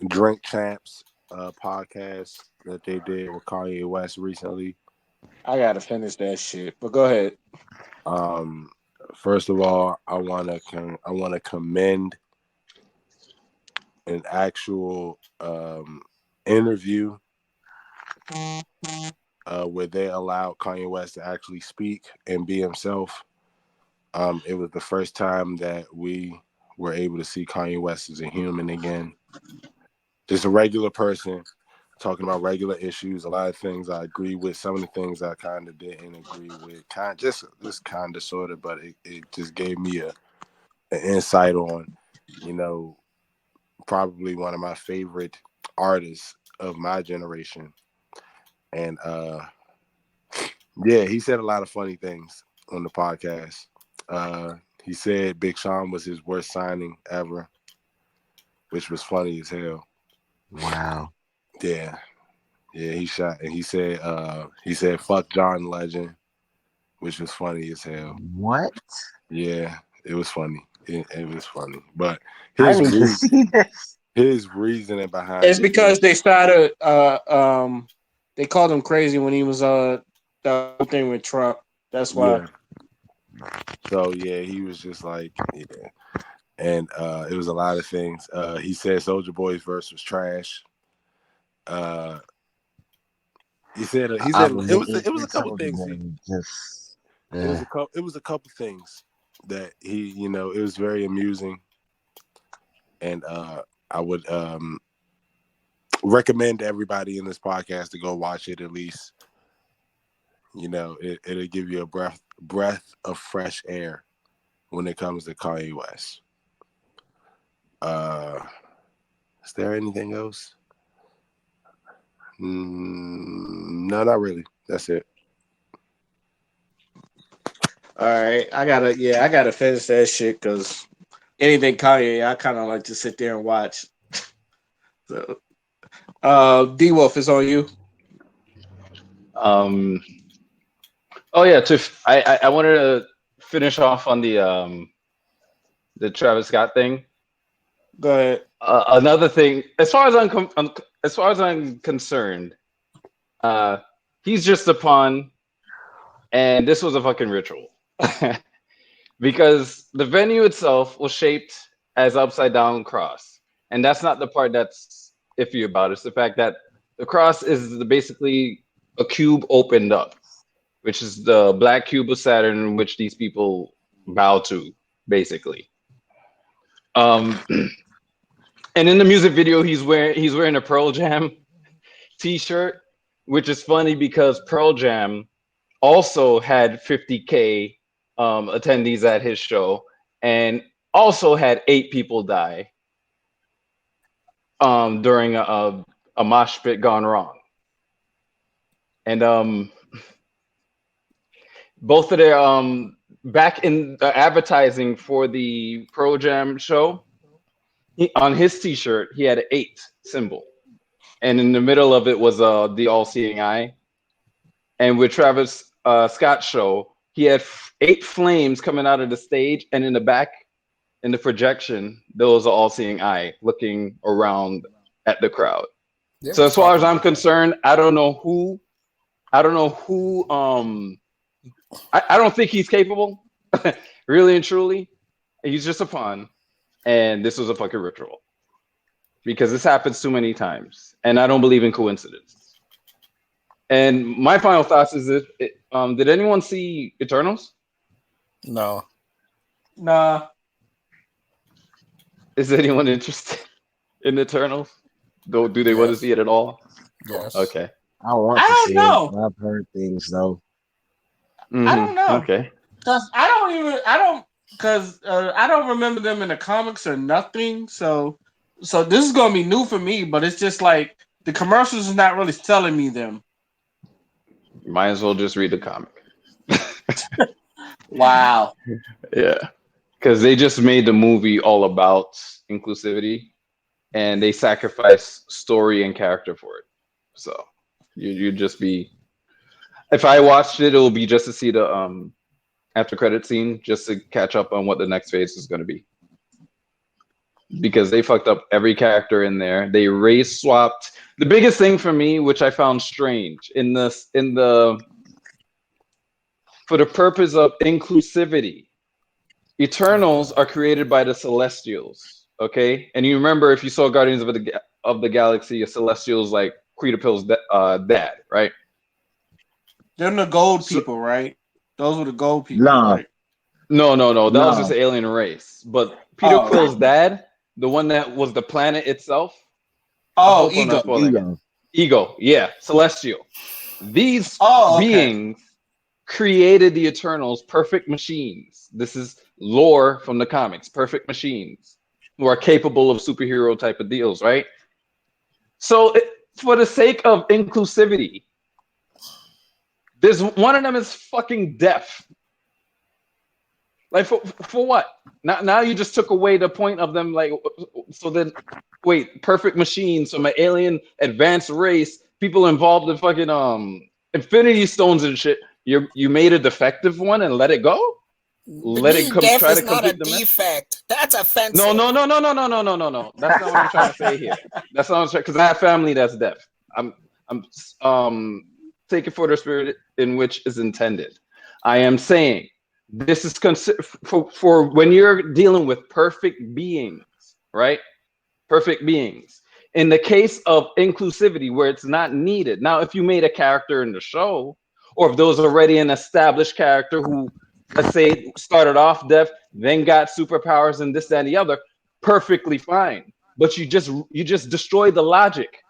drink champs podcast that they did with Kanye West recently. I gotta finish that shit, but go ahead. Um, First of all, I wanna commend an actual interview where they allowed Kanye West to actually speak and be himself. It was the first time that we were able to see Kanye West as a human again, just a regular person talking about regular issues. A lot of things I agree with. Some of the things I kind of didn't agree with. Just kind of sort of, but it just gave me an insight on, you know, probably one of my favorite artists of my generation. And yeah, he said a lot of funny things on the podcast. He said Big Sean was his worst signing ever, which was funny as hell. Wow. Yeah. Yeah, he shot and he said fuck John Legend, which was funny as hell. What? Yeah, it was funny. It was funny. But I his need to reason see this. his reasoning behind It's it because was they started they called him crazy when he was the whole thing with Trump. That's why. yeah. So yeah, he was just like, yeah. And it was a lot of things. He said Soldier Boy's verse was trash. Uh he said I'm it was a couple told you, things man. Just it was a couple things that it was very amusing, and I would recommend everybody in this podcast to go watch it at least. It'll give you a breath of fresh air when it comes to Kanye West. Uh, is there anything else? No, not really. That's it. All right, I gotta finish that shit because anything Kanye, I kind of like to sit there and watch. So, D Wolf is on you. Um. Oh yeah. I wanted to finish off on the Travis Scott thing. Go ahead. Another thing, as far as I'm concerned, uh, he's just a pawn, and this was a fucking ritual, because the venue itself was shaped as upside down cross, and that's not the part that's iffy about it. It's the fact that the cross is basically a cube opened up, which is the black cube of Saturn, which these people bow to, basically. Um, and in the music video, he's wearing a Pearl Jam T-shirt, which is funny because Pearl Jam also had 50K attendees at his show, and also had 8 people die during a mosh pit gone wrong. And both of their back in the advertising for the Pro Jam show, on his T-shirt he had an 8 symbol, and in the middle of it was the all-seeing eye. And with Travis Scott's show, he had 8 flames coming out of the stage, and in the back, in the projection, there was an all-seeing eye looking around at the crowd. They So was as far as talking I'm about that. concerned, I don't know who. I don't think he's capable, really and truly. He's just a pawn, and this was a fucking ritual because this happens too many times, and I don't believe in coincidences. And my final thoughts is that did anyone see Eternals? No. Nah. Is anyone interested in Eternals? Do they want to Yes. see it at all? Yes. Okay. I want I to don't see know. it. I've heard things though. I don't know. Okay. Cause I don't remember them in the comics or nothing. So this is gonna be new for me. But it's just like the commercials is not really selling me them. You might as well just read the comic. Wow. Yeah. Because they just made the movie all about inclusivity, and they sacrifice story and character for it. So you'd just be. If I watched it, it will be just to see the after credit scene, just to catch up on what the next phase is going to be. Because they fucked up every character in there. They race swapped. The biggest thing for me, which I found strange, for the purpose of inclusivity, Eternals are created by the Celestials. Okay, and you remember if you saw Guardians of the Galaxy, a Celestial's like Quita Pill's dad, right? They're the gold So, people, right? Those were the gold people, Nah, right? no, that was just nah. an alien race. But Peter Oh. Quill's dad, the one that was the planet itself. I Oh, hope I'm not ego. spoiling it. Ego. Ego, yeah, Celestial. These Oh, okay. beings created the Eternals, perfect machines. This is lore from the comics, perfect machines who are capable of superhero type of deals, right? So, for the sake of inclusivity, there's one of them is fucking deaf. Like for what? Now you just took away the point of them. Like, so then, wait, perfect machines from an alien advanced race, people involved in fucking Infinity Stones and shit. You made a defective one and let it go. Let it Being deaf try is to not a complete the mission. defect. That's offensive. No. That's not what I'm trying to say here. That's not what I'm trying, because I have family that's deaf. I'm taking for the spirit in which is intended. I am saying this is for when you're dealing with perfect beings, right? Perfect beings. In the case of inclusivity, where it's not needed. Now, if you made a character in the show, or if there was already an established character who, let's say, started off deaf, then got superpowers and this, that, and the other, perfectly fine. But you just destroyed the logic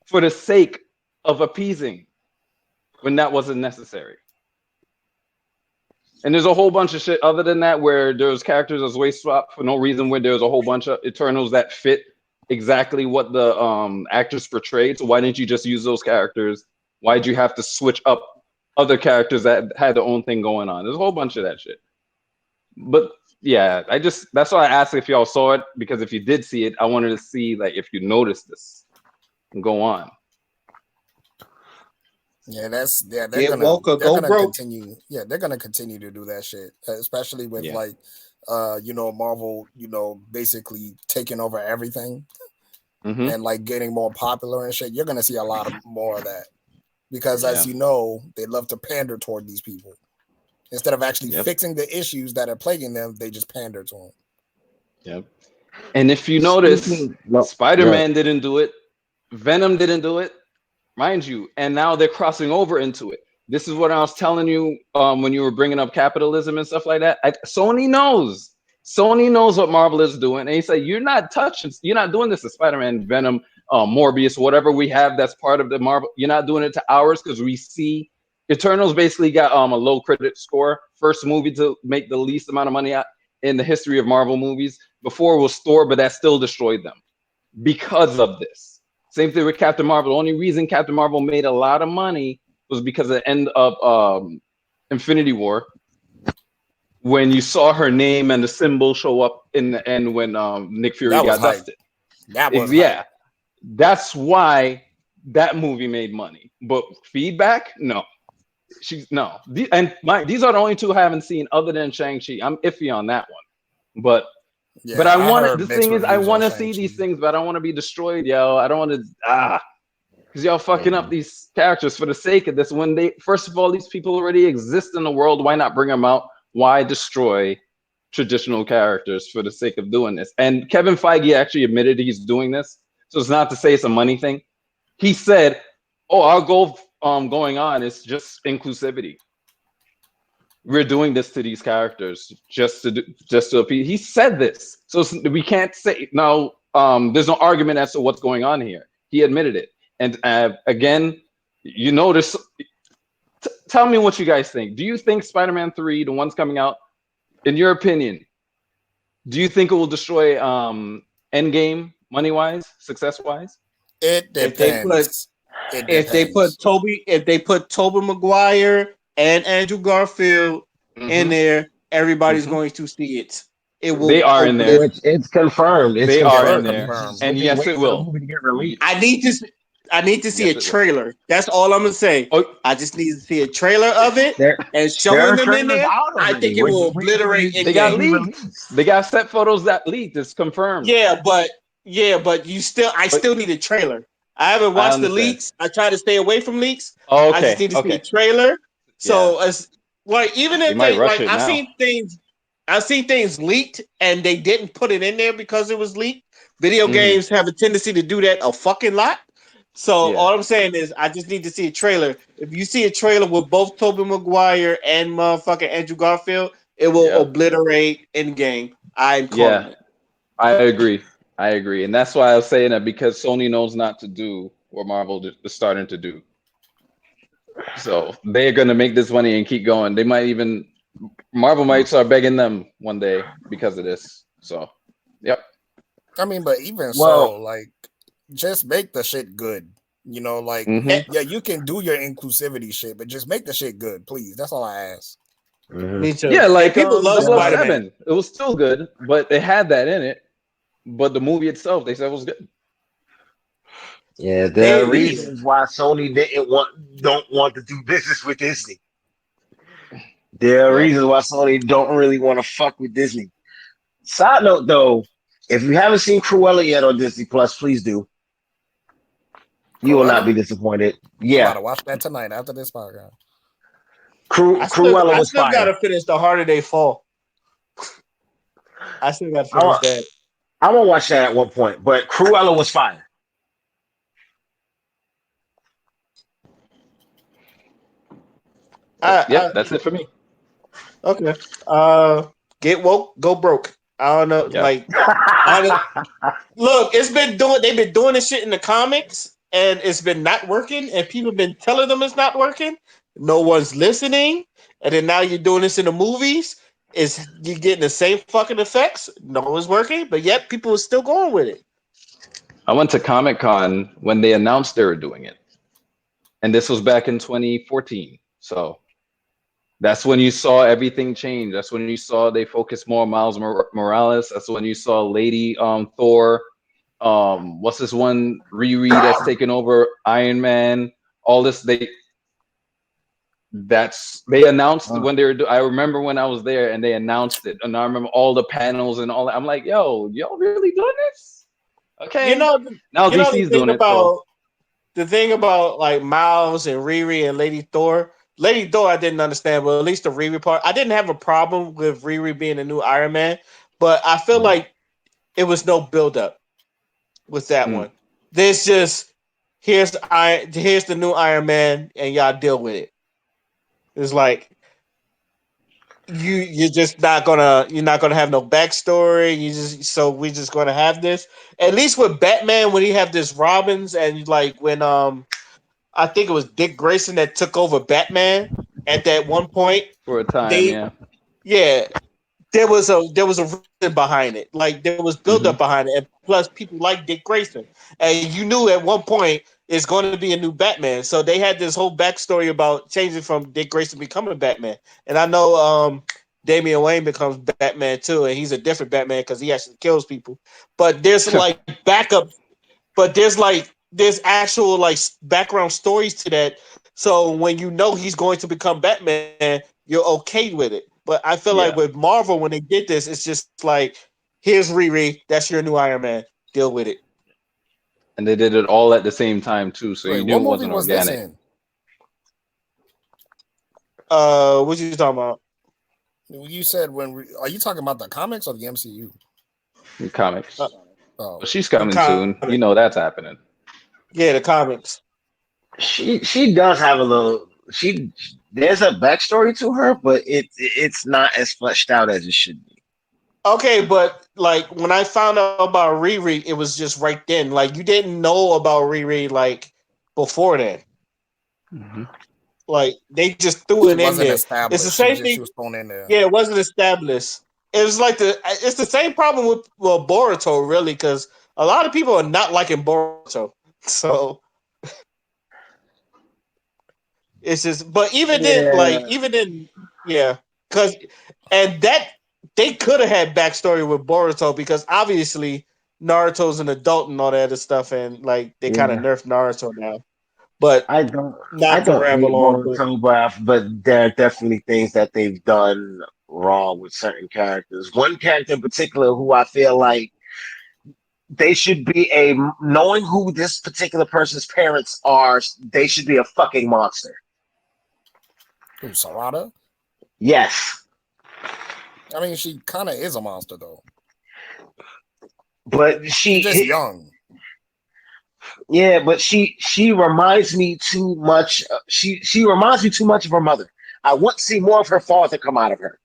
for the sake of appeasing when that wasn't necessary. And there's a whole bunch of shit other than that where there's characters as waist swap for no reason, where there's a whole bunch of Eternals that fit exactly what the actors portrayed. So why didn't you just use those characters? Why did you have to switch up other characters that had their own thing going on? There's a whole bunch of that shit. But yeah, that's why I asked if y'all saw it, because if you did see it, I wanted to see like if you noticed this and go on. Yeah, they're Get gonna woke or go broke. continue. Yeah, they're gonna continue to do that shit, especially with Yeah. like, Marvel, basically taking over everything and like getting more popular and shit. You're gonna see a lot of more of that because, as you know, they love to pander toward these people instead of actually fixing the issues that are plaguing them. They just pander to them. Yep. And if you notice, Spider-Man didn't do it, Venom didn't do it. Mind you, and now they're crossing over into it. This is what I was telling you when you were bringing up capitalism and stuff like that. Sony knows what Marvel is doing, and he said, "You're not doing this to Spider-Man, Venom, Morbius, whatever we have that's part of the Marvel. You're not doing it to ours because we see Eternals basically got a low critic score. First movie to make the least amount of money in the history of Marvel movies. Before it was Thor, but that still destroyed them because of this." Same thing with Captain Marvel. The only reason Captain Marvel made a lot of money was because of the end of Infinity War. when you saw her name and the symbol show up in the end when Nick Fury That was got hype. dusted. That was Yeah, hype. that's why that movie made money. But feedback, no. These are the only two I haven't seen other than Shang-Chi. I'm iffy on that one. But Yeah, I I want it. heard The mixed thing is, I reviews on want to see these Shang-Chi. things, but I don't want to be destroyed, yo. I don't want to because y'all fucking up these characters for the sake of this. When they first of all, these people already exist in the world. Why not bring them out? Why destroy traditional characters for the sake of doing this? And Kevin Feige actually admitted he's doing this, so it's not to say it's a money thing. He said, "Oh, our goal going on is just inclusivity. We're doing this to these characters just to appease." He said this, so we can't say now. There's no argument as to what's going on here. He admitted it, and again, you notice. Tell me what you guys think. Do you think Spider-Man 3, the one's coming out, in your opinion, do you think it will destroy Endgame money-wise, success-wise? It If they put depends. It if they put depends. Toby Maguire and Andrew Garfield in Mm-hmm. there, everybody's Mm-hmm. going to see it. It They will are in there. It's confirmed. It's They are Yeah, in confirmed. there, confirmed. and We're just yes, it waiting for the will. movie to get released. I need to see a Yes, it will. trailer. That's all I'm gonna say. Oh, I just need to see a trailer of it There, and there showing are them in trailers there. out I already. think it We're will just waiting for obliterate it they in got to be game. leaked. released. They got set photos that leaked. It's confirmed. But I But still need a trailer. I haven't I watched the understand. leaks. I try to stay away from leaks. Oh, I just okay, need to see a okay, trailer. yeah. So as like even They if might they rush like it now. I've seen things leaked and they didn't put it in there because it was leaked. Video Hmm. games have a tendency to do that a fucking lot. So Yeah, all I'm saying is I just need to see a trailer. If you see a trailer with both Tobey Maguire and motherfucking Andrew Garfield, it will yeah, obliterate Endgame. I'm calling yeah. it. I agree. I agree, and that's why I was saying that because Sony knows not to do what Marvel is starting to do. So they're gonna make this money and keep going. They might even Marvel might start begging them one day because of this. So, yep. I mean, but even so, Well, like, just make the shit good. Like, Hmm. Eh, yeah, you can do your inclusivity shit, but just make the shit good, please. That's all I ask. mhm. Me too. Yeah, And like people love Double O Spider Man. Seven. It was still good, but it had that in it. But the movie itself, they said was good. Yeah, there They are need reasons why Sony don't want to do business with Disney. There are Yep. reasons why Sony don't really want to fuck with Disney. Side note though, if you haven't seen Cruella yet on Disney Plus, please do. You will not Cruella? be disappointed. I'm about Yeah, to watch that tonight after this podcast. Cruella I was still fire. gotta finish the Harder They Fall. I still gotta I'm, finish that. I'm gonna watch that at one point, but Cruella was fire. But yep, I that's it for me. okay. Get woke, go broke. I don't know. Yep. Look, they've been doing this shit in the comics and it's been not working and people have been telling them it's not working. No one's listening. And then now you're doing this in the movies. Is you getting the same fucking effects? No one's working, but yet people are still going with it. I went to Comic Con when they announced they were doing it, and this was back in 2014. So that's when you saw everything change. That's when you saw they focused more on Miles Morales. That's when you saw Lady Thor. What's this one Riri that's taken over Iron Man? All this they announced when they were. I remember when I was there and they announced it, and I remember all the panels and all that. I'm like, yo, y'all really doing this? You Okay. know, Now you know the DC's thing doing it, so about like Miles and Riri and Lady Thor. Lady Thor, I didn't understand, but at least the Riri part, I didn't have a problem with Riri being a new Iron Man, but I feel like it was no build up with that mm, one. There's just here's the new Iron Man, and y'all deal with it. It's like you're not gonna have no backstory. We're just gonna have this. At least with Batman, when he have this Robins, and like when I think it was Dick Grayson that took over Batman at that one point. for a time, They yeah. yeah, there was a reason behind it. Like there was build up Hmm. behind it, and plus people like Dick Grayson, and you knew at one point it's going to be a new Batman. So they had this whole backstory about changing from Dick Grayson becoming Batman. And I know Damian Wayne becomes Batman too, and he's a different Batman because he actually kills people. But there's like backup, but there's actual like background stories to that. So when you know he's going to become Batman, you're okay with it. But I feel like Yeah, with Marvel, when they did this, it's just like, here's Riri, that's your new Iron Man. Deal with it. and they did it all at the same time too, so Wait, you knew what it movie wasn't was this organic. in? What you talking about? You said are you talking about the comics or the MCU? In comics. Uh, Oh, But she's in coming soon. comics. You know that's happening. Yeah, the comics. She does have a little. There's a backstory to her, but it's not as fleshed out as it should be. Okay, but like when I found out about Riri, it was just right then. Like you didn't know about Riri like before then. Hmm. Like they just threw she it in wasn't there. It's the established. same She thing. was thrown in there. Yeah, it wasn't established. It was like it's the same problem with Boruto, really, because a lot of people are not liking Boruto. So it's just, but Yeah, even then, yeah, because and that they could have had backstory with Boruto because obviously Naruto's an adult and all that other stuff, and like they kind of yeah. nerfed Naruto now, but I don't I not to don't hate ramble on. But Boruto, but there are definitely things that they've done wrong with certain characters. One character in particular who I feel like they should be knowing who this particular person's parents are, they should be a fucking monster. Who, Sarada? Yes. I mean, she kind of is a monster though. But She's just young. yeah, but she reminds me too much. She reminds me too much of her mother. I want to see more of her father come out of her.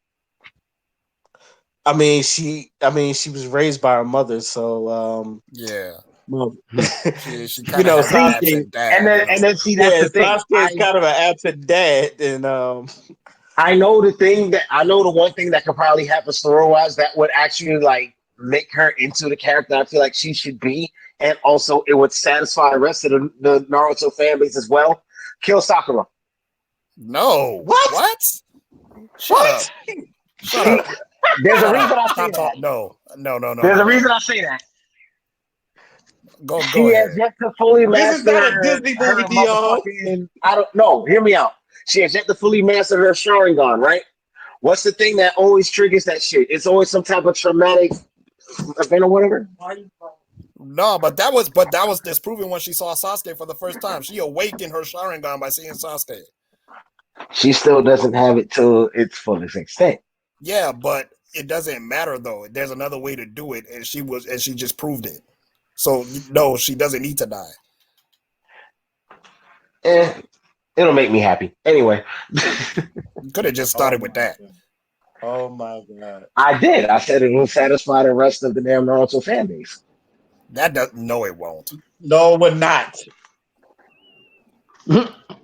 I mean, she was raised by her mother, so Yeah, well, she you kind of know, has an See, absent dad. You and know. then see that's Yeah, the thing. Sasuke is kind of an absent dad, and I know the one thing that could probably happen story wise that would actually like make her into the character I feel like she should be, and also it would satisfy the rest of the Naruto fan base as well. Kill Sakura. No. what? What? Shut up. What? Shut She, up. there's a Shut up. reason I say Stop that. talking. No. No. No. No. There's No. a reason No. I say that. Go She has ahead. yet to fully This is not a master Disney movie, her Dion. motherfucking. I don't know. Hear me out. She has yet to fully master her Sharingan, right? What's the thing that always triggers that shit? It's always some type of traumatic event or whatever. No, but that was disproving when she saw Sasuke for the first time. She awakened her Sharingan by seeing Sasuke. She still doesn't have it to its fullest extent. Yeah, but it doesn't matter though. There's another way to do it, and she just proved it. So no, she doesn't need to die. Eh, it'll make me happy. Anyway, You could have just Oh started with my that. god. Oh my god. I did. I said it will satisfy the rest of the damn Naruto fan base. That does no, it won't. No, we're not.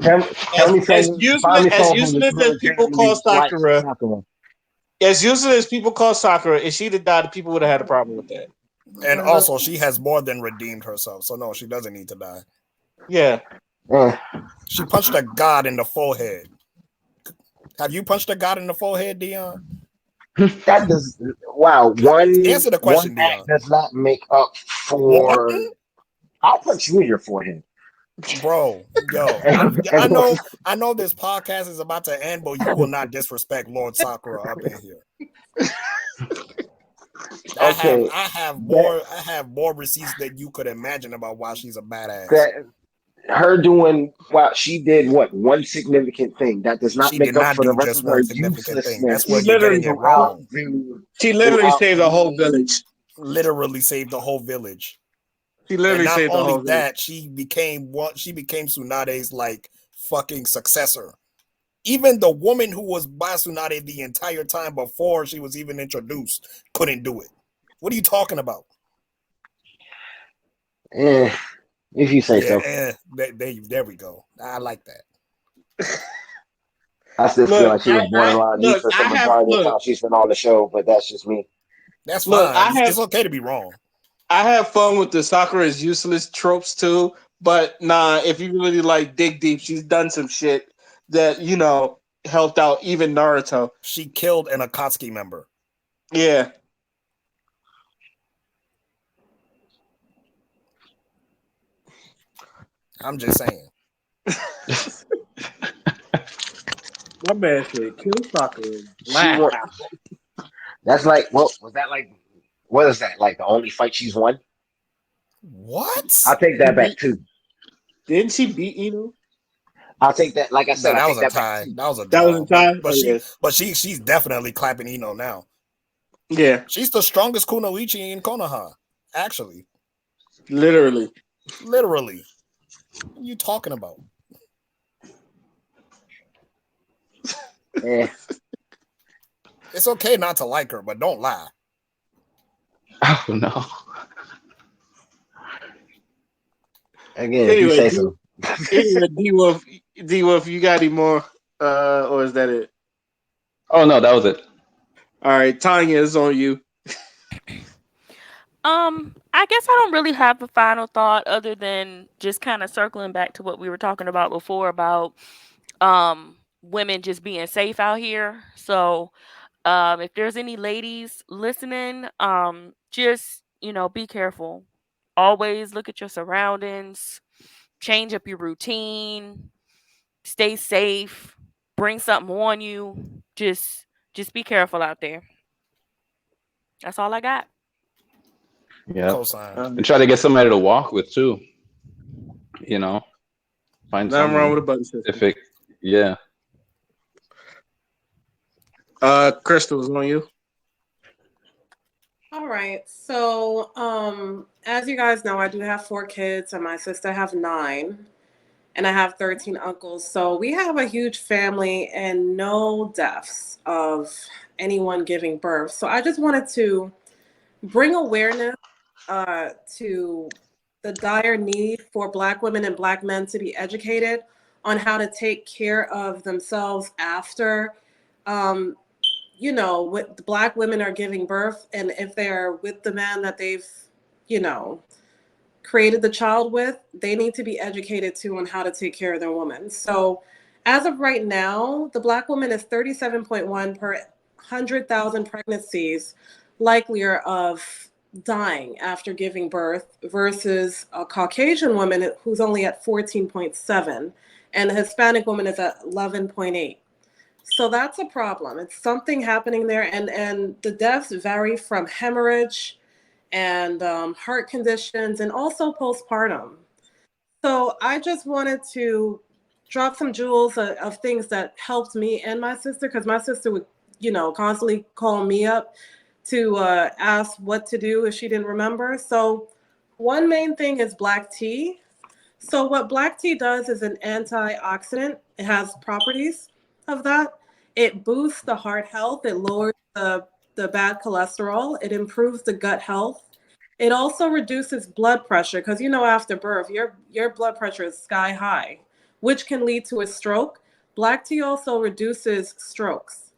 Tell me find me As someone who useless as people call legitimately likes Sakura, Sakura. as useless as people call Sakura, if she'd have died, people would have had a problem with that. And also, she has more than redeemed herself. So no, she doesn't need to die. Yeah. Eh, She punched a god in the forehead. Have you punched a god in the forehead, Dion? that does wow. Answer the One question, act Dion. does not make up One, for. I'll punch you in your forehead. bro. Yo, I know this podcast is about to end, but you will not disrespect Lord Sakura up in here. Okay, I that have more receipts than you could imagine about why she's a badass. that her doing well, she did what one significant thing that does not She make did up not for the do rest just of her one significant thing. That's She where uselessness you're getting literally it throughout wrong. the she literally throughout saved the whole the. village. Literally saved the whole village. She And literally not saved the only whole village. that, she became Tsunade's like fucking successor. Even the woman who was by Tsunade the entire time before she was even introduced couldn't do it. What are you talking about? Eh, if you say so. There we go. I like that. I still feel Look, like she was borderline useless the majority of the time she's been on the show, but that's just me. That's look, fine. It's okay to be wrong. I have fun with the Sakura is useless tropes too, but nah, if you really like dig deep, she's done some shit that, you know, helped out even Naruto. She killed an Akatsuki member. Yeah. I'm just saying. My man said kill Sakura. She Wow. won. That's like, what was that like? What is that like? The only fight she's won? What? I'll take She that back beat, too. didn't she beat Inu? I'll take that. Like I Nah, said, I that was take a that back tie. too. That was a That was draw. in time? Oh, yeah. She's definitely clapping Ino now. Yeah, She's the strongest Kunoichi in Konoha. Actually, literally. literally. What are you talking about? Eh, It's okay not to like her, but don't lie. Oh no. again, if you Anyway, say so. D Wolf, you got any more? Or is that it? Oh no, that was it. All right, Tanya, is on you. I guess I don't really have a final thought other than just kind of circling back to what we were talking about before about women just being safe out here. So, if there's any ladies listening, just, be careful. Always look at your surroundings, change up your routine, stay safe, bring something on you. Just be careful out there. That's all I got. Yeah. Cosign. And try to get somebody to walk with too. You know, find Nothing wrong someone with a buddy system. specific. Yeah. Crystal is on you. All right. So, as you guys know, I do have 4 kids, and my sister have 9, and I have 13 uncles. So we have a huge family and no deaths of anyone giving birth. So I just wanted to bring awareness to the dire need for Black women and Black men to be educated on how to take care of themselves after. Um, what the Black women are giving birth, and if they're with the man that they've, you know, created the child with, they need to be educated too on how to take care of their woman. So, as of right now, the Black woman is 37.1 per 100,000 pregnancies likelier of dying after giving birth versus a Caucasian woman who's only at 14.7, and a Hispanic woman is at 11.8. So that's a problem. It's something happening there, and the deaths vary from hemorrhage and heart conditions, and also postpartum. So I just wanted to drop some jewels of things that helped me and my sister, because my sister would, constantly call me up to ask what to do if she didn't remember. So one main thing is black tea. So what black tea does is an antioxidant. It has properties of that. It boosts the heart health. It lowers the bad cholesterol. It improves the gut health. It also reduces blood pressure because after birth your blood pressure is sky high, which can lead to a stroke. Black tea also reduces strokes,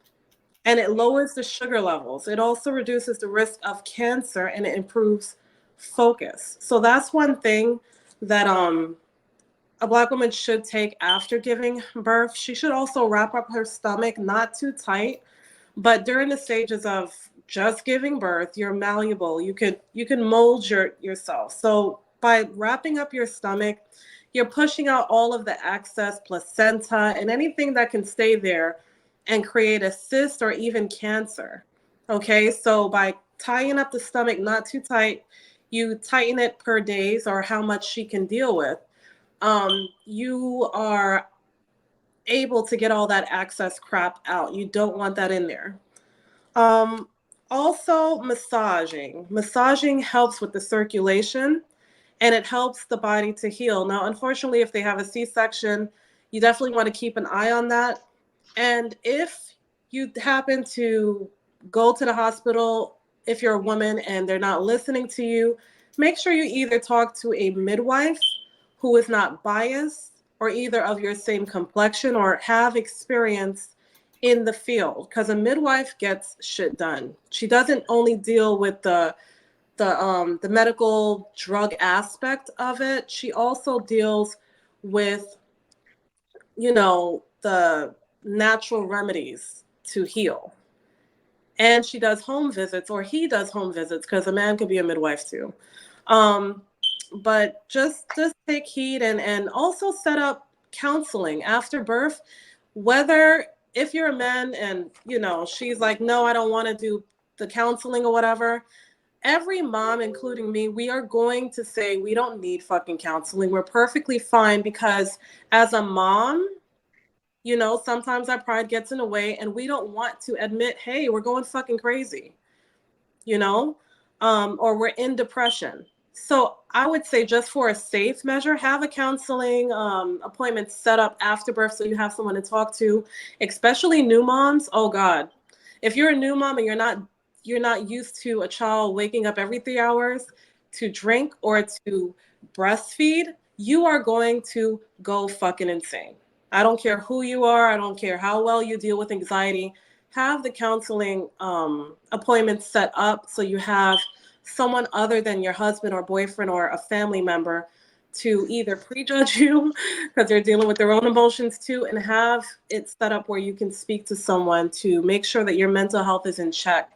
and it lowers the sugar levels. It also reduces the risk of cancer, and it improves focus. So that's one thing that a Black woman should take after giving birth. She should also wrap up her stomach not too tight, but during the stages of just giving birth, you're malleable. You can mold yourself. So by wrapping up your stomach, you're pushing out all of the excess placenta and anything that can stay there and create a cyst or even cancer. Okay, so by tying up the stomach not too tight, you tighten it per days or how much she can deal with. You are able to get all that excess crap out. You don't want that in there. Um, Also, massaging. Massaging helps with the circulation, and it helps the body to heal. Now, unfortunately, if they have a C-section, you definitely want to keep an eye on that. And if you happen to go to the hospital, if you're a woman and they're not listening to you, make sure you either talk to a midwife who is not biased or either of your same complexion or have experience in the field, because a midwife gets shit done. She doesn't only deal with the medical drug aspect of it. She also deals with the natural remedies to heal. And she does home visits, or he does home visits, because a man could be a midwife too. But just take heed, and also set up counseling after birth. Whether if you're a man and she's like, no, I don't want to do the counseling or whatever. Every mom, including me, we are going to say we don't need fucking counseling. We're perfectly fine, because as a mom, sometimes our pride gets in the way and we don't want to admit, hey, we're going fucking crazy, or we're in depression. So I would say, just for a safe measure, have a counseling appointment set up after birth, so you have someone to talk to, especially new moms. Oh God, if you're a new mom and you're not used to a child waking up every 3 hours to drink or to breastfeed, you are going to go fucking insane. I don't care who you are. I don't care how well you deal with anxiety. Have the counseling appointment set up so you have someone other than your husband or boyfriend or a family member to either prejudge you, because they're dealing with their own emotions too, and have it set up where you can speak to someone to make sure that your mental health is in check.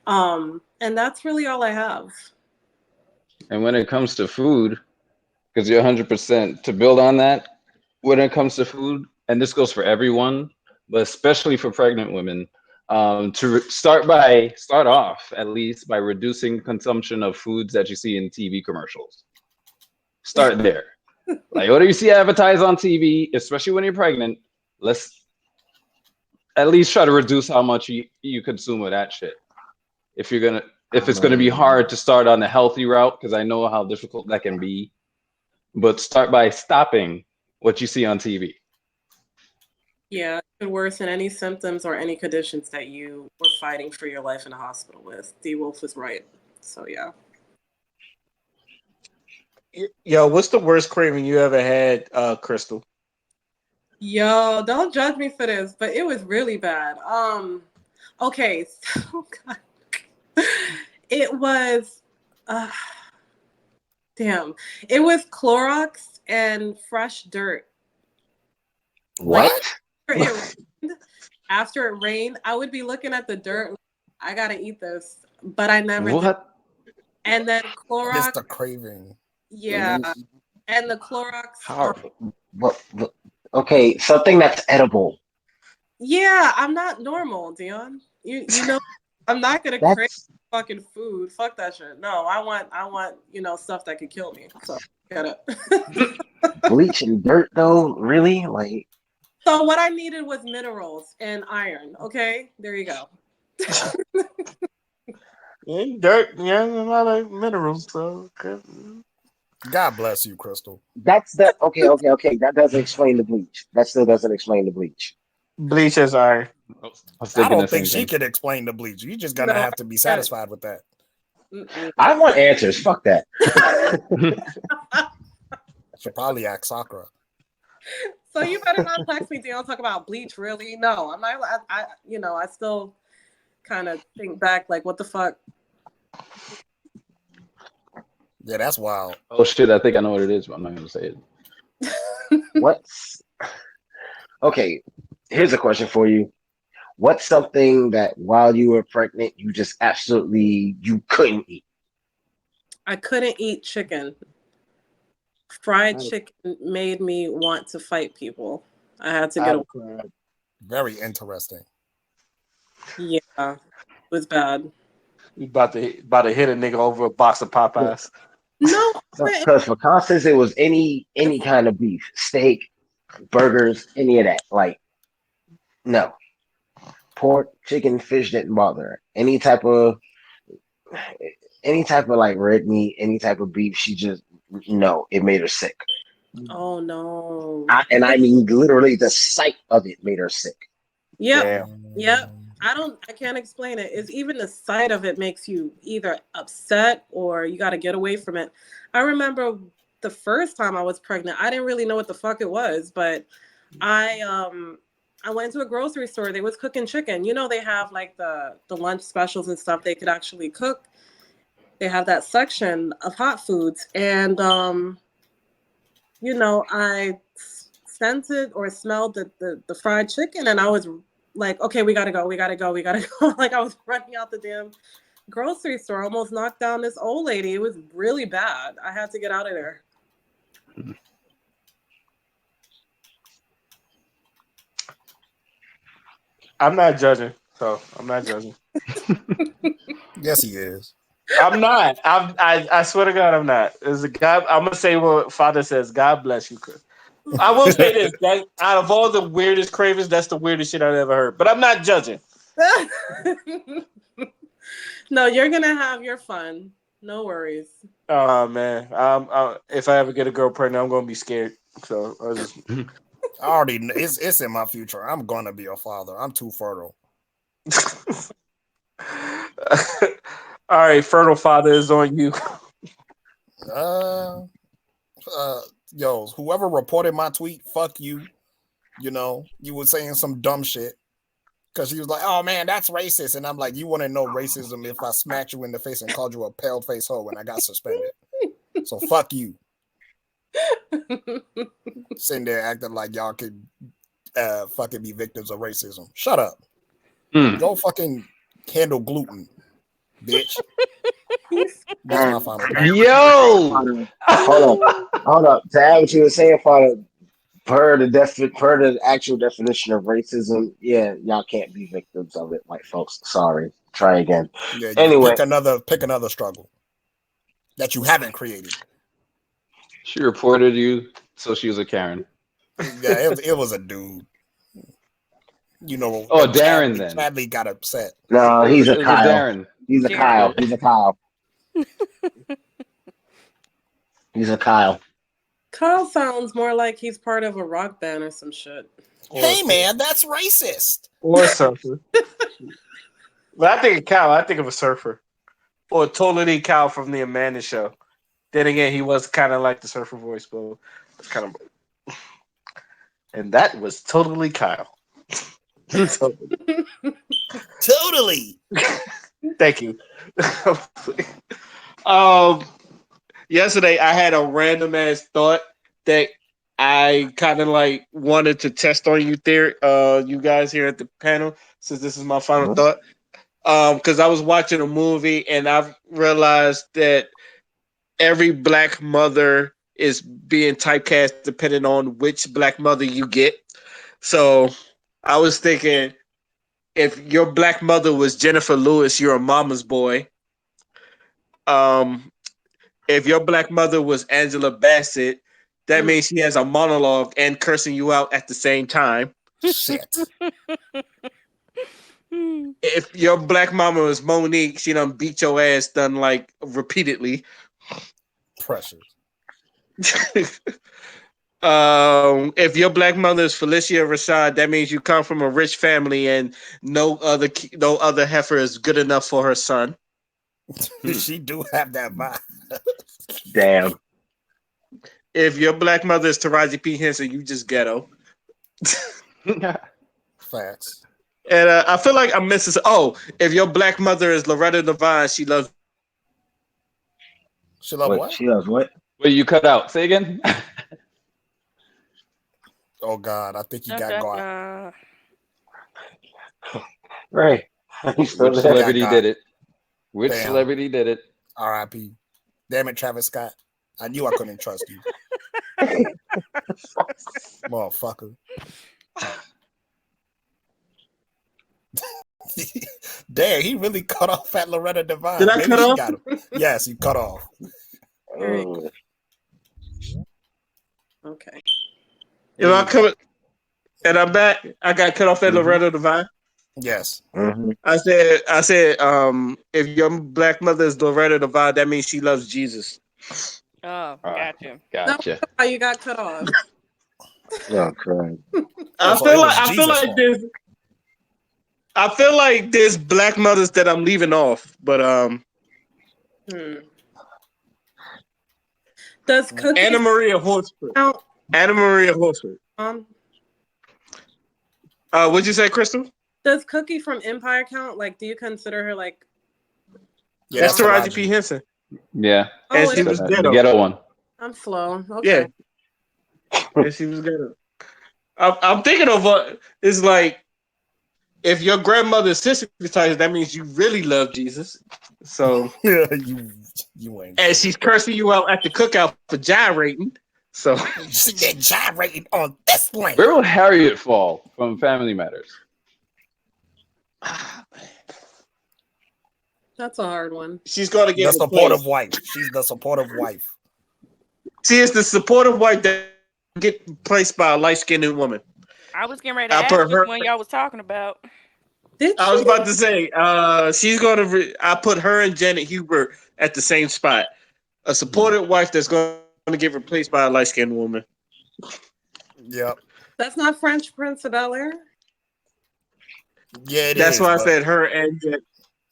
And that's really all I have. And when it comes to food, because you're 100% to build on that, when it comes to food, and this goes for everyone, but especially for pregnant women, start off at least by reducing consumption of foods that you see in TV commercials. Start there. Like, what do you see advertised on TV, especially when you're pregnant? Let's at least try to reduce how much you consume of that shit. If it's gonna be hard to start on the healthy route, because I know how difficult that can be, but start by stopping what you see on TV. Yeah, it could worsen any symptoms or any conditions that you were fighting for your life in the hospital with. D Wolf was right. So yeah. Yo, what's the worst craving you ever had, Crystal? Yo, don't judge me for this, but it was really bad. Okay, so God. It was damn. It was Clorox and fresh dirt. What? After it rained, I would be looking at the dirt. I gotta eat this, but I never did. What? And then Clorox. It's the craving. Yeah, and the Clorox. How? Okay, something that's edible. Yeah, I'm not normal, Dion. You know, I'm not gonna crave fucking food. Fuck that shit. No, I want stuff that could kill me. So get it. Bleach and dirt, though, really? Like. So what I needed was minerals and iron. Okay, there you go. Dirt, yeah, a lot of minerals. So God bless you, Crystal. That's the okay. That doesn't explain the bleach. That still doesn't explain the bleach. Bleach is iron. I don't think she could explain the bleach. You just gonna have to be satisfied with that. I want answers. Fuck that. Should probably ask Sakura. So you better not text me, Dion. Talk about bleach, really? No, I'm not. I still kind of think back, like, what the fuck? Yeah, that's wild. Oh shit! I think I know what it is, but I'm not gonna say it. What's okay? Here's a question for you. What's something that while you were pregnant you just absolutely you couldn't eat? I couldn't eat chicken. Fried chicken made me want to fight people. I had to get away. Very interesting. Yeah, it was bad. You about to hit a nigga over a box of Popeyes. No, because for Constance it was any kind of beef, steak, burgers, any of that. Like, no. Pork, chicken, fish didn't bother her. Any type of like red meat, any type of beef, she just no, it made her sick. Oh no. I mean literally the sight of it made her sick. Yep. I can't explain it. It's even the sight of it makes you either upset or you got to get away from it. I remember the first time I was pregnant, I didn't really know what the fuck it was, but I went to a grocery store. They was cooking chicken. They have like the lunch specials and stuff they could actually cook. They have that section of hot foods. And, I scented or smelled the fried chicken, and I was like, okay, we gotta go. Like I was running out the damn grocery store, almost knocked down this old lady. It was really bad. I had to get out of there. I'm not judging, so I'm not judging. Yes, he is. I'm not. I swear to God, I'm not. As a God, I'm gonna say what Father says. God bless you, Chris. I will say this: that out of all the weirdest cravings, that's the weirdest shit I've ever heard. But I'm not judging. No, you're gonna have your fun. No worries. Oh man, if I ever get a girl pregnant, I'm gonna be scared. So I just. I already it's in my future. I'm gonna be a father. I'm too fertile. All right, fertile father is on you. Yo, whoever reported my tweet, fuck you. You know, you were saying some dumb shit because he was like, "Oh man, that's racist," and I'm like, "You want to know racism if I smacked you in the face and called you a pale face hoe and I got suspended? So fuck you." Sitting there acting like y'all could fucking be victims of racism. Shut up. Go fucking handle gluten, bitch. That's my final point. Yo, hold up. To add what you were saying, Father, per the actual definition of racism, yeah, y'all can't be victims of it, white folks. Sorry. Try again. Yeah, Anyway, pick another struggle that you haven't created. she reported you, so she was a Karen. Yeah, it was a dude. You know. Oh, Darren then. Chadley got upset. no, he's a It was Kyle. Darren. He's a Kyle. He's a Kyle. He's a Kyle. Kyle sounds more like he's part of a rock band or some shit. Hey man, that's racist. Or a surfer. When I think of Cal, I think of a surfer. Or totally Cal from the Amanda Show. Then again, he was kind of like the surfer voice, but it's kind of. And that was totally Kyle. Totally. Thank you. Yesterday I had a random ass thought that I kind of like wanted to test on you there, you guys here at the panel, since this is my final thought. Because I was watching a movie and I've realized that every black mother is being typecast depending on which black mother you get. So I was thinking, if your black mother was Jennifer Lewis, you're a mama's boy. If your black mother was Angela Bassett, that means she has a monologue and cursing you out at the same time. Shit. If your black mama was Monique, she done beat your ass done like repeatedly. Precious. If your black mother is Felicia Rashad, that means you come from a rich family and no other heifer is good enough for her son. She do have that vibe. Damn. If your black mother is Taraji P. Henson, you just ghetto. Facts. And I feel like I'm missing. If your black mother is Loretta Devine, she loves. She loves what? She loves what? Wait, you cut out. Say again. Oh God, I think you got got. Right. Which celebrity did it? Which celebrity did it? R.I.P. Damn it, Travis Scott. I knew I couldn't trust you. Motherfucker. Damn, he really cut off at Loretta Devine. Did I cut off? Got him. Yes, he cut off. Okay. If I come and I'm back, I got cut off at Loretta Devine. Yes. I said, if your black mother is Loretta Devine, that means she loves Jesus. Oh, gotcha. That's how you got cut off. Oh, crying. I feel like there's black mothers that I'm leaving off, but Does Cookie Anna Maria Horsford? Anna Maria Horsford. What'd you say, Crystal? Does Cookie from Empire count? Like, do you consider her like? Yeah, that's Taraji P. Henson. Yeah, and she was the ghetto one. I'm slow. Okay. Yeah, and she was ghetto. I'm thinking of what it's like. If your grandmother's systematized, that means you really love Jesus. So you ain't and shit. she's cursing you out at the cookout for gyrating. So She did gyrating on this land. Where will Harriet fall from Family Matters? That's a hard one. she's gonna The get supportive replaced. wife. She's the supportive wife. She is the supportive wife that get replaced by a light skinned woman. I was getting ready to I ask put which her. one y'all was talking about. Did I was she? about to say, she's gonna. I put her and Janet Hubert at the same spot. A supportive wife that's going to get replaced by a light skinned woman. Yep. That's not French Prince of Bel Air. Yeah, it That's is. why I But said her and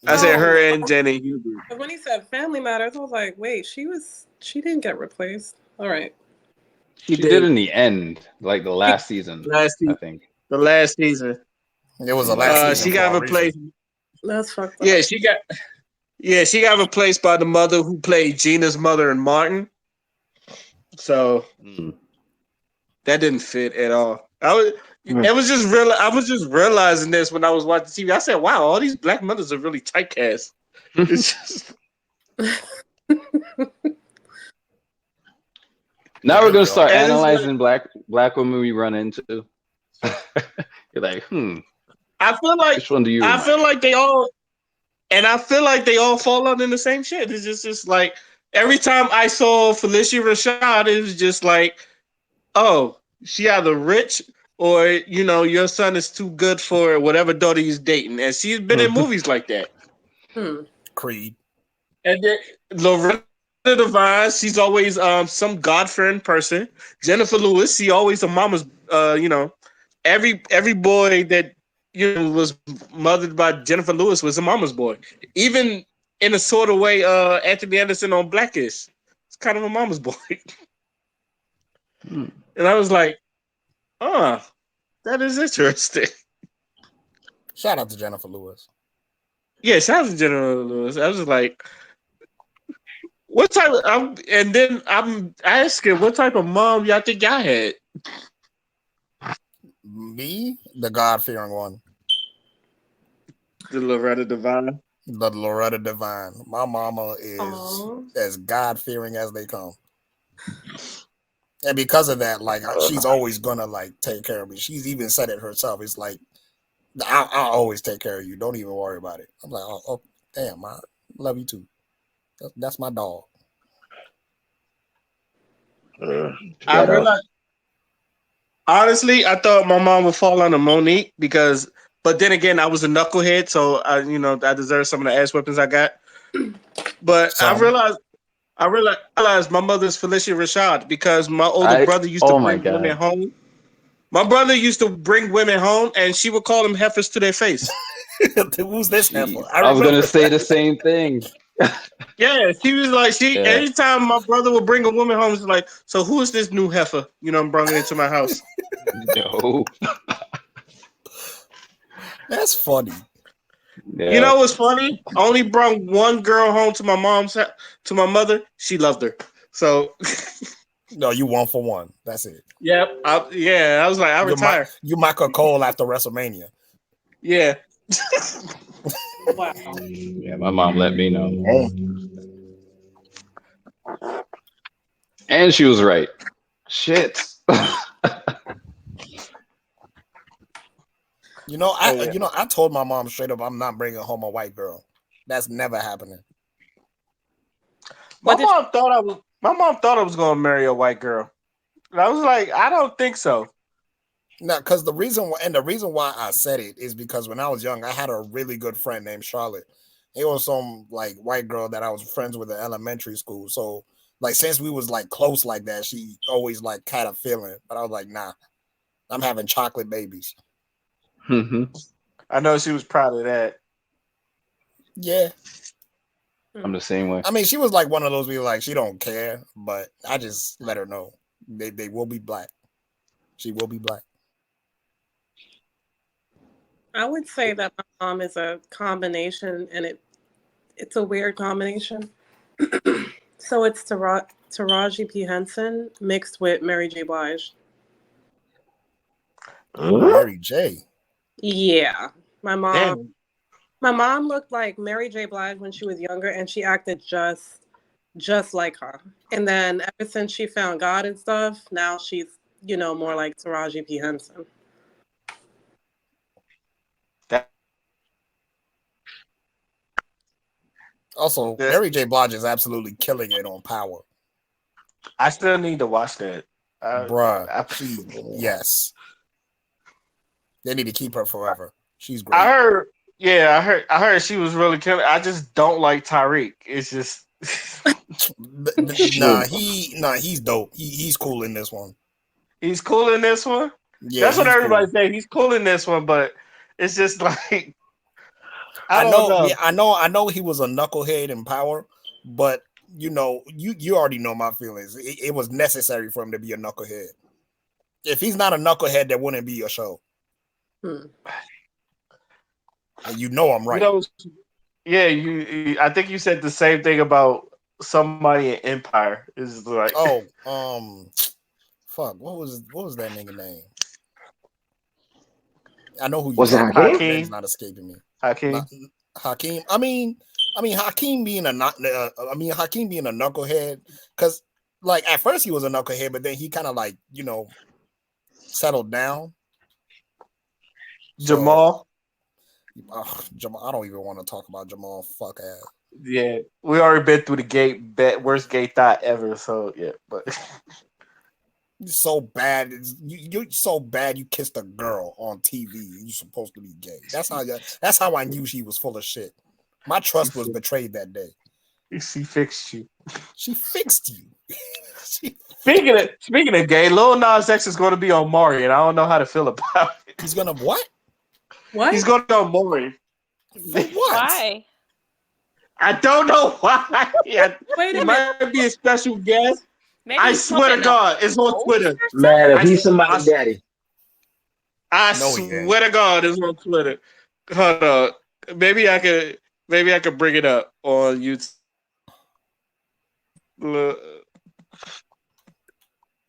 I said Oh, her and Janet Hubert. but when he said Family Matters, I was like, wait, she didn't get replaced. All right. She She did did in the end, like the last season, last I season. think. The last season. it was a From last last season She season. for got a reason. replaced. That's fucked Yeah, up. she got replaced by the mother who played Gina's mother in Martin. So Mm. that didn't fit at all. It was just real. I was just realizing this when I was watching TV. I said, "Wow, all these black mothers are really typecast." It's just The Now we're gonna start and it's like analyzing black women we run into. You're like, I feel like which one do you I remind feel me? like they all and I feel like they all fall under the same shit. It's just like every time I saw Felicia Rashad, it was just like, oh, she either rich or your son is too good for whatever daughter he's dating, and she's been in movies like that. Creed. And then Loretta Devine, she's always some God fearing person. Jennifer Lewis, she always a mama's. Every boy that was mothered by Jennifer Lewis was a mama's boy. Even in a sort of way, Anthony Anderson on Blackish, it's kind of a mama's boy. Hmm. And I was like, oh, that is interesting. Shout out to Jennifer Lewis. Yeah, shout out to Jennifer Lewis. I was just like, what type of and then I'm asking what type of mom y'all think y'all had? Me, the God fearing one. The Loretta Devine. The Loretta Devine. My mama is Aww. as God fearing as they come. And because of that, like she's always gonna like take care of me. She's even said it herself. It's like I'll always take care of you. Don't even worry about it. I'm like, oh damn, I love you too. That's my dog. I Shout out. realized honestly, I thought my mom would fall under Monique but then again, I was a knucklehead, so I deserve some of the ass whippings I got. But Some I realized my mother's Felicia Rashad because my older I brother used to oh my bring women god. home. My brother used to bring women home, and she would call them heifers to their face. who's this heifer? Jeez. I I was gonna remember say that. the same thing. Yeah, she was like Yeah. anytime my brother would bring a woman home, she's like, so who is this new heifer? I'm bringing into my house. No. That's funny. You Yeah. know what's funny? I only brought one girl home to to my mother. She loved her. So No, you 1 for 1. That's it. yep, I was like, I retire. You Michael Cole after WrestleMania. Yeah, Wow. Yeah, my mom let me know. Hey, And she was right. Shit. oh yeah. I told my mom straight up, I'm not bringing home a white girl. That's never happening. My What did mom thought I was. My mom thought I was gonna marry a white girl. And I was like, I don't think so. No, because the reason why I said it is because when I was young, I had a really good friend named Charlotte. It was some like white girl that I was friends with in elementary school. So like since we was like close like that, she always like had a feeling. But I was like, nah, I'm having chocolate babies. Hmm. I know she was proud of that. Yeah. I'm the same way. I mean, she was like one of those people like she don't care, but I just let her know they will be black. She will be black. I would say that my mom is a combination, and it's a weird combination. So it's Taraji P Henson mixed with Mary J. Blige. Ooh, Mary J. Yeah, my mom. Damn. My mom looked like Mary J. Blige when she was younger, and she acted just like her. And then ever since she found God and stuff, now she's more like Taraji P Henson. That, Also, that- Mary J. Blige is absolutely killing it on Power. I still need to watch that. Bruh, I, yes. They need to keep her forever. She's great. I heard. Yeah, I heard she was really killing. I just don't like Tyreek. It's just. He's dope. He's cool in this one. He's cool in this one. Yeah, That's what everybody cool. say. He's cool in this one, but it's just like I don't know. know. Yeah, I know he was a knucklehead in Power, but you already know my feelings. It was necessary for him to be a knucklehead. If he's not a knucklehead, there wouldn't be a show. And I'm right. I think you said the same thing about somebody in Empire. Is like, fuck. What was that nigga name? I know who you was it talking about. Hakeem? Name's not escaping me. Hakeem. Hakeem. I mean, Hakeem being a knucklehead, because like at first he was a knucklehead, but then he kind of like settled down. Jamal. Jamal. I don't even want to talk about Jamal. Fuck ass. Yeah, we already been through the worst gay thought ever. So yeah, but so bad. You're so bad. You kissed a girl on TV. You're supposed to be gay. That's how I knew she was full of shit. My trust was betrayed that day. She fixed you. She fixed you. Speaking of gay, Lil Nas X is going to be on Maury, and I don't know how to feel about it. He's gonna what? What? He's going to go on Maury. What? Why? I don't know why. Wait a minute. Might be a special guest. Maybe I swear to God, it's on Twitter. Man, if he's somebody's daddy. I swear to God, it's on Twitter. Hold on. Maybe I could bring it up on YouTube.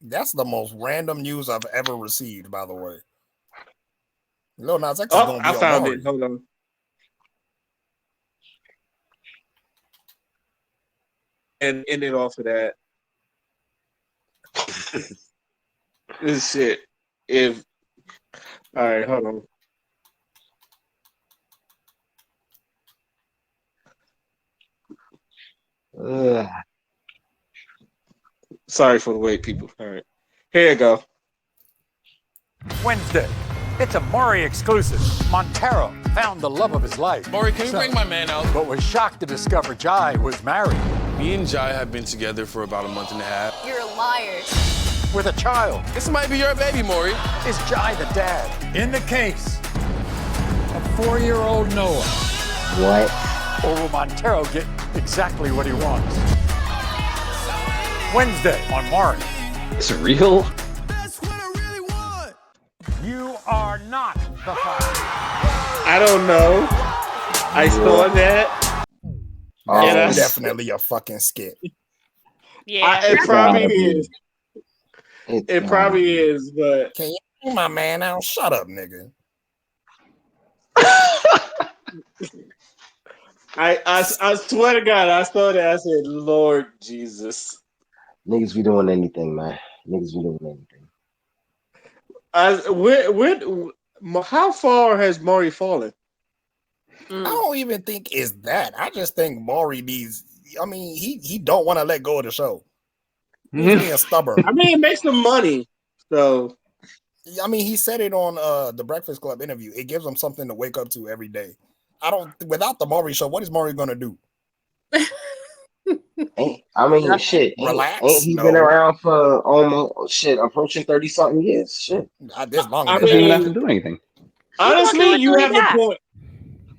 That's the most random news I've ever received, by the way. Lil Nas X is gonna be I found Maury. it. Hold on. And end it off of that. This shit. All right, hold on. Sorry for the wait, people. All right, here you go. Wednesday. It's a Maury exclusive. Montero found the love of his life. Maury, can you bring my man out? But was shocked to discover Jai was married. Me and Jai have been together for about a month and a half. You're a liar. With a child. This might be your baby, Maury. Is Jai the dad? In the case of 4-year-old Noah. What? Or will Montero get exactly what he wants? Wednesday on Maury. It's real? You are not the father. I don't know. I saw that. That's definitely a fucking skit. Yeah, It probably is. It probably is, but can you hear my man out? Shut up, nigga. I swear to God, I saw that. I said, Lord Jesus. Niggas be doing anything, man. Niggas be doing anything. How far has Maury fallen? I don't even think it's that. I just think Maury needs. I mean, he don't want to let go of the show. He's being stubborn. I mean, it makes him money. So, I mean, he said it on the Breakfast Club interview. It gives him something to wake up to every day. Without the Maury show, what is Maury gonna do? Shit. Relax. Ain't he been around for almost approaching 30-something years? Shit. This long. He doesn't even have to do anything. Honestly, you have a point.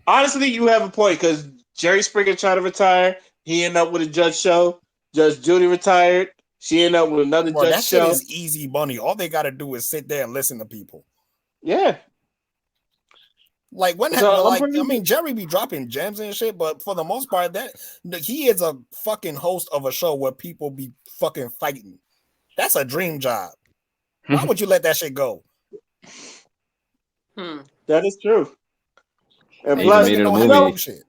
Honestly, you have a point because Jerry Springer tried to retire. He ended up with a Judge show. Judge Judy retired. She ended up with another Judge that show. Shit is easy money. All they got to do is sit there and listen to people. Yeah. Like Jerry be dropping gems and shit, but for the most part, that he is a fucking host of a show where people be fucking fighting. That's a dream job. Why would you let that shit go? That is true. And They even plus, made it a you know, movie.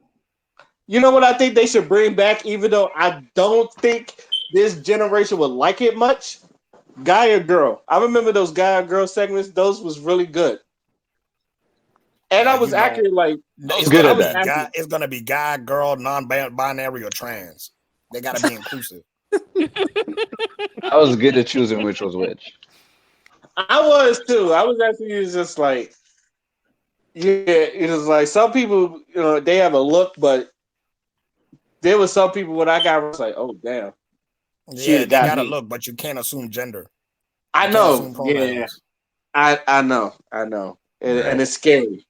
you know what I think they should bring back, even though I don't think this generation would like it much. Guy or girl? I remember those guy or girl segments. Those was really good, and I was You know, accurate. Like I was it's good I gonna at was be that. guy. accurate. It's gonna be guy, girl, non-binary, or trans. They gotta be inclusive. I was good at choosing which was which. I was too. I was actually just like, yeah. It was like some people, they have a look, but there was some people when I got, I was like, oh damn, she'd Yeah, have they got gotta me. look, but you can't assume gender. I You can't know. assume Yeah, pronouns. I know. I know. And Right. it's scary.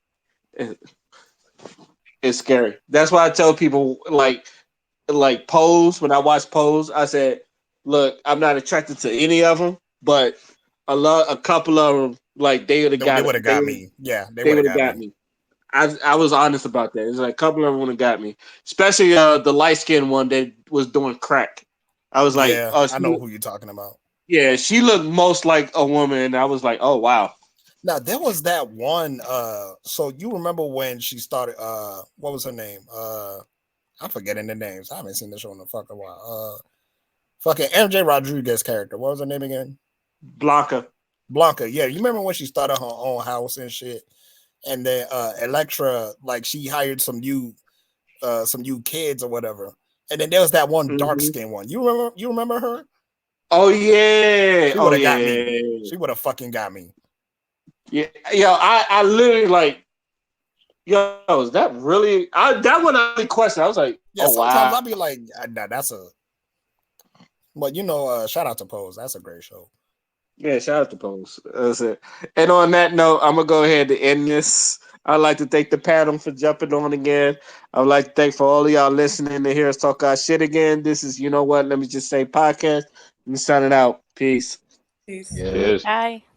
It- It's scary. That's why I tell people like Pose. When I watch Pose, I said, look, I'm not attracted to any of them, but a couple of them, like they would have They got would have got me. Yeah, they they would have would have got got me. me. I was honest about that. It's like a couple of them would have got me, especially the light skinned one that was doing crack. I was like, Yeah, oh, I know who you're talking about. yeah, she looked most like a woman. And I was like, oh wow. Now there was that one. So you remember when she started? What was her name? I'm forgetting the names. I haven't seen the show in a fucking while. Fucking MJ Rodriguez character. What was her name again? Blanca. Blanca. Yeah, you remember when she started her own house and shit? And then Electra, like she hired some new kids or whatever. And then there was that one dark Mm-hmm. skinned one. You remember her? Oh yeah. She Oh would have got me. yeah. She would have fucking got me. Yeah. Yo, I literally like, yo, is that really that one I really questioned. I was like, Yeah, oh sometimes wow. I'll be like, nah, that's a but shout out to Pose. That's a great show. Yeah, shout out to Pose. That's it. And on that note, I'm gonna go ahead and end this. I'd like to thank the panel for jumping on again. I would like to thank for all of y'all listening to hear us talk our shit again. This is, you know what? Let me just say podcast. I'm signing out. Peace. Peace. Yes. Bye.